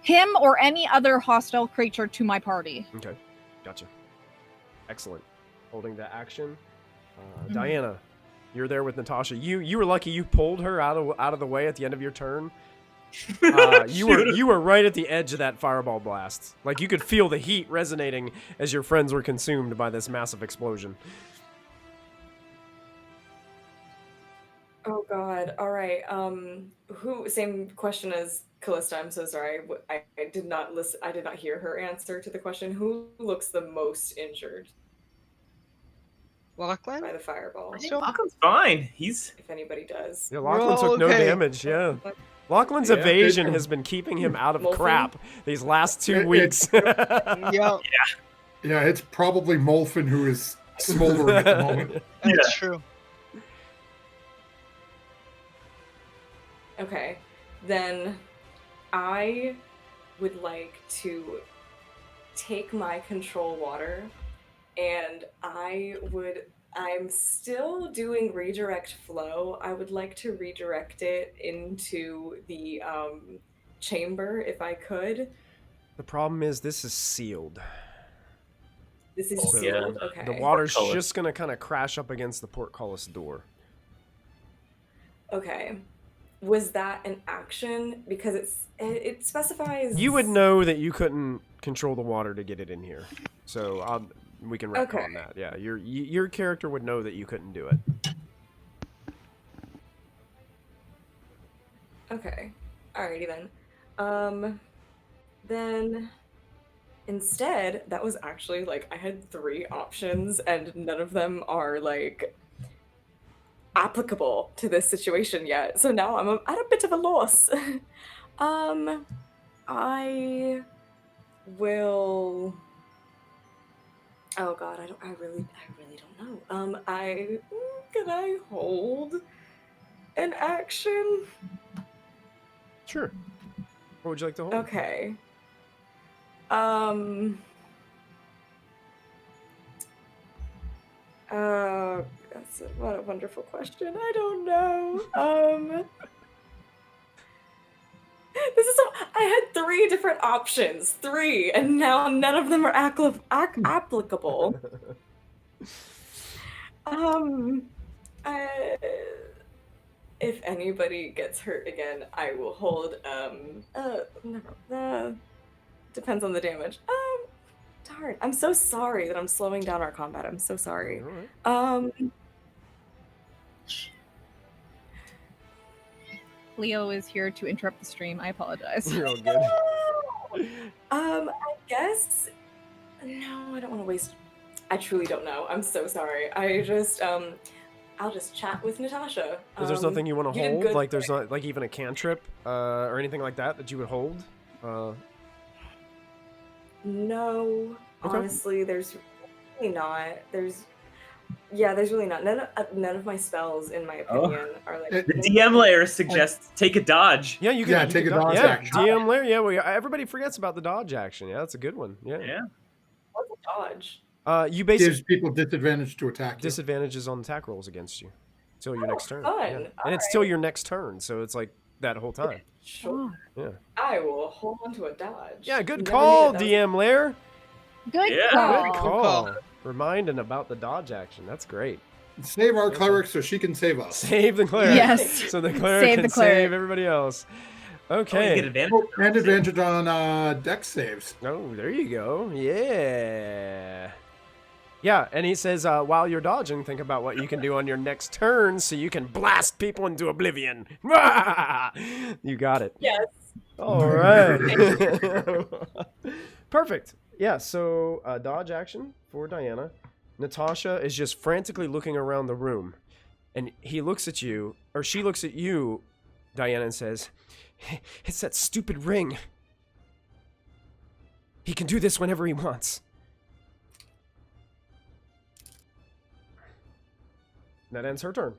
Him or any other hostile creature to my party.
Okay. Gotcha. Excellent. Holding the action. Diana, you're there with Natasha. You were lucky you pulled her out of the way at the end of your turn. You were right at the edge of that fireball blast. Like you could feel the heat resonating as your friends were consumed by this massive explosion.
Oh God! All right. Same question as Callista. I'm so sorry. I did not listen. I did not hear her answer to the question. Who looks the most injured
Lachlan?
by the fireball?
Lachlan's fine. He's
If anybody does.
Yeah, Lachlan took no
okay.
damage. Yeah. Lachlan's
Yeah.
evasion has been keeping him out of
Molfin?
crap these last 2
It-
weeks.
Yeah,
Yeah, it's probably Molfin who is smoldering at the moment.
that's true.
Okay, then I would like to take my control water and I'm still doing redirect flow. I would like to redirect it into the chamber if I could.
The problem is this is sealed.
This is
So,
sealed. Okay.
The water's
Portcullis.
just going to kind of crash up against the portcullis door.
Okay. Was that an action? Because it specifies.
You would know that you couldn't control the water to get it in here. So we can retcon
Okay.
that. Yeah, your character would know that you couldn't do it.
Okay. Alrighty then. Then instead, that was actually like I had 3 options and none of them are like applicable to this situation yet. So now I'm at a bit of a loss. I will. Oh God, I really don't know. Can I hold an action?
Sure. What would you like to hold?
Okay. What a wonderful question. I don't know. I had 3 different options. 3, and now none of them are applicable. If anybody gets hurt again, I will hold. Depends on the damage. Darn. I'm so sorry that I'm slowing down our combat. I'm so sorry.
All right.
Leo is here to interrupt the stream. I apologize.
You're all good.
I guess. No, I don't want to waste. I truly don't know. I'm so sorry. I'll just chat with Natasha.
There's nothing you want to
you did
hold?
good
Like, there's
there.
not, like, even a cantrip or anything like that you would hold?
No,
Okay.
honestly, there's really not. There's really not. None of my spells, in my opinion, are like.
It-
The DM layer suggests take a dodge.
Yeah, you can.
Yeah,
you
take
can
a dodge
yeah,
action.
DM layer. Yeah, well, everybody forgets about the dodge action. Yeah, that's a good one. Yeah.
Yeah.
What's a dodge?
You basically
Gives people disadvantage to attack you.
disadvantages on attack rolls against you till your next turn.
fun.
Yeah. And
All
it's till your next turn, so it's like that whole time.
Sure.
Yeah.
I will hold on to a dodge.
Yeah, good
Never
call,
knew that was-
DM layer.
Good
Yeah.
call.
Good
call.
call. Reminding about the dodge action. That's great.
Save our cleric so she can save us.
Save the cleric.
Yes.
So the cleric
Save
can
the cleric.
save everybody else.
Oh, you
Okay.
get advantage.
Oh, and advantage on dex saves.
Oh, there you go. Yeah. Yeah, and he says, while you're dodging, think about what you can do on your next turn so you can blast people into oblivion. You got it.
Yes.
All right. Perfect. Yeah, so dodge action for Diana. Natasha is just frantically looking around the room. And he looks at you, or she looks at you, Diana, and says, "It's that stupid ring. He can do this whenever he wants." That ends her turn.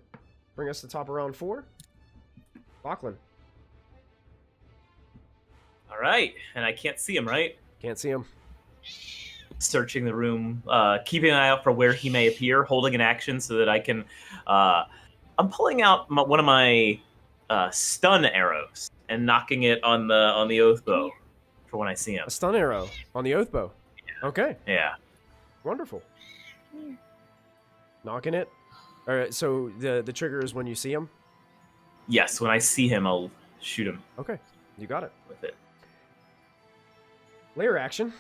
Bring us to top of round 4. Lachlan.
All right, and I can't see him, right?
Can't see him.
Searching the room, keeping an eye out for where he may appear, holding an action so that I can. I'm pulling out one of my stun arrows and knocking it on the oath bow for when I see him.
A stun arrow on the oath bow. Okay,
Yeah.
wonderful. Knocking it. All right, so the trigger is when you see him.
Yes, when I see him, I'll shoot him
Okay, you got it.
with it.
Layer action.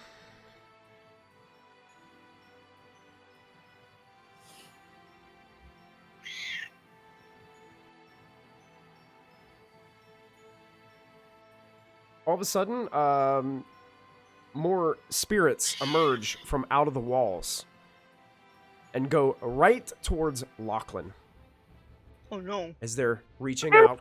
All of a sudden, more spirits emerge from out of the walls and go right towards Lachlan
Oh no.
as they're reaching out,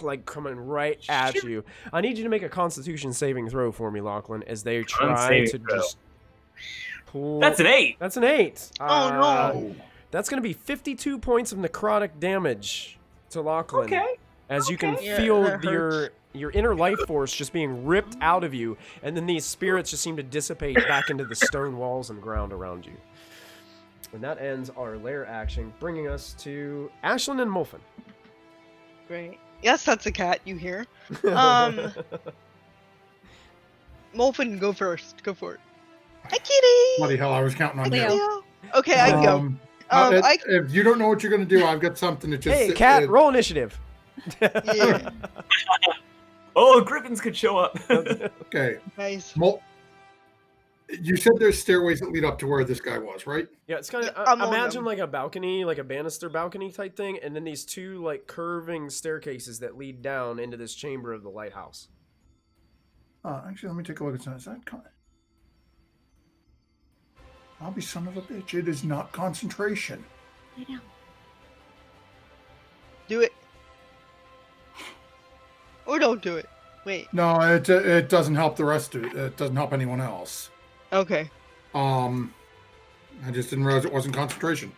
like coming right at you. I need you to make a Constitution saving throw for me, Lachlan, as they try
saving
to
throw.
just pull.
That's an 8.
That's an 8.
Oh, no.
That's going to be 52 points of necrotic damage to Lachlan.
Okay.
As you can
Okay.
Yeah,
feel
that hurts.
your inner life force just being ripped out of you, and then these spirits just seem to dissipate back into the stone walls and ground around you. And that ends our lair action, bringing us to Ashlyn and Molfin.
Great. Yes, that's a cat you hear. Molfin, go first. Go for it. Hi, kitty.
Bloody hell, I was counting on
Leo.
you.
Leo. Okay, I can go.
If you don't know what you're going to do, I've got something to just...
Hey, cat, roll initiative.
Yeah.
Oh, griffins could show up.
Okay.
Nice.
You said there's stairways that lead up to where this guy was, right?
Yeah, it's kind of
I'm on
imagine
them.
like a balcony, like a banister balcony type thing, and then these two like curving staircases that lead down into this chamber of the lighthouse.
Actually, let me take a look at that. Is that... I'll be son of a bitch. It is not concentration.
I know.
Do it. Or don't do it. Wait.
No, it doesn't help the rest of it. It doesn't help anyone else.
Okay.
I just didn't realize it wasn't concentration.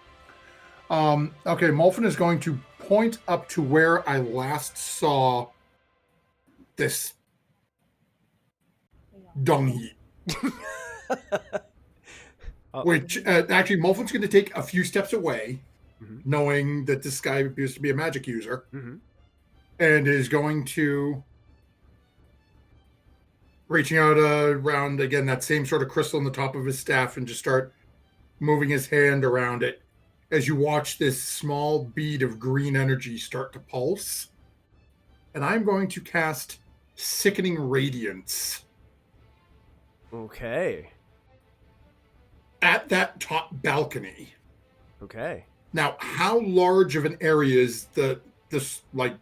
Okay, Molfin is going to point up to where I last saw this dung heap. Which actually, Molfin's going to take a few steps away, knowing that this guy appears to be a magic user, and is going to reaching out around again that same sort of crystal on the top of his staff and just start moving his hand around it as you watch this small bead of green energy start to pulse. And I'm going to cast Sickening Radiance.
Okay.
At that top balcony.
Okay.
Now, how large of an area is this like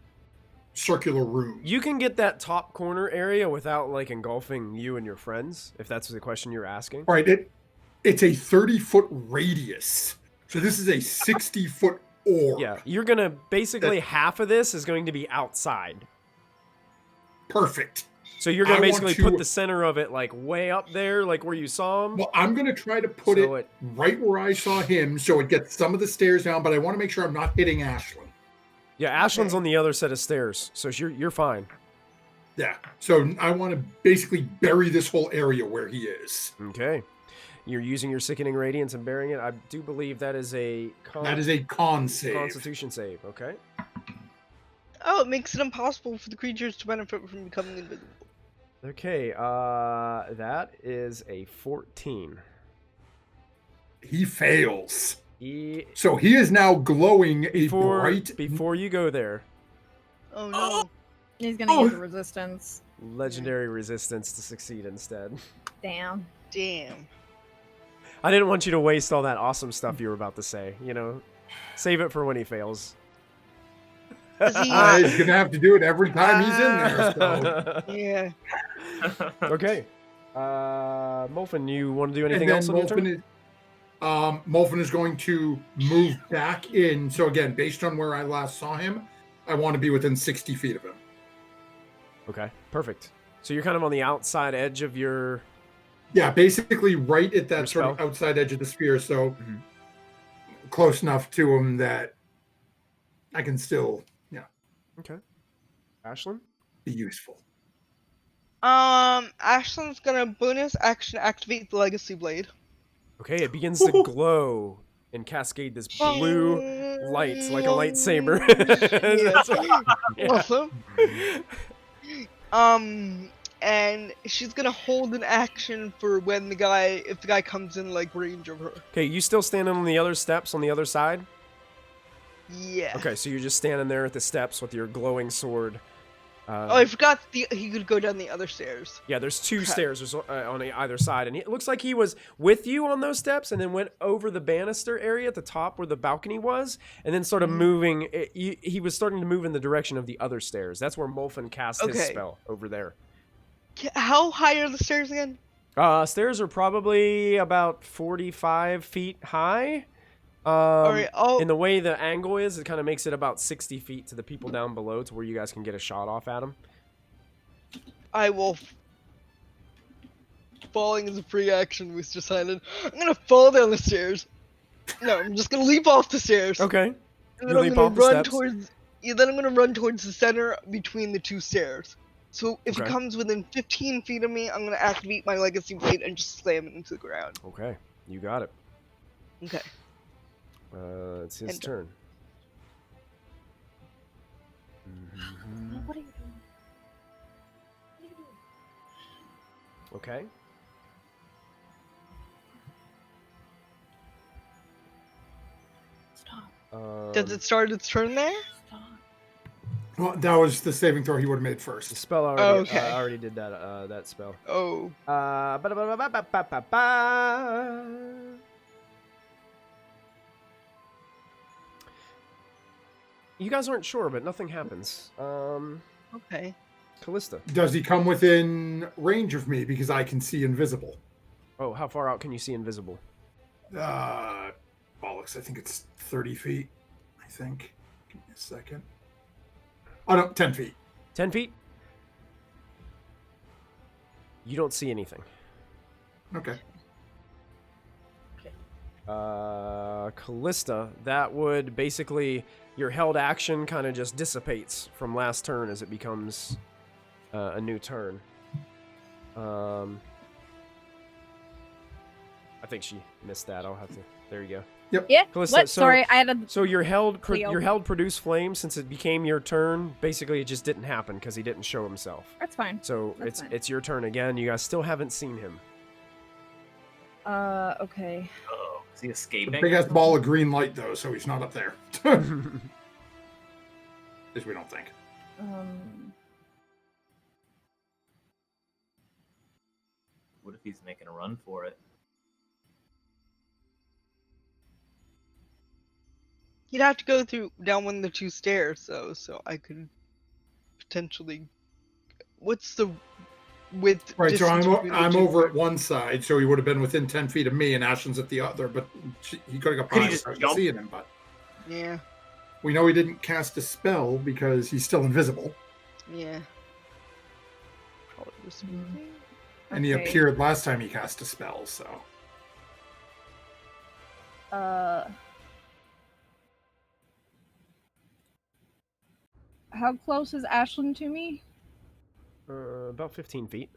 circular room?
You can get that top corner area without like engulfing you and your friends, if that's the question you're asking.
All right, it's a 30-foot radius. So this is a 60-foot orb.
Yeah, you're gonna basically half of this is going to be outside.
Perfect.
So you're gonna basically put the center of it like way up there, like where you saw him.
Well, I'm gonna try to put it right where I saw him, so it gets some of the stairs down. But I want to make sure I'm not hitting Ashlyn.
Yeah, Ashlyn's on the other set of stairs, so you're fine.
Yeah. So I want to basically bury this whole area where he is.
Okay. You're using your Sickening Radiance and burying it. I do believe that is a
con save.
Constitution save. Okay.
Oh, it makes it impossible for the creatures to benefit from becoming invisible.
Okay, that is a 14.
He fails. So he is now glowing bright...
Before you go there.
Oh, no.
He's gonna use the resistance.
Legendary resistance to succeed instead.
Damn.
I didn't want you to waste all that awesome stuff you were about to say, you know? Save it for when he fails.
He's gonna have to do it every time he's in there. So.
Yeah.
Okay. Molfin, you want to do anything else on your turn?
Molfin is going to move back in. So again, based on where I last saw him, I want to be within 60 feet of him.
Okay, perfect. So you're kind of on the outside edge of your...
Yeah, basically right at that sort of outside edge of the sphere, so close enough to him that I can still,
Okay. Ashlyn?
Be useful.
Ashlyn's gonna bonus action activate the Legacy Blade.
Okay, it begins to glow and cascade this blue light like a lightsaber.
Awesome. And she's gonna hold an action for when if the guy comes in like range of her.
Okay, you still standing on the other steps on the other side?
Yeah.
Okay, so you're just standing there at the steps with your glowing sword.
I forgot he could go down the other stairs.
Yeah, there's two stairs on either side, and it looks like he was with you on those steps, and then went over the banister area at the top where the balcony was, and then started moving. He was starting to move in the direction of the other stairs. That's where Molfin cast his spell over there.
How high are the stairs again?
Stairs are probably about 45 feet high. And the way the angle is, it kind of makes it about 60 feet to the people down below to where you guys can get a shot off at them.
I will. Falling is a free action. Was decided. I'm gonna fall down the stairs. No, I'm just gonna leap off the stairs.
Okay.
And then I'm gonna run towards. Yeah, then I'm gonna run towards the center between the two stairs. So if he comes within 15 feet of me, I'm gonna activate my Legacy Blade and just slam it into the ground.
Okay, you got it.
Okay.
It's his turn.
What are you doing?
Okay.
Stop.
Does it start its turn there?
Stop.
Well, that was the saving throw he would have made first.
The spell already, already did that. That spell.
Oh.
You guys aren't sure, but nothing happens.
Okay.
Callista.
Does he come within range of me because I can see invisible?
Oh, how far out can you see invisible?
Bollocks. I think it's 30 feet. I think. Give me a second. Oh, no, 10 feet.
10 feet? You don't see anything.
Okay.
Callista, that would basically, your held action kind of just dissipates from last turn as it becomes a new turn. I think she missed that. I'll have to. There you go.
Yeah.
Callista,
What?
so-
Sorry, I had a.
So your held
Cleo.
produce flame, since it became your turn, basically it just didn't happen because he didn't show himself.
That's fine.
So
That's fine.
it's your turn again. You guys still haven't seen him.
Okay.
Oh, is he
The
escaping?
big ass ball of green light, though, so he's not up there. At least we don't think.
What if he's making a run for it?
You'd have to go down one of the 2 stairs, though, so I could potentially. What's the width?
Right, so
distance between the
I'm
2?
over at one side, so he would have been within 10 feet of me, and Ashton's at the other, but he could have got
Could he
by
just
without
jump?
seeing him, but
Yeah,
we know he didn't cast a spell because he's still invisible,
yeah. Probably was moving.
and he
Okay.
appeared last time he cast a spell, so.
How close is Ashlyn to me?
About 15 feet.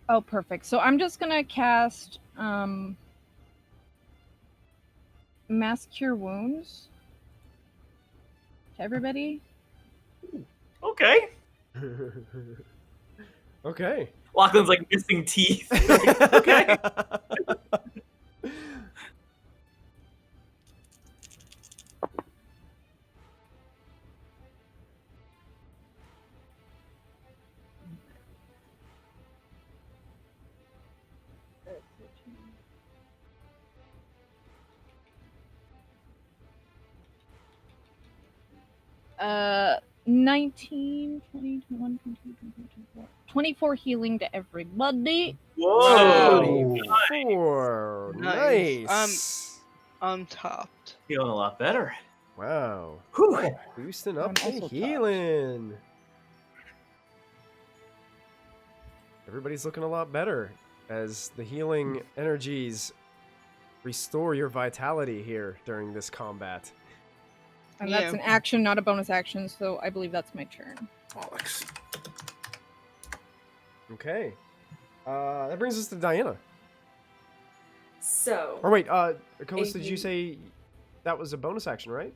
Oh, perfect. So I'm just gonna cast Mass Cure Wounds to everybody.
Okay.
Okay.
Lachlan's like missing teeth.
Okay.
Uh, 19, 20, 21, 22, 23, 24. 24 healing to everybody.
Whoa!
24.
Nice.
Nice.
I'm topped.
Feeling a lot better.
Wow.
Whew.
Boosting
I'm
up the
also topped.
healing. Everybody's looking a lot better as the healing energies restore your vitality here during this combat.
And
Yeah.
that's an action, not a bonus action, so I believe that's my turn.
Alex.
Okay. That brings us to Diana.
So,
Or wait, Callista, did you
AD.
say that was a bonus action, right?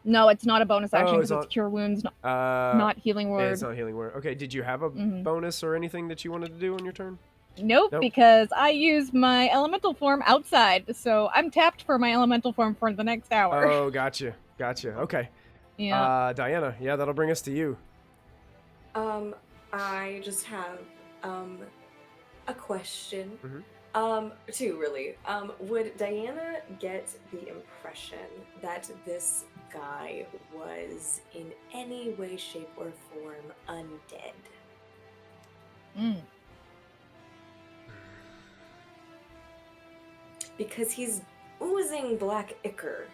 No, it's not a bonus action
Oh, it's
because it's
not-
Cure Wounds,
Uh,
not Healing
yeah,
Word.
it's not healing word. Okay, did you have a
Mhm.
bonus or anything that you wanted to do on your turn?
Nope,
Nope.
because I use my elemental form outside, so I'm tapped for my elemental form for the next hour.
Oh, gotcha. Gotcha. Okay.
Yeah.
Diana, yeah, that'll bring us to you.
I just have a question.
Mhm.
Two really. Would Diana get the impression that this guy was in any way, shape, or form undead?
Mm.
Because he's oozing black ichor.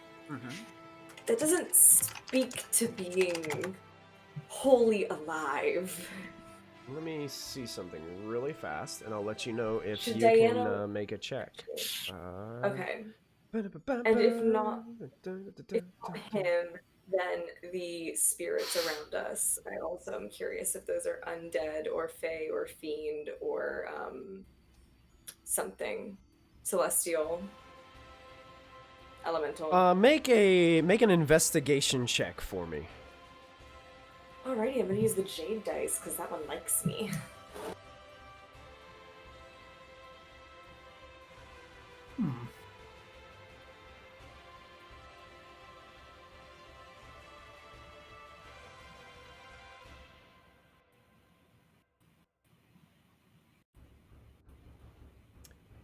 That doesn't speak to being wholly alive.
Let me see something really fast, and I'll let you know if
Should
you
Diana-
can make a check.
Okay. And if not him, then the spirits around us. I also am curious if those are undead or fey or fiend or something celestial, elemental.
Make an investigation check for me.
Alrighty, I'm gonna use the jade dice because that one likes me.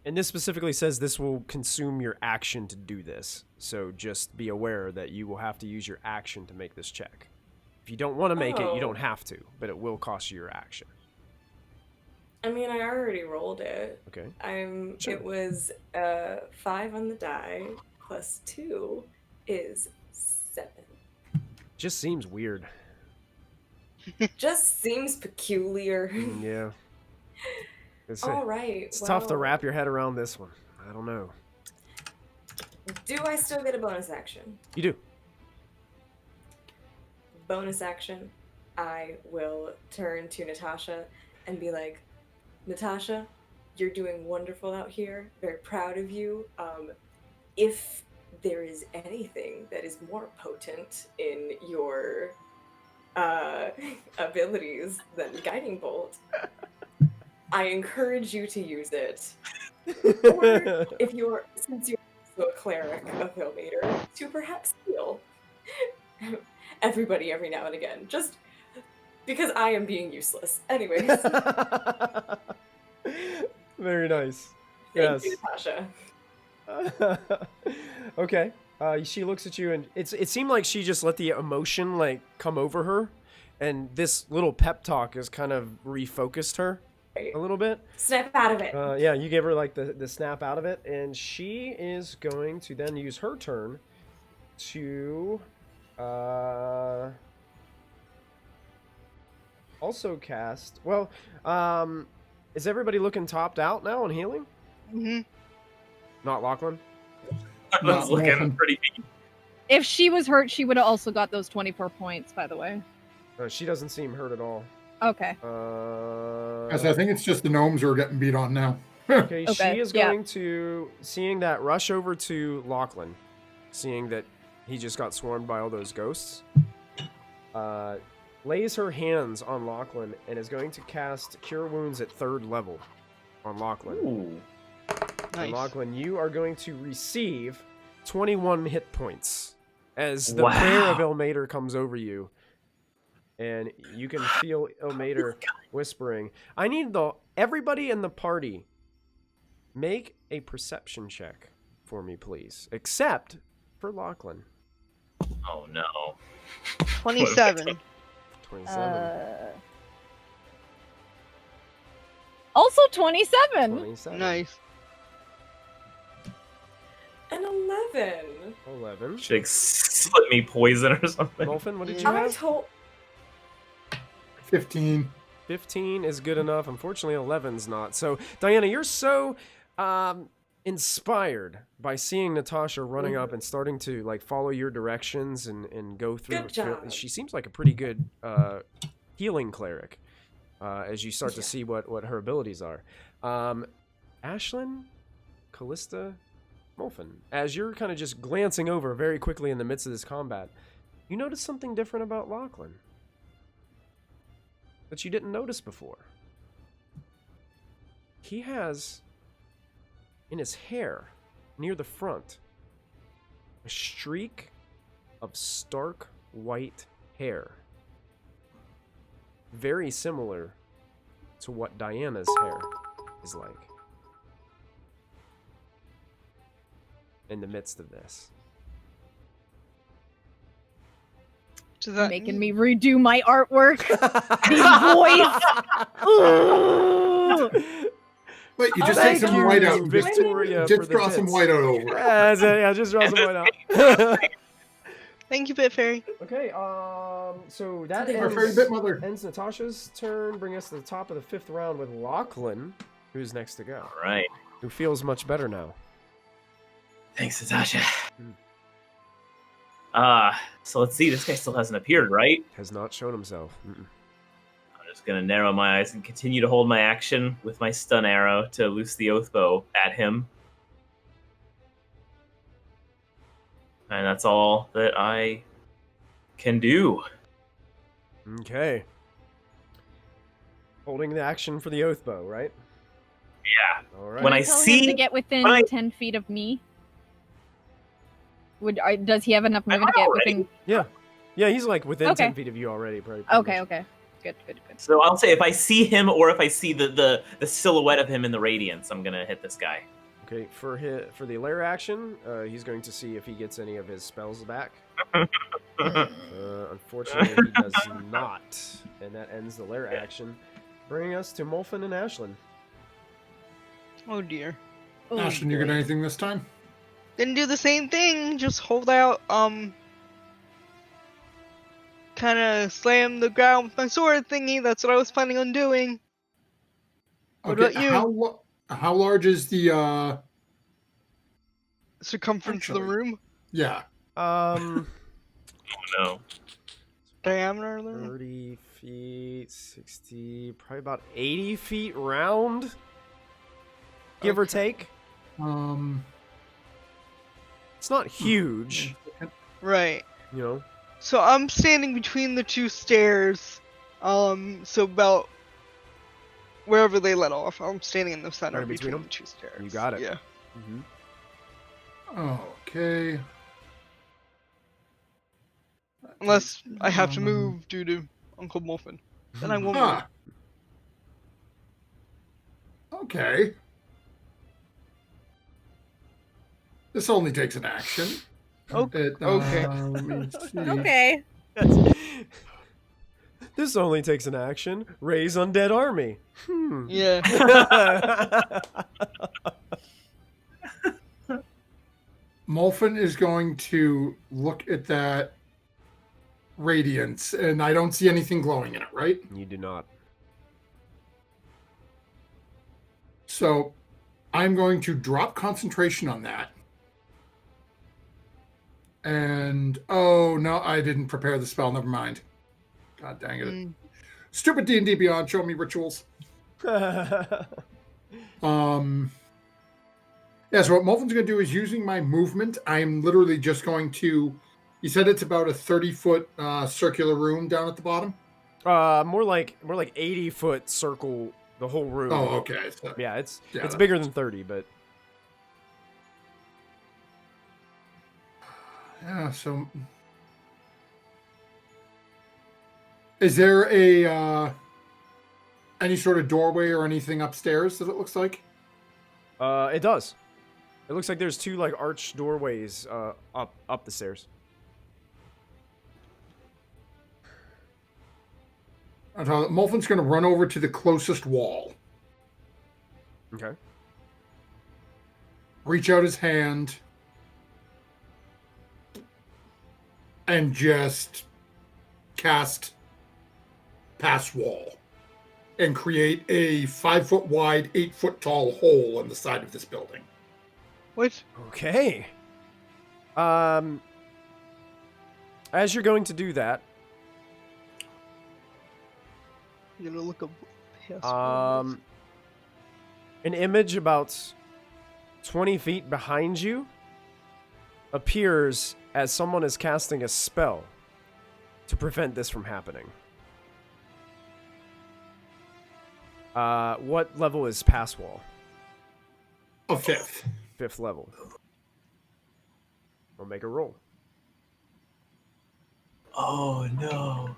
And this specifically says this will consume your action to do this. So just be aware that you will have to use your action to make this check. If you don't want to make it, you
Oh.
don't have to, but it will cost you your action.
I mean, I already rolled it.
Okay.
It was 5 on the die plus 2 is 7.
Just seems weird.
Just seems peculiar.
Yeah. It's,
All right.
it's tough to
well,
wrap your head around this one. I don't know.
Do I still get a bonus action?
You do.
Bonus action, I will turn to Natasha and be like, Natasha, you're doing wonderful out here. Very proud of you. If there is anything that is more potent in your abilities than Guiding Bolt, I encourage you to use it. Or if you're, since you're also a cleric of Ilmater, to perhaps heal everybody every now and again. Just because I am being useless. Anyways.
Very nice.
Thank
Yes.
you, Natasha.
Okay. She looks at you, and it seemed like she just let the emotion like come over her, and this little pep talk has kind of refocused her a little bit.
Snap out of it.
Yeah, you gave her like the snap out of it, and she is going to then use her turn to also cast. Well, is everybody looking topped out now on healing?
Mm-hmm.
Not Lachlan?
That's
No,
looking
nothing.
pretty mean.
If she was hurt, she would have also got those 24 points, by the way.
She doesn't seem hurt at all.
Okay.
As I think it's just the gnomes who are getting beat on now.
Okay,
Okay,
she is
yeah.
going to, seeing that, rush over to Lachlan, seeing that he just got swarmed by all those ghosts. Lays her hands on Lachlan and is going to cast Cure Wounds at 3rd level on Lachlan.
Ooh.
And
Nice.
Lachlan, you are going to receive 21 hit points as the
Wow.
prayer of Ilmater comes over you. And you can feel Ilmater whispering, I need everybody in the party make a perception check for me, please. Except for Lachlan.
Oh no.
27.
27.
Also 27.
27.
Nice.
An 11.
11.
Should like, slip me poison or something.
Molfin, what did you
I
have?
told.
15.
15 is good enough. Unfortunately, 11's not. So, Diana, you're so inspired by seeing Natasha running up and starting to like follow your directions and go through.
Good job.
She seems like a pretty good healing cleric as you start to see what her abilities are. Ashlyn, Callista, Molfin, as you're kind of just glancing over very quickly in the midst of this combat, you notice something different about Lachlan that you didn't notice before. He has, in his hair, near the front, a streak of stark white hair. Very similar to what Diana's hair is like. In the midst of this.
Does that
Making me redo my artwork. The voice. Ooh.
Wait, you just
Thank
take some
you,
white out.
Victoria,
Just
for the
draw some
bits.
white out over.
Yeah, just draw some white out.
Thank you, Bit Fairy.
Okay, so that
Our
Our fairy bit mother.
ends Natasha's turn, bring us to the top of the 5th round with Lachlan, who's next to go,
All right.
who feels much better now.
Thanks, Natasha. So let's see. This guy still hasn't appeared, right?
Has not shown himself. Mm-mm.
I'm just gonna narrow my eyes and continue to hold my action with my stun arrow to loose the oath bow at him. And that's all that I can do.
Okay. Holding the action for the oath bow, right?
Yeah.
All right.
When I
Tell him
see-
to get within
when I-
10 feet of me. Does he have enough
I'm
movement to get
already-
within?
Yeah, he's like within
Okay.
10 feet of you already. Pretty
Okay,
much.
okay. Good.
So I'll say if I see him or if I see the silhouette of him in the radiance, I'm gonna hit this guy.
Okay, for the lair action, he's going to see if he gets any of his spells back. Unfortunately, he does not. And that ends the lair action, bringing us to Molfin and Ashlyn.
Oh dear.
Oh,
Ashton, you got
boy.
anything this time?
Didn't do the same thing. Just hold out. Kind of slam the ground with my sword thingy. That's what I was planning on doing. What about you?
How large is the
circumference of the
Actually.
room?
Yeah.
Um,
No.
Diameter of the room?
30 feet, 60, probably about 80 feet round, give or
Okay.
take. It's not huge,
Right.
you know.
So I'm standing between the two stairs. So about wherever they let off. I'm standing in the center
Right between
between
them?
the two stairs.
You got it.
Yeah.
Okay.
Unless I have to
Um,
move due to Uncle Molfin. Then I won't
Huh. Okay. This only takes an action.
Okay.
Let me see.
Okay.
This only takes an action. Raise undead army.
move. Yeah.
Molfin is going to look at that radiance, and I don't see anything glowing in it, right?
You do not.
So I'm going to drop concentration on that. And oh no, I didn't prepare the spell. Never mind. God dang it!
Mm,
Stupid D&D Beyond. Show me rituals. Yeah. So what Molfin's going to do is using my movement. I'm literally just going to. You said it's about a 30-foot circular room down at the bottom.
More like 80-foot circle the whole room.
Oh, okay. So,
Yeah, it's
that-
bigger than 30, but
Yeah. So, is there a any sort of doorway or anything upstairs that it looks like?
it does. It looks like there's two like arched doorways up the stairs.
Molfin's going to run over to the closest wall,
Okay.
reach out his hand, and just cast Pass Wall and create a 5-foot wide, 8-foot tall hole in the side of this building.
what?
Okay. As you're going to do that,
I'm gonna look up.
an image about 20 feet behind you appears as someone is casting a spell to prevent this from happening. What level is Pass Wall?
A 5th.
5th level. I'll make a roll.
Oh no.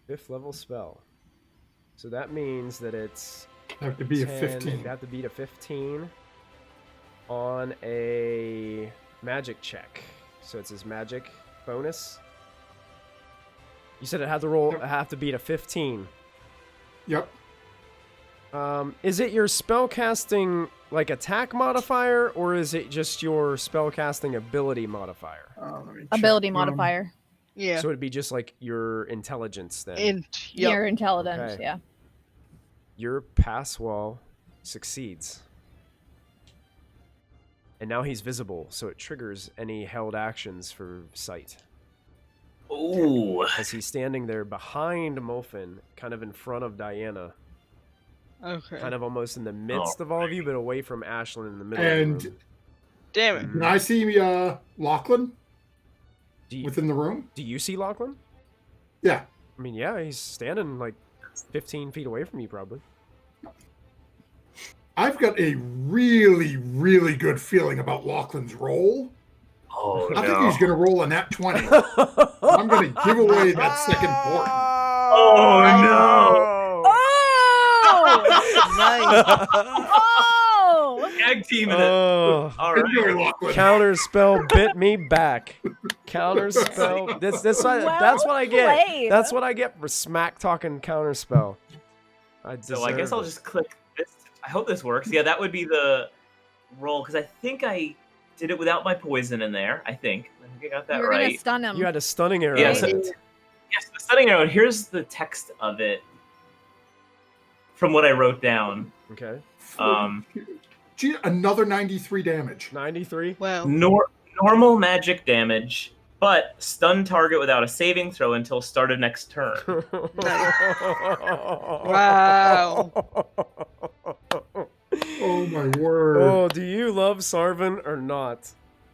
Fifth level spell. So that means that it's
Have to be a
10,
15.
You have to beat a 15 on a magic check. So it's his magic bonus. You said it had to roll.
Yep.
It have to beat a 15.
Yep.
Is it your spellcasting like attack modifier, or is it just your spellcasting ability modifier?
Let me check.
Ability modifier.
Yeah.
So it'd be just like your intelligence then.
Int. Yep.
Your intelligence,
Okay.
yeah.
Your pass wall succeeds. And now he's visible, so it triggers any held actions for sight.
Ooh.
As he's standing there behind Molfin, kind of in front of Diana,
Okay.
kind of almost in the midst of all of you, but away from Ashlyn in the middle
And
of the room.
Damn it.
can I see Lachlan
Do you,
within the room?
do you see Lachlan?
Yeah.
I mean, yeah, he's standing like 15 feet away from you, probably.
I've got a really, really good feeling about Lachlan's roll.
Oh
I think
no.
he's going to roll a nat 20. I'm going to give away that second port.
Oh no.
Oh!
Nice.
Oh!
Tag team in it.
Oh.
All right.
Enjoy, Lachlan.
Counter spell bit me back. Counter spell. That's what I get.
played.
That's what I get for smack talking counter spell.
So I guess I'll just click this. I hope this works. Yeah, that would be the roll because I think I did it without my poison in there. I think I got that
You're
right.
gonna stun him.
You had a stunning arrow.
Yeah,
in
so-
it.
Yes, the stunning arrow. Here's the text of it from what I wrote down.
Okay.
Gee, another 93 damage.
93.
Wow.
Normal magic damage, but stun target without a saving throw until start of next turn.
Wow.
Oh my word.
Oh, do you love Sarvin or not?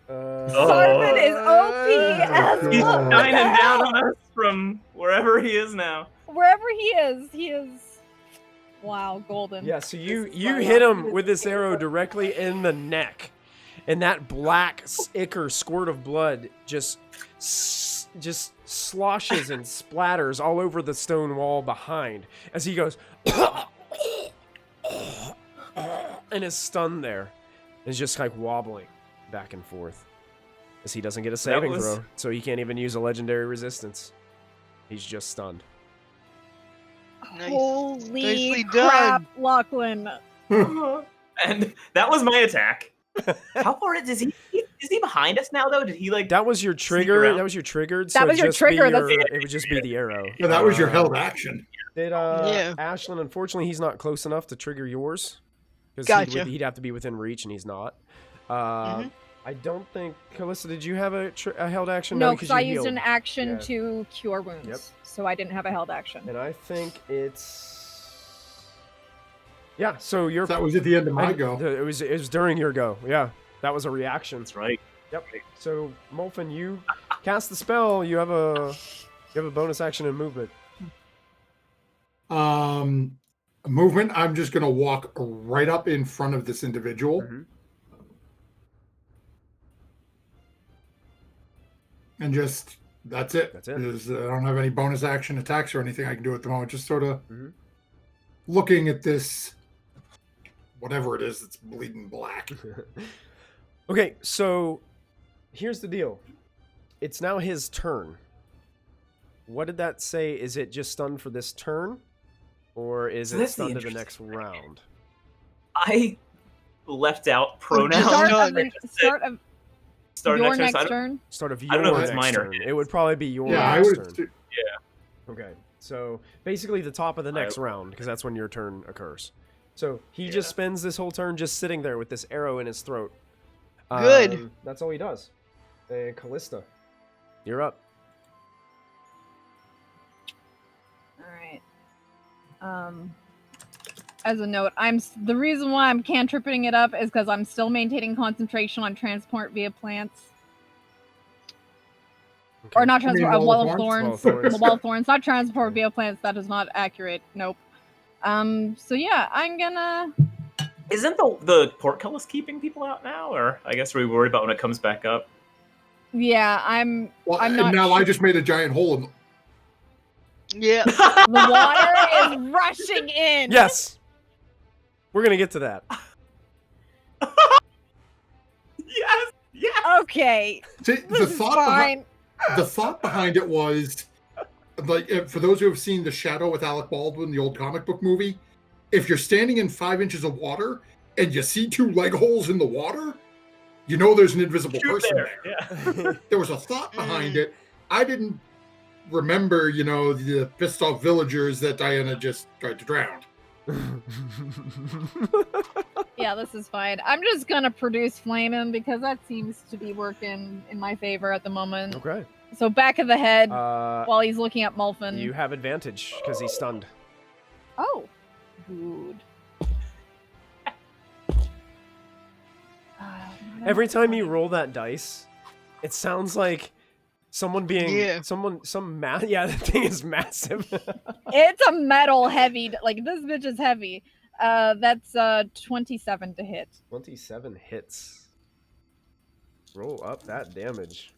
Sarvin is OP as
He's
fuck. What the
shining down
hell?
on us from wherever he is now.
Wherever he is. Wow, golden.
Yeah, so you
This is
you
why
hit
Lockwood
him
is
with this
the
arrow
hero.
directly in the neck, and that black ichor squirt of blood just sloshes and splatters all over the stone wall behind as he goes and is stunned there, and is just like wobbling back and forth as he doesn't get a saving
was-
throw, so he can't even use a legendary resistance. He's just stunned.
Nice.
Holy
Nicely
crap,
done.
Lachlan.
And that was my attack. How far is he? Is he behind us now though? Did he like?
That was your
Sneak
trigger.
around.
That was your triggered.
That
so
was
it'd
your
just be
trigger, that's-
It would just be the arrow.
Yeah, that was your held action.
Did
Yeah.
Ashlyn? Unfortunately, he's not close enough to trigger yours. Because
Gotcha.
he'd have to be within reach, and he's not.
Mhm.
I don't think. Calista, did you have a held action?
No,
because
because I
you
used
healed.
an action
Yeah.
to cure wounds.
Yep.
So I didn't have a held action.
And I think it's. Yeah. So you're.
That was at the end of my go.
It was during your go. Yeah, that was a reaction.
That's right.
Yep. So Molfin, you cast the spell. You have a bonus action and movement.
Movement, I'm just going to walk right up in front of this individual.
Mhm.
And just, that's it.
That's it.
I don't have any bonus action attacks or anything I can do at the moment. Just sort of
Mhm.
looking at this, whatever it is that's bleeding black.
Okay, so here's the deal. It's now his turn. What did that say? Is it just stunned for this turn? Or is
So
it
that's the
stunned to the
interesting
next round?
I left out
just
pronouns.
start-
Start
done.
of, start of
Start
your
next turn,
next
so I don't-
turn.
Start of
I don't know
your
if it's
next
mine or
turn.
his.
It would probably be your
Yeah, I
next
would.
turn. Okay, so basically the top of the next
I-
round, because that's when your turn occurs. So he just spends this whole turn just sitting there with this arrow in his throat.
Good.
That's all he does. And Callista, you're up.
All right. As a note, the reason why I'm cantripping it up is because I'm still maintaining concentration on transport via plants.
Okay.
Or not
You mean
transport,
Wall
wall
of
of
Wall of
thorns.
Thorns.
The wall of thorns, not transport via plants. That is not accurate. Nope. So yeah, I'm gonna.
Isn't the portcullis keeping people out now, or I guess we worry about when it comes back up?
Yeah, I'm
Well,
I'm
and
not
now
sure.
I just made a giant hole in
Yeah.
The water is rushing in.
Yes! We're going to get to that.
Yes, yes.
Okay.
See,
This is fine.
the thought behind it was, like, for those who have seen The Shadow with Alec Baldwin, the old comic book movie, if you're standing in 5 inches of water and you see 2 leg holes in the water, you know there's an invisible
Shoot
person
there.
there.
Yeah.
There was a thought behind it. I didn't remember, the pissed off villagers that Diana just tried to drown.
Yeah, this is fine. I'm just gonna produce flaming because that seems to be working in my favor at the moment.
Okay.
So back of the head
Uh,
while he's looking at Molfin.
you have advantage because he's stunned.
Oh, good.
Every time you roll that dice, it sounds like someone being
Yeah.
yeah, the thing is massive.
It's a metal heavy. Like this bitch is heavy. That's 27 to hit.
27 hits. Roll up that damage.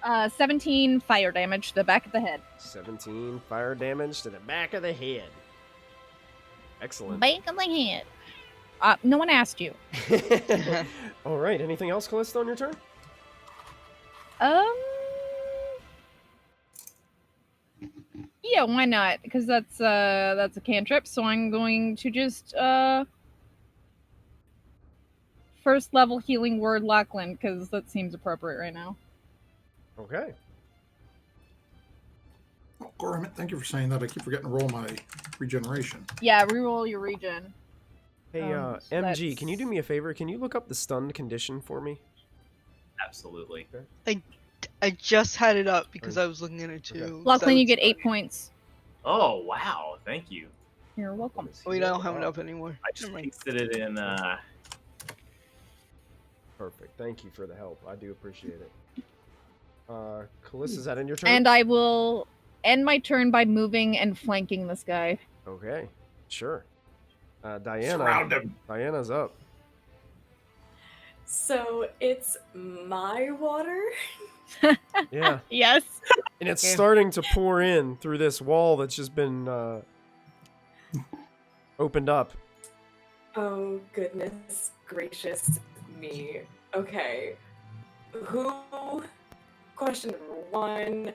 Uh, 17 fire damage to the back of the head.
17 fire damage to the back of the head. Excellent.
Back of the head. No one asked you.
All right. Anything else, Callista, on your turn?
Yeah, why not? Because that's a cantrip, so I'm going to just first level healing word Lachlan, because that seems appropriate right now.
Okay.
Oh, Gormit, thank you for saying that. I keep forgetting to roll my regeneration.
Yeah, reroll your regen.
Hey,
So
MG, can you do
that's-
me a favor? Can you look up the stunned condition for me?
Absolutely.
I just had it up because I was looking at it too. 'cause
Lachlan, you
was
get 8
studying.
points.
Oh wow, thank you.
You're welcome.
Wait, I don't have it up anymore.
I just
Never mind.
pasted it in.
Perfect. Thank you for the help. I do appreciate it. Calissa, is that in your turn?
And I will end my turn by moving and flanking this guy.
Okay, sure. Diana.
Surround him.
Diana's up.
So it's my water.
Yeah,
Yes.
and it's
Yeah.
starting to pour in through this wall that's just been opened up.
Oh, goodness gracious me. Okay. Question number 1.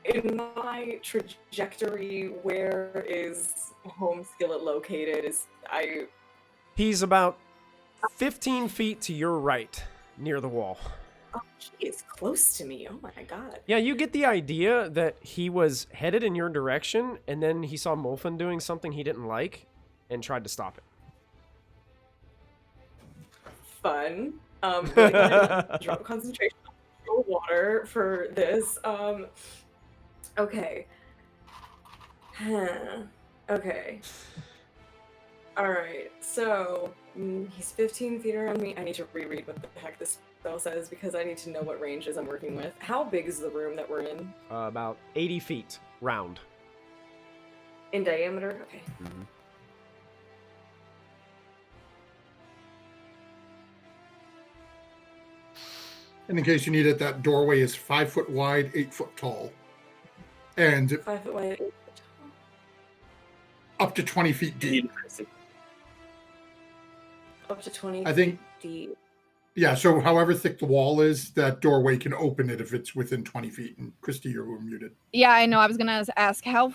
In my trajectory, where is Home Skillet located?
He's about 15 feet to your right, near the wall.
Oh, he is close to me. Oh my god.
Yeah, you get the idea that he was headed in your direction, and then he saw Molfin doing something he didn't like, and tried to stop it.
Fun. Really gonna drop concentration on water for this. Okay. Okay. Alright, so he's 15 feet around me. I need to reread what the heck this spell says because I need to know what ranges I'm working with. How big is the room that we're in?
About 80 feet round.
In diameter? Okay.
Mm-hmm.
And in case you need it, that doorway is 5 foot wide, 8 foot tall, and
5 foot wide, 8 foot tall.
up to 20 feet deep.
Up to 20
I think-
feet deep.
Yeah, so however thick the wall is, that doorway can open it if it's within 20 feet. And Kristy, you're muted.
Yeah, I know. I was gonna ask how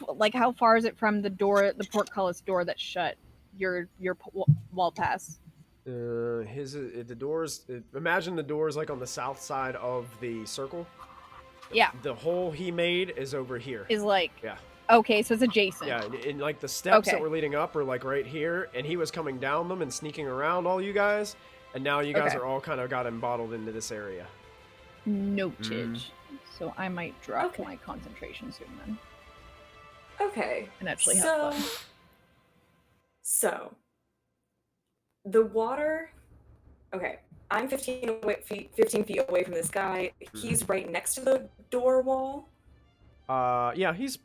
far is it from the door, the portcullis door that's shut? Your wall pass.
The doors. Imagine the doors like on the south side of the circle.
Yeah.
The hole he made is over here.
Is like.
Yeah.
Okay, so it's adjacent.
Yeah, and like the steps that
Okay.
were leading up are like right here, and he was coming down them and sneaking around all you guys, and now you guys
Okay.
are all kind of got him bottled into this area.
Noted.
Mhm.
So I might drop
Okay.
my concentration soon then,
Okay.
and actually have fun.
So, the water. Okay, I'm 15 feet away from this guy. He's right next to the door wall.
Yeah, he's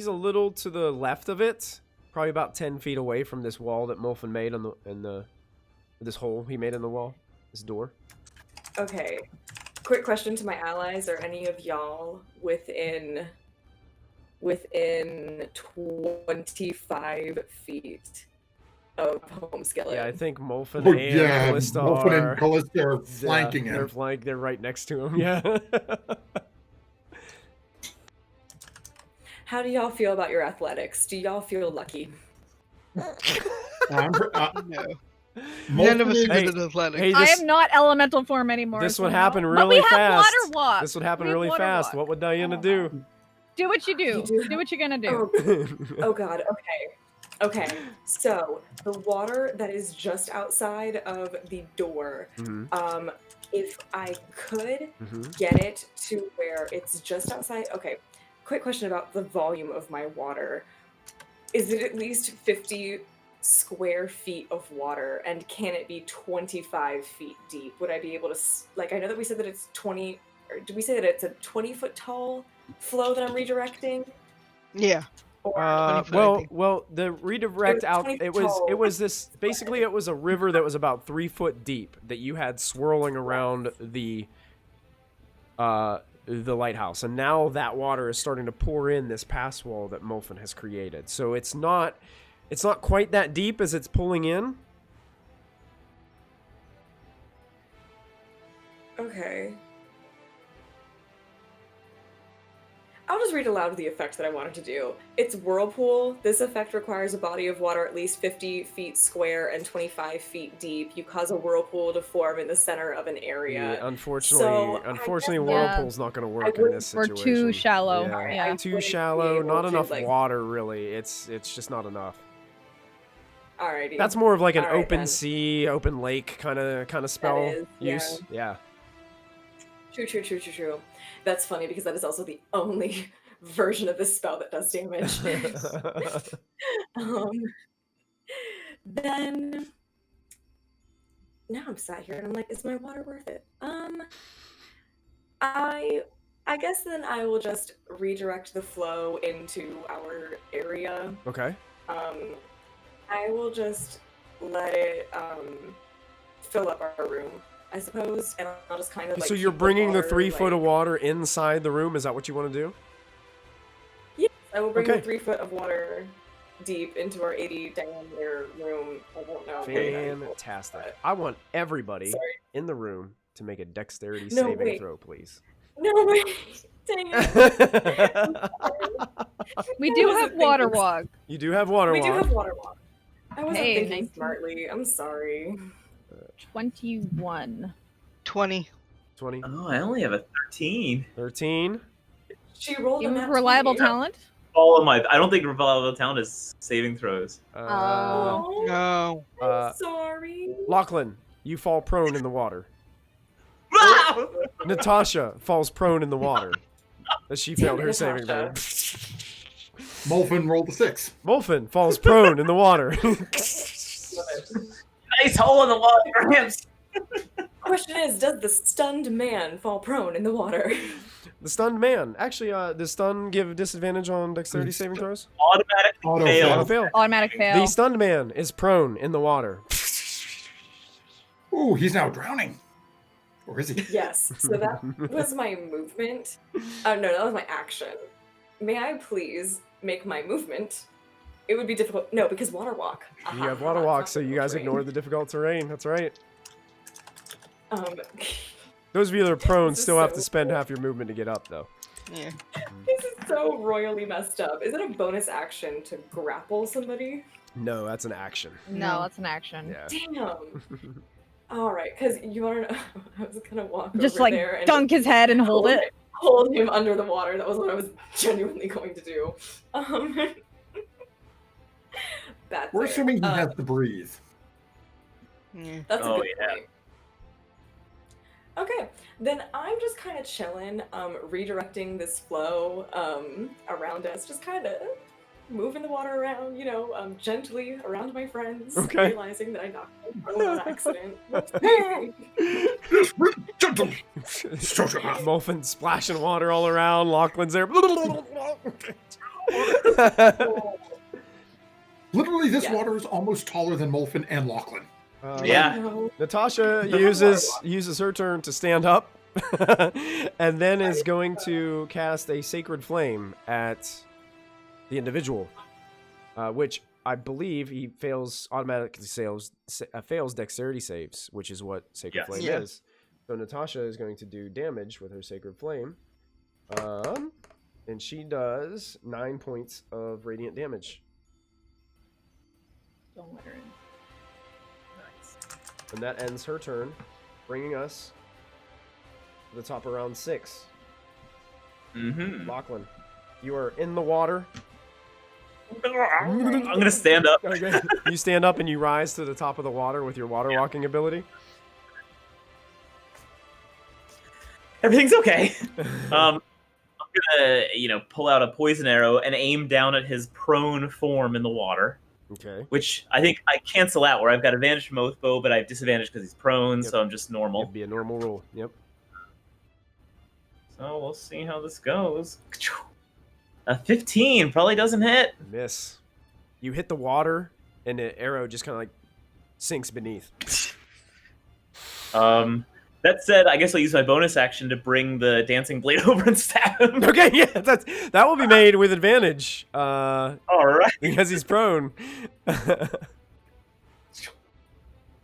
a little to the left of it, probably about 10 feet away from this wall that Molfin made this hole he made in the wall, this door.
Okay. Quick question to my allies: are any of y'all within 25 feet of Home Skillet?
Yeah, I think Molfin
Oh,
and
yeah,
Callista
Molfin
are
and Callista are flanking
They're
him.
they're right next to him. Yeah.
How do y'all feel about your athletics? Do y'all feel lucky?
No.
Molfin
None of us
is-
are good at athletics.
Hey,
I
this-
am not elemental form anymore.
This
so
would
no.
happen
But
really
we have
fast.
water walk.
This would happen
We have
really
water
fast.
walk.
What would Diana
Oh,
do?
Do what you do.
You do
Do what you're gonna do.
Oh god, okay. Okay, so the water that is just outside of the door,
Mhm,
if I could
mhm.
get it to where it's just outside. Okay, quick question about the volume of my water. Is it at least 50 square feet of water, and can it be 25 feet deep? Would I be able to, I know that we said that it's 20, or did we say that it's a 20-foot tall flow that I'm redirecting?
Yeah.
Or,
20 foot, I think.
Well, the redirect
It was
out.
20
It was
tall.
this. Basically, it was a river that was about 3 foot deep that you had swirling around the lighthouse, and now that water is starting to pour in this pass wall that Molfin has created. So it's not quite that deep as it's pulling in.
okay. I'll just read aloud the effect that I wanted to do. It's Whirlpool. This effect requires a body of water at least 50 feet square and 25 feet deep. You cause a whirlpool to form in the center of an area.
Yeah, unfortunately, Whirlpool's not going to work in this
We're
situation.
too shallow.
Yeah,
Yeah.
too
wouldn't
shallow.
be
Not
able to,
enough
like-
water, really. It's just not enough.
Alrighty.
That's more of like an
All right,
open
then.
sea, open lake kind of spell
is, yeah.
use. Yeah.
True. That's funny because that is also the only version of this spell that does damage. Then now I'm sat here and I'm like, is my water worth it? I guess then I will just redirect the flow into our area.
Okay.
I will just let it fill up our room, I suppose, and I'll just kind of like.
So you're
keep
bringing the
water,
3 foot
like-
of water inside the room? Is that what you want to do?
Yes, I will bring
Okay.
the 3 foot of water deep into our 80 diameter room. I don't know.
Fantastic. I want everybody
Sorry.
in the room to make a dexterity
No,
saving
wait.
throw, please.
No, wait. Dang it.
We
I
do
wasn't
have water
thinking-
walk.
You do have water
We do
walk.
have water walk. I wasn't
Hey,
thinking
19.
smartly. I'm sorry.
21.
20.
20,
Oh, I only have a 13.
13.
She rolled
You
a
have
nat
reliable
20.
talent?
All of my. I don't think Reliable Talent is saving throws.
Oh,
No.
I'm sorry.
Lachlan, you fall prone in the water.
Wow!
Natasha falls prone in the water as she failed her saving throw.
Natasha.
Molfin rolled a 6.
Molfin falls prone in the water.
Nice hole in the wall, Gramps.
Question is, does the stunned man fall prone in the water?
The stunned man. Actually, the stun give disadvantage on dexterity saving throws?
Automatic
Auto
fail.
Auto fail.
Automatic fail.
The stunned man is prone in the water.
Ooh, he's now drowning. Or is he?
Yes. So that was my movement. Oh no, that was my action. May I please make my movement? It would be difficult. No, because water walk.
You have water walk, so you guys ignore the difficult terrain. That's right.
Um,
Those of you that are prone
This is
still have
so
to spend half your movement to get up, though.
Yeah.
this is so royally messed up. Is it a bonus action to grapple somebody?
No, that's an action.
No, that's an action.
Yeah.
Damn. All right, because you want to know, I was gonna walk
Just
over
like
there and
dunk his head and hold it.
hold him under the water. That was what I was genuinely going to do. Bad
We're
player.
assuming he has to breathe.
Yeah.
That's a
Oh,
good
yeah.
point. Okay, then I'm just kind of chilling, redirecting this flow around us, just kind of moving the water around, you know, gently around my friends,
Okay.
realizing that I knocked them prone on accident.
Molfin splashing water all around. Lachlan's there.
Literally, this
Yeah.
water is almost taller than Molfin and Lachlan.
Yeah.
No.
Natasha uses her turn to stand up, and then is going to cast a sacred flame at the individual, which I believe he fails dexterity saves, which is what sacred
Yes.
flame
Yeah.
is. So Natasha is going to do damage with her sacred flame, and she does 9 points of radiant damage.
Don't let her in.
And that ends her turn, bringing us to the top of round 6.
Mm-hmm.
Lachlan, you are in the water.
I'm gonna stand up.
Okay. You stand up and you rise to the top of the water with your water walking ability.
Everything's okay. I'm gonna, pull out a poison arrow and aim down at his prone form in the water.
Okay.
Which I think I cancel out, where I've got advantage from oath bow, but I have disadvantage because he's prone,
Yep.
so I'm just normal.
It'd be a normal roll. Yep.
So we'll see how this goes. A 15 probably doesn't hit.
Miss. You hit the water, and the arrow just kind of like sinks beneath.
That said, I guess I'll use my bonus action to bring the dancing blade over and stab him.
Okay, yeah, that will be made with advantage.
All right.
Because he's prone.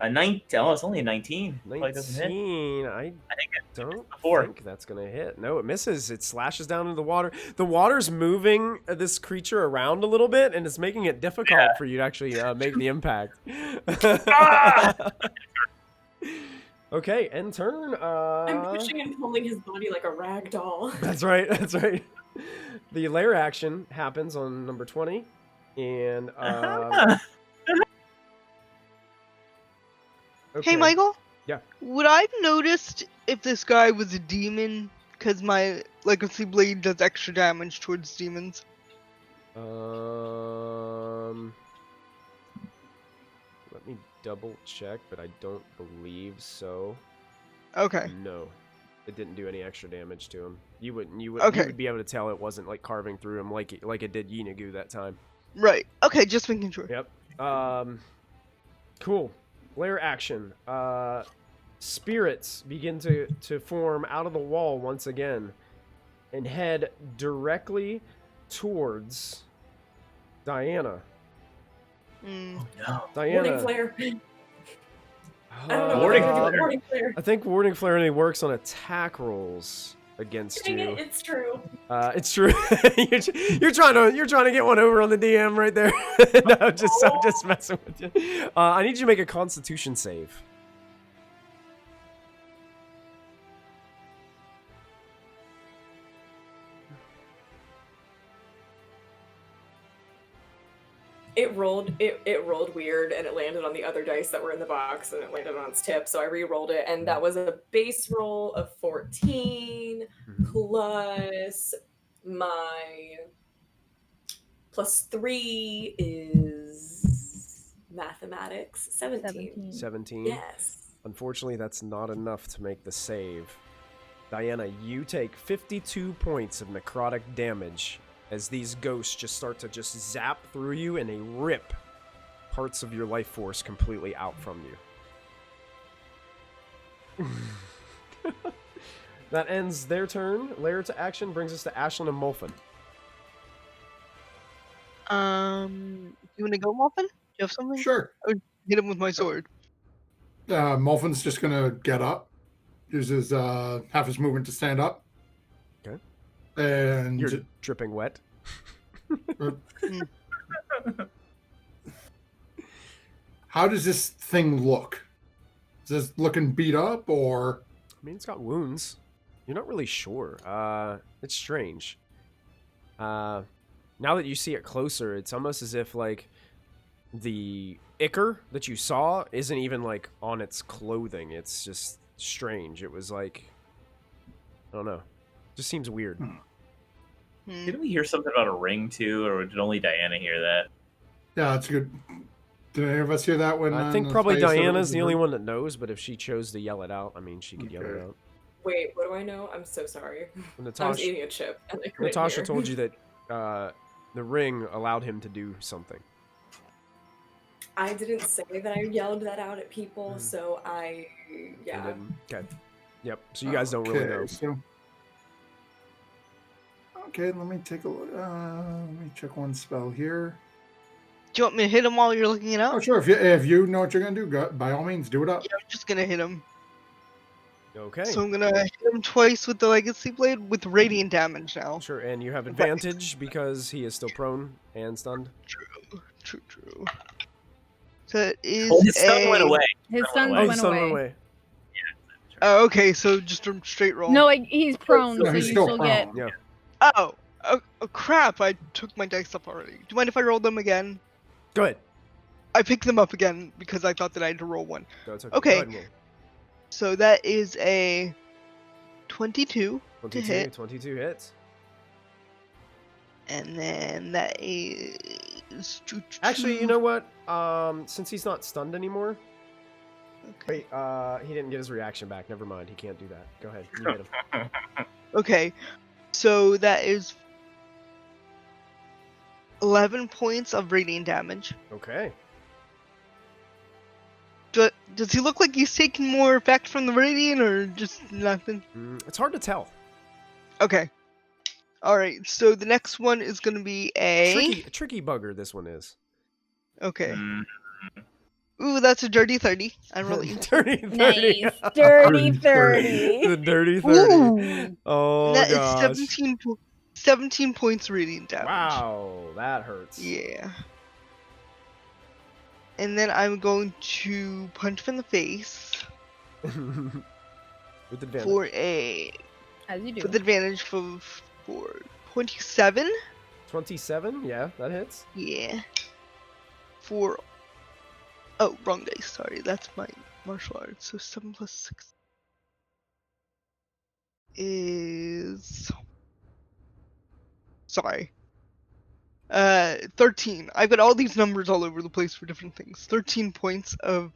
A 19. Oh, it's only a 19. Probably doesn't hit.
19. I
I think it
don't
before.
think that's gonna hit. No, it misses. It slashes down into the water. The water's moving this creature around a little bit, and it's making it difficult for you to actually make the impact. Okay, end turn.
I'm pushing and pulling his body like a rag doll.
That's right. That's right. The lair action happens on number 20, and
Hey, Michael?
Yeah.
Would I have noticed if this guy was a demon? Because my legacy blade does extra damage towards demons.
Let me double check, but I don't believe so.
Okay.
No, it didn't do any extra damage to him. You would
Okay.
you would be able to tell it wasn't like carving through him like it did Yinagu that time.
Right. Okay, just making sure.
Yep. Cool. Lair action. Spirits begin to form out of the wall once again and head directly towards Diana.
Mm.
No.
Diana.
Warding flare. I don't know
Uh,
what they're gonna do
Flare.
with warding flare.
I think warding flare only works on attack rolls against
Dang
you.
it, it's true.
It's true. you're trying to get one over on the DM right there. No, I'm just messing with you. I need you to make a Constitution save.
It rolled weird, and it landed on the other dice that were in the box, and it landed on its tip. So I re-rolled it, and that was a base roll of 14 plus my +3 is mathematics 17.
17.
Yes.
Unfortunately, that's not enough to make the save. Diana, you take 52 points of necrotic damage as these ghosts just start to just zap through you and they rip parts of your life force completely out from you. That ends their turn. Lair to action brings us to Ashlyn and Molfin.
You wanna go, Molfin? Do you have something?
Sure.
Hit him with my sword.
Molfin's just gonna get up, uses half his movement to stand up.
Okay.
And
You're dripping wet.
how does this thing look? Is this looking beat up or?
I mean, it's got wounds. You're not really sure. It's strange. Now that you see it closer, it's almost as if like the ichor that you saw isn't even like on its clothing. It's just strange. It was like, I don't know. Just seems weird.
Didn't we hear something about a ring too, or did only Diana hear that?
Yeah, that's good. Did any of us hear that when?
I think
the
probably
spider said it
Diana's
was
the
a
only
ring?
one that knows, but if she chose to yell it out, I mean, she could yell it
Okay.
out.
Wait, what do I know? I'm so sorry.
When
I was
Natasha,
eating a chip. And I couldn't
Natasha
hear.
told you that the ring allowed him to do something.
I didn't say that I yelled that out at people,
Mhm.
so
You
yeah.
didn't? Okay. Yep. So you guys don't really know.
Okay, let me take a look. Let me check one spell here.
Do you want me to hit him while you're looking it up?
Oh, sure. If you know what you're gonna do, go, by all means, do it up.
Yeah, I'm just gonna hit him.
Okay.
So I'm gonna hit him twice with the legacy blade with radiant damage now.
Sure, and you have advantage because he is still prone and stunned.
True. So it is
Well, his stun went away.
His
Stun
stun
went
Oh,
away.
went
son
away.
went away.
Oh, okay, so just a straight roll.
No, like, he's prone,
No,
so you
he's still
still get.
prone.
Yeah.
Oh, crap! I took my dice up already. Do you mind if I roll them again?
Go ahead.
I picked them up again because I thought that I had to roll one.
No, it's
Okay.
Go ahead and roll.
So that is a 22,
22,
hit.
22 hits.
and then that is.
Actually, you know what? Since he's not stunned anymore.
Okay.
Wait, he didn't get his reaction back. Never mind. He can't do that. Go ahead. You hit him.
Okay, so that is 11 points of radiant damage.
Okay.
Does he look like he's taking more effect from the radiant, or just nothing?
It's hard to tell.
Okay. Alright, so the next one is gonna be a...
Tricky bugger, this one is.
Okay.
Mm.
Ooh, that's a dirty 30. I roll you.
Dirty 30.
Nice. Dirty 30.
The dirty 30.
Ooh.
Oh
That is
gosh.
17 points radiant damage.
Wow, that hurts.
Yeah. And then I'm going to punch him in the face
With advantage.
for a
As you do.
with advantage for 27.
27? Yeah, that hits.
Yeah. Wrong dice. Sorry, that's my martial arts. So 7 plus 6 is. Sorry. 13. I've got all these numbers all over the place for different things. 13 points of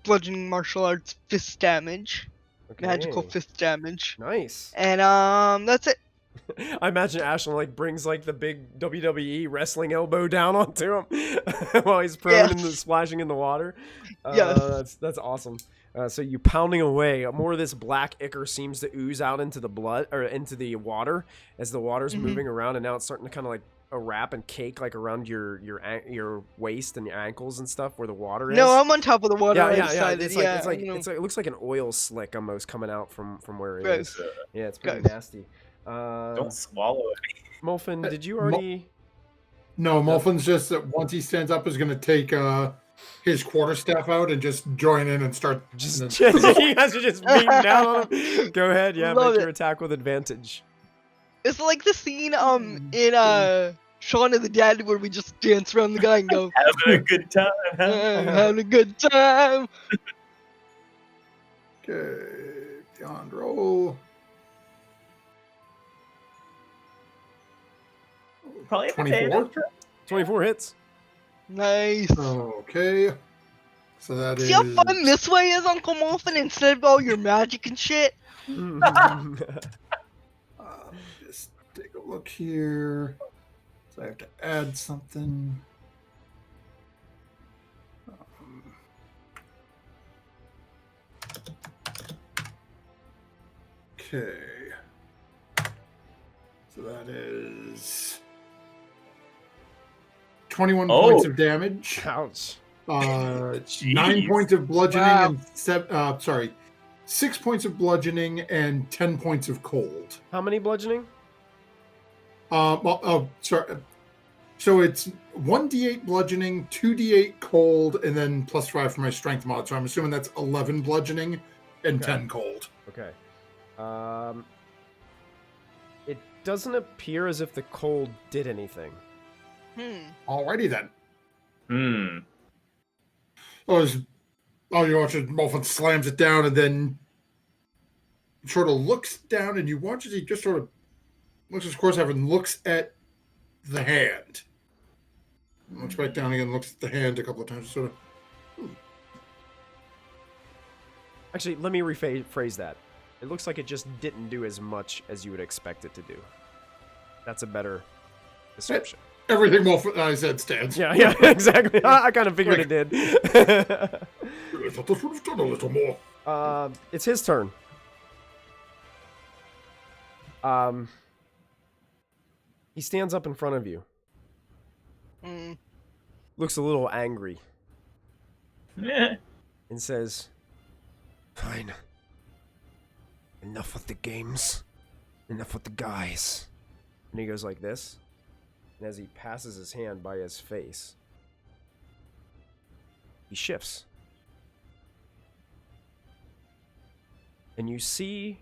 bludgeoning martial arts fist damage.
Okay.
Magical fist damage.
Nice.
And that's it.
I imagine Ashlyn like brings like the big WWE wrestling elbow down onto him while he's prone and
Yes.
splashing in the water.
Yes.
That's awesome. So you pounding away, more of this black ichor seems to ooze out into the blood or into the water as the water's moving around, and now it's starting to kind of like wrap and cake like around your waist and your ankles and stuff where the water is.
No, I'm on top of the water.
yeah,
right
yeah, yeah.
beside
It's
it.
like
Yeah,
it's like
you know.
it looks like an oil slick almost coming out from where it is.
Gross.
Yeah, it's pretty
Gross.
nasty.
Don't swallow it.
Molfin, did you already?
No, Molfin's just that once he stands up is going to take his quarterstaff out and just join in and start.
Just
and
you guys are just beating down on him. Go ahead, yeah,
Love
make your
it.
attack with advantage.
It's like the scene in Shaun of the Dead where we just dance around the guy and go,
Having a good time. Huh?
having a good time.
Okay, beyond roll.
Probably have a
24?
24 hits.
Nice.
Okay. So that is.
See how fun this way is, Uncle Molfin, instead of all your magic and shit?
Just take a look here. So I have to add something. Okay. So that is 21 points of damage.
Ouch.
9
Jeez.
points of bludgeoning
Wow.
and 6 points of bludgeoning and 10 points of cold.
How many bludgeoning?
Sorry. So it's 1d8 bludgeoning, 2d8 cold, and then plus 5 for my strength mod. So I'm assuming that's 11 bludgeoning and
Okay.
10 cold.
Okay. It doesn't appear as if the cold did anything.
Alrighty then.
Hmm.
You watch as Molfin slams it down and then sort of looks down, and you watch as he just sort of looks at his course and looks at the hand. Looks back down again, looks at the hand a couple of times, sort of.
Actually, let me rephrase that. It looks like it just didn't do as much as you would expect it to do. That's a better description.
Everything Molfin I said stands.
Yeah, exactly. I kind of figured it did.
I thought this would have done a little more.
It's his turn. He stands up in front of you. Looks a little angry
Yeah.
and says, "Fine. Enough with the games. Enough with the guys." And he goes like this. And as he passes his hand by his face, he shifts. And you see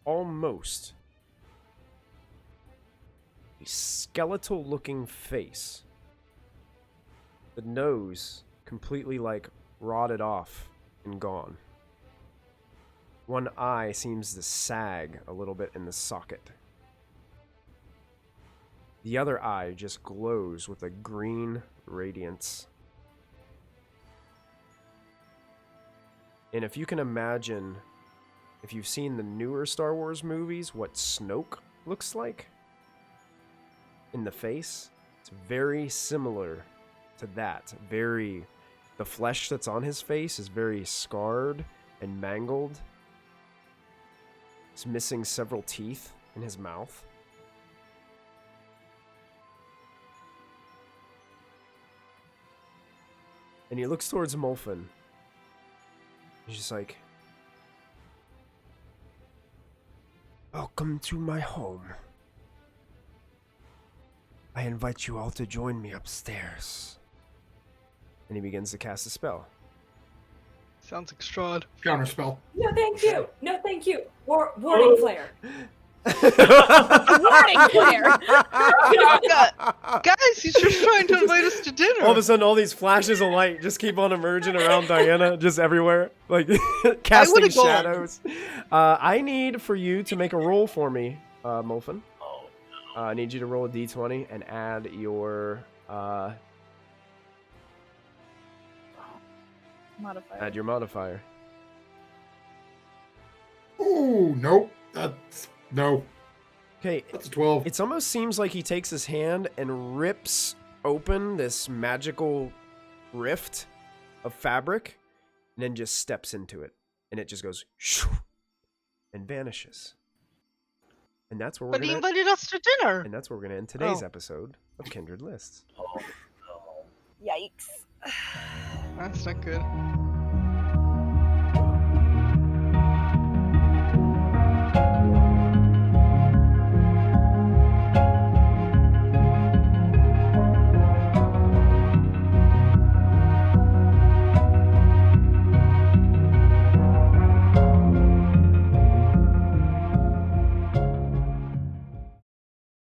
almost a skeletal looking face. The nose completely like rotted off and gone. One eye seems to sag a little bit in the socket. The other eye just glows with a green radiance. And if you can imagine, if you've seen the newer Star Wars movies, what Snoke looks like in the face, it's very similar to that. The flesh that's on his face is very scarred and mangled. He's missing several teeth in his mouth. And he looks towards Molfin. He's just like, welcome to my home. I invite you all to join me upstairs. And he begins to cast a spell.
Sounds extra.
Counterspell.
No, thank you. No, thank you. Warning flare.
Warning flare.
Guys, he's just trying to invite us to dinner.
All of a sudden, all these flashes of light just keep on emerging around Diana, just everywhere, like casting
would've gone.
shadows. I need for you to make a roll for me, Molfin.
Oh,
I need you to roll a d20 and add your
Modifier.
Ooh, nope. That's no.
Okay,
That's a 12.
it almost seems like he takes his hand and rips open this magical rift of fabric and then just steps into it. And it just goes shoo, and vanishes. And that's where we're
But he
gonna
invited us to dinner.
and that's where we're gonna end today's
Oh.
episode of Kindred Lists.
oh, no.
Yikes.
That's not good.